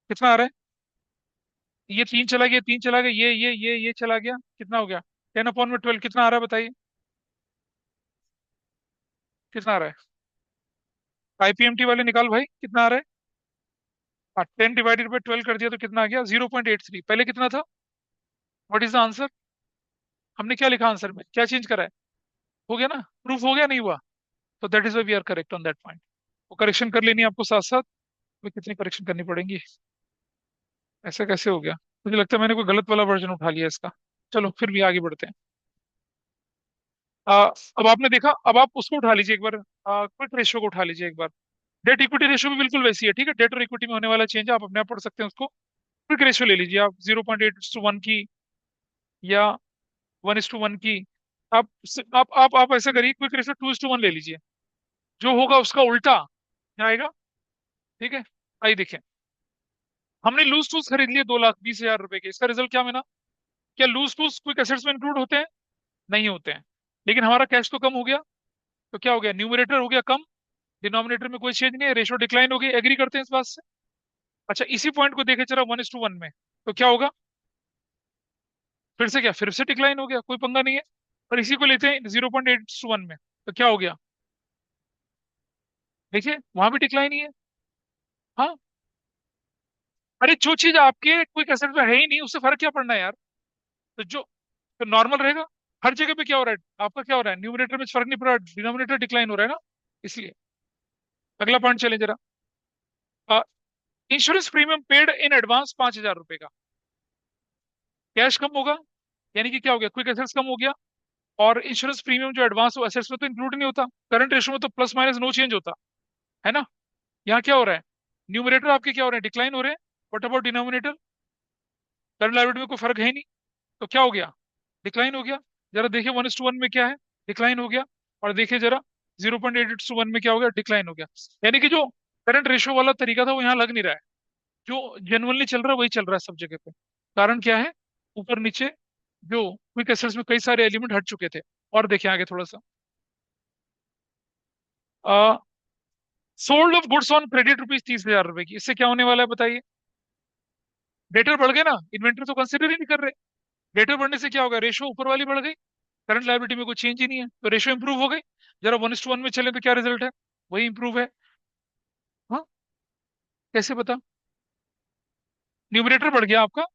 कितना आ रहा है, ये 3 चला गया, 3 चला गया, ये चला गया, कितना हो गया, 10/12, कितना आ रहा है बताइए, कितना आ रहा है, आईपीएमटी वाले निकाल भाई, कितना आ रहा है। हाँ, 10/12 कर दिया तो कितना आ गया, 0.83, पहले कितना था, व्हाट इज द आंसर। हमने क्या लिखा आंसर में, क्या चेंज करा है, हो गया ना, प्रूफ हो गया, नहीं हुआ, तो that is why we are correct on that point. वो करेक्शन कर लेनी है आपको साथ साथ, तो कितनी करेक्शन करनी पड़ेंगी, ऐसा कैसे हो गया, मुझे लगता है मैंने कोई गलत वाला वर्जन उठा लिया इसका। चलो फिर भी आगे बढ़ते हैं। अब आपने देखा, अब आप उसको उठा लीजिए एक बार, क्विक रेशियो को उठा लीजिए एक बार। डेट इक्विटी रेशियो भी बिल्कुल वैसी है, ठीक है, डेट और इक्विटी में होने वाला चेंज आप अपने आप पढ़ सकते हैं उसको। क्विक रेशियो ले लीजिए आप, 0.8:1 की, या 1:1 की। आप ऐसा करिए, क्विक रेशियो 2:1 ले लीजिए, जो होगा उसका उल्टा आएगा, ठीक है। आइए देखें, हमने लूज टूल्स खरीद लिए 2,20,000 रुपए के, इसका रिजल्ट क्या मिला, क्या लूज टूल्स क्विक एसेट्स में इंक्लूड होते हैं, नहीं होते हैं, लेकिन हमारा कैश तो कम हो गया, तो क्या हो गया, न्यूमरेटर हो गया कम, डिनोमिनेटर में कोई चेंज नहीं है, रेशो डिक्लाइन हो गई, एग्री करते हैं इस बात से। अच्छा, इसी पॉइंट को देखे चला 1:1 में, तो क्या होगा, फिर से क्या, फिर से डिक्लाइन हो गया, कोई पंगा नहीं है। और इसी को लेते हैं 0.8:1 में, तो क्या हो गया, देखिए वहां भी डिक्लाइन ही है। हाँ, अरे जो चीज आपके क्विक एसेट में है ही नहीं, उससे फर्क क्या पड़ना है यार, तो जो, तो नॉर्मल रहेगा। हर जगह पे क्या हो रहा है आपका, क्या हो रहा है, न्यूमरेटर में फर्क नहीं पड़ रहा, डिनोमिनेटर डिक्लाइन हो रहा है ना, इसलिए। अगला पॉइंट चले जरा, insurance premium paid in advance 5,000 रुपए का, कैश कम होगा, यानी कि क्या हो गया, क्विक एसेट्स कम हो गया, और इंश्योरेंस प्रीमियम जो एडवांस हो एसेट्स में तो इंक्लूड नहीं होता, करंट रेशो में तो प्लस माइनस नो चेंज होता है ना। यहाँ क्या हो रहा है, न्यूमरेटर आपके क्या हो रहे हैं, डिक्लाइन हो रहे हैं, what about denominator, current liability में कोई फर्क है ही नहीं, तो क्या हो गया, डिक्लाइन हो गया। जरा देखिए 1:1 में क्या है, डिक्लाइन हो गया, और देखिए जरा 0.8:1 में क्या हो गया, डिक्लाइन हो गया। यानी कि जो करंट रेशो वाला तरीका था वो यहाँ लग नहीं रहा है, जो जेनुअनली चल रहा है वही चल रहा है सब जगह पे। कारण क्या है, ऊपर नीचे जो क्विक एसेट्स में कई सारे एलिमेंट हट चुके थे। और देखिए आगे थोड़ा सा, sold off goods on credit ₹30,000 की, इससे क्या होने वाला है बताइए, डेटर बढ़ गए ना, इन्वेंटरी तो कंसिडर ही नहीं कर रहे, डेटर बढ़ने से क्या होगा, रेशो ऊपर वाली बढ़ गई, करंट लायबिलिटी में कोई चेंज ही नहीं है, तो रेशो इंप्रूव हो गई। जरा 1:1 में चले तो क्या रिजल्ट है, वही इंप्रूव है। हाँ, कैसे पता, न्यूमरेटर बढ़ गया आपका,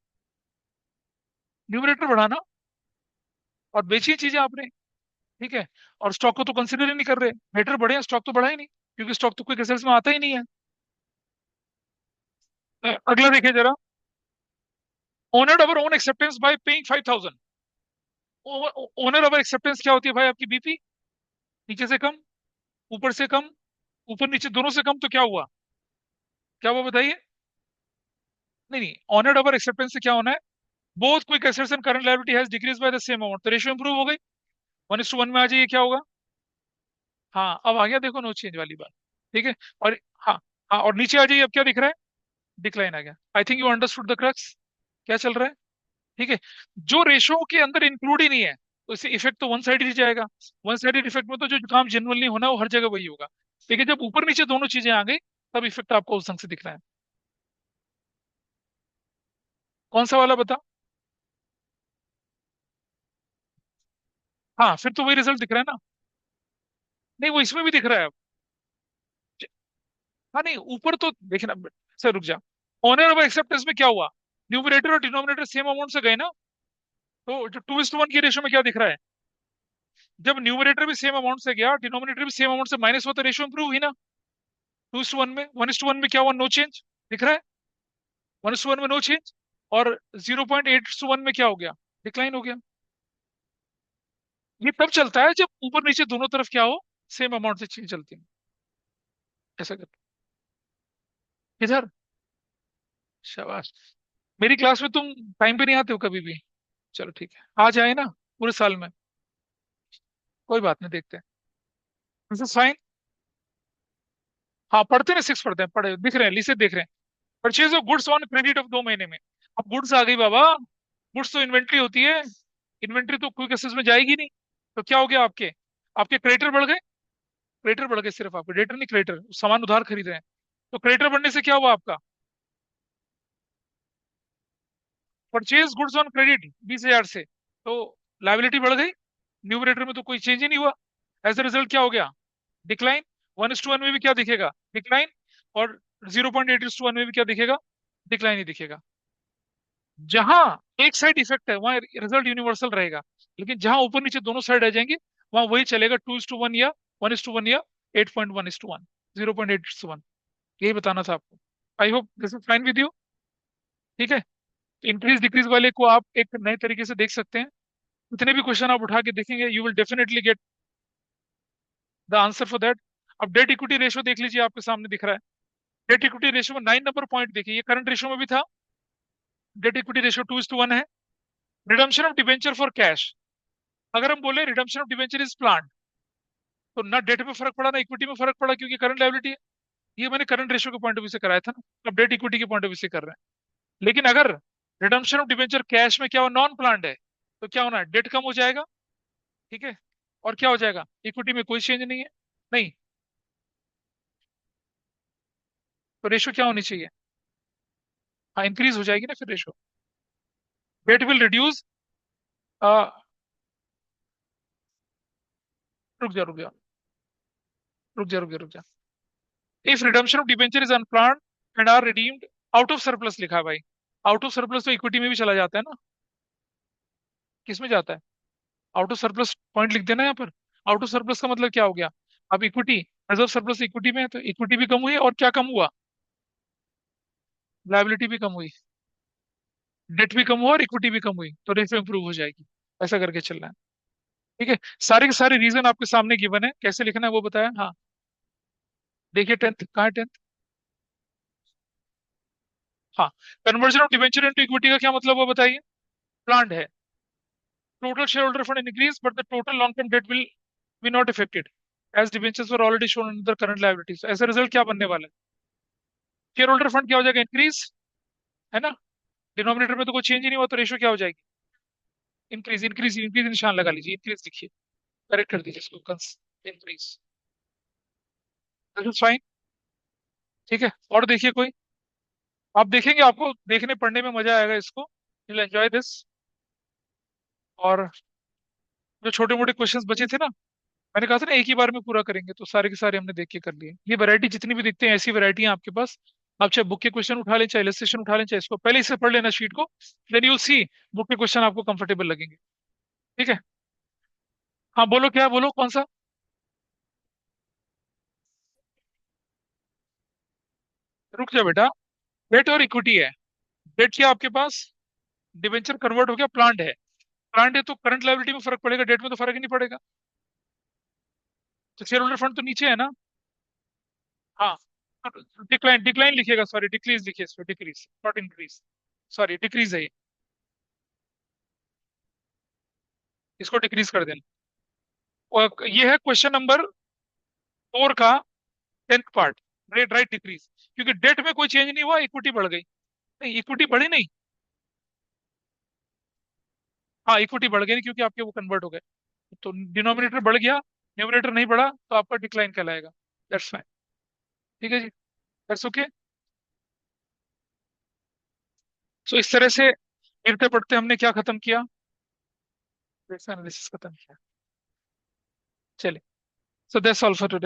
न्यूमरेटर बढ़ाना, और बेची चीजें आपने, ठीक है, और स्टॉक को तो कंसिडर ही नहीं कर रहे, डेटर बढ़े, स्टॉक तो बढ़ा ही नहीं, क्योंकि स्टॉक तो कोई एसेट्स में आता ही नहीं है। अगला देखिए जरा, owner our own acceptance bye paying 5,000, owner our acceptance क्या होती है भाई, आपकी बीपी, नीचे से कम, ऊपर से कम, ऊपर नीचे दोनों से कम, तो क्या हुआ, क्या हुआ बताइए। नहीं नहीं, ऑनर्ड अवर एक्सेप्टेंस से क्या होना है, both quick assets and current liability has decrease by the same amount, तो रेशियो इंप्रूव हो गई, 1:1 में आ जाइए, क्या होगा, हाँ अब आ गया, देखो नो चेंज वाली बात, ठीक है। और हाँ, हाँ और नीचे आ जाइए, अब क्या दिख रहा है, डिक्लाइन आ गया। I think you understood the crux, क्या चल रहा है, ठीक है। जो रेशो के अंदर इंक्लूड ही नहीं है, तो इससे इफेक्ट तो वन साइडेड ही जाएगा, वन साइडेड इफेक्ट में तो जो काम जेनुअनली होना है वो हर जगह वही होगा, लेकिन जब ऊपर नीचे दोनों चीजें आ गई, तब इफेक्ट आपको उस ढंग से दिख रहा है। कौन सा वाला बता। हाँ फिर तो वही रिजल्ट दिख रहा है ना। नहीं वो इसमें भी दिख रहा है अब। हाँ नहीं ऊपर तो देखना। सर रुक जा। ऑनर और एक्सेप्टेंस में क्या हुआ? न्यूमरेटर और डिनोमिनेटर सेम अमाउंट से गए ना। तो जो 2:1 की रेशियो में क्या दिख रहा है? जब न्यूमरेटर भी सेम अमाउंट से गया, डिनोमिनेटर भी सेम अमाउंट से माइनस हुआ, तो रेशियो इंप्रूव हुई ना। 2:1 में, 1:1 में क्या हुआ? No change. दिख रहा है? 1:1 में नो चेंज। और 0.8:1 में क्या हो गया? डिक्लाइन हो गया। ये तब चलता है जब ऊपर नीचे दोनों तरफ क्या हो, सेम अमाउंट से चीज चलती है। ऐसा कर। इधर। शाबाश। मेरी क्लास में तुम टाइम पे नहीं आते हो कभी भी। चलो ठीक है, आ जाए ना पूरे साल में। कोई बात नहीं, देखते हैं। This is fine. हाँ पढ़ते हैं, 6 पढ़ते हैं, पढ़े दिख रहे हैं, लिसे देख रहे हैं। Purchase of goods on credit of 2 महीने में। अब गुड्स आ गई बाबा। गुड्स तो इन्वेंट्री होती है। इन्वेंट्री तो क्विक एसेस में जाएगी नहीं। तो क्या हो गया आपके? आपके क्रेडिटर बढ़ गए। क्रेडिटर बढ़ गए, सिर्फ आपके डेटर नहीं, क्रेडिटर सामान उधार खरीद रहे हैं। तो क्रेडिटर बढ़ने से क्या हुआ आपका? परचेज गुड्स ऑन क्रेडिट 20,000 से, तो लाइबिलिटी बढ़ गई। न्यूमरेटर में तो कोई चेंज ही नहीं हुआ। एज अ रिजल्ट क्या हो गया? डिक्लाइन। 1:1 में भी क्या दिखेगा? डिक्लाइन। और 0.8:1 में भी क्या दिखेगा? डिक्लाइन ही दिखेगा। जहां एक साइड इफेक्ट है वहां रिजल्ट यूनिवर्सल रहेगा। लेकिन जहां ऊपर नीचे दोनों साइड रह जाएंगे, वहां वही चलेगा, 2:1 या 1:1 या 8.1:1, 0.8:1। यही बताना था आपको। I hope this is fine with you. ठीक है। इंक्रीज डिक्रीज वाले को आप एक नए तरीके से देख सकते हैं। जितने भी क्वेश्चन आप उठा के देखेंगे, you will definitely get the answer for that. अब डेट इक्विटी रेशियो देख लीजिए, आपके सामने दिख रहा है। डेट इक्विटी रेशियो में 9 नंबर पॉइंट देखिए, ये करंट रेशियो में भी था। डेट इक्विटी रेशियो 2:1 है। Redemption of debenture for cash. अगर हम बोले redemption of debenture is plan, तो ना डेट में फर्क पड़ा ना इक्विटी में फर्क पड़ा, क्योंकि करंट लायबिलिटी है। ये मैंने करंट रेशियो के पॉइंट ऑफ व्यू से कराया था ना। अब डेट इक्विटी के पॉइंट ऑफ व्यू से कर रहे हैं। लेकिन अगर रिडम्पशन ऑफ डिबेंचर कैश में क्या हो, नॉन प्लान्ड है, तो क्या होना है? डेट कम हो जाएगा। ठीक है। और क्या हो जाएगा? इक्विटी में कोई चेंज नहीं है। नहीं। तो रेशियो क्या होनी चाहिए? हाँ इंक्रीज हो जाएगी ना फिर रेशियो। Date will reduce. रुक जा रुक जा रुक जा रुक जा रुक जा। If redemption of debenture is unplanned and are redeemed out of surplus लिखा है भाई। आउट ऑफ सरप्लस तो इक्विटी में भी चला जाता है ना। किस में जाता है? आउट ऑफ सरप्लस पॉइंट लिख देना यहाँ पर। आउट ऑफ सरप्लस का मतलब क्या हो गया? अब इक्विटी, रिजर्व सरप्लस इक्विटी में है, तो इक्विटी भी कम हुई और क्या कम हुआ? लायबिलिटी भी कम हुई। डेट भी कम हुआ और इक्विटी भी कम हुई, तो रेशियो इंप्रूव हो जाएगी। ऐसा करके चलना है। ठीक है। सारे के सारे रीजन आपके सामने गिवन है, कैसे लिखना है वो बताया। हाँ देखिए, 10th कहाँ है? 10th। हाँ। Conversion of debenture into equity का क्या मतलब हुआ बताइए? प्लान्ड है। Total share holder fund increase but the total long term debt will be not affected as debentures were already shown under current liabilities. ऐसा रिजल्ट क्या बनने वाला है? शेयर होल्डर फंड क्या हो जाएगा? इंक्रीज। है ना। डिनोमिनेटर में तो कोई चेंज ही नहीं हुआ, तो रेशियो क्या हो जाएगी? इंक्रीज। इंक्रीज इंक्रीज निशान लगा लीजिए, इंक्रीज लिखिए। करेक्ट कर दीजिए इसको, इंक्रीज। फाइन। ठीक है। और देखिए कोई। आप देखेंगे, आपको देखने पढ़ने में मजा आएगा इसको। You enjoy this. और जो छोटे मोटे क्वेश्चंस बचे थे ना, मैंने कहा था ना एक ही बार में पूरा करेंगे, तो सारे के सारे हमने देख के कर लिए। ये वैरायटी जितनी भी दिखते हैं, ऐसी वैरायटी है आपके पास। आप चाहे बुक के क्वेश्चन उठा लें, चाहे इलस्ट्रेशन उठा लें, चाहे इसको पहले इससे पढ़ लेना शीट को। देन यू सी बुक के क्वेश्चन आपको कंफर्टेबल लगेंगे। ठीक है। हाँ बोलो, क्या बोलो, कौन सा? रुक जा बेटा। डेट और इक्विटी है। डेट क्या आपके पास? डिवेंचर कन्वर्ट हो गया, प्लांट है। प्लांट है तो करंट लायबिलिटी में फर्क पड़ेगा, डेट में तो फर्क ही नहीं पड़ेगा। तो शेयर होल्डर फंड तो नीचे है ना। हाँ। डिक्लाइन, डिक्लाइन लिखिएगा, सॉरी डिक्रीज लिखिए, इसको decrease not increase. Sorry decrease है ये। इसको डिक्रीज कर देना। और ये है क्वेश्चन नंबर 4 का 10th part. Rate right decrease. क्योंकि डेट में कोई चेंज नहीं हुआ, इक्विटी बढ़ गई। नहीं इक्विटी बढ़ी नहीं। हाँ इक्विटी बढ़ गई नहीं, क्योंकि आपके वो कन्वर्ट हो गए। तो डिनोमिनेटर बढ़ गया, न्यूमरेटर नहीं बढ़ा, तो आपका डिक्लाइन कहलाएगा। That's fine. ठीक है जी। That's okay. सो इस तरह से गिरते पड़ते हमने क्या खत्म किया? एनालिसिस खत्म किया। चलिए, so that's all for today.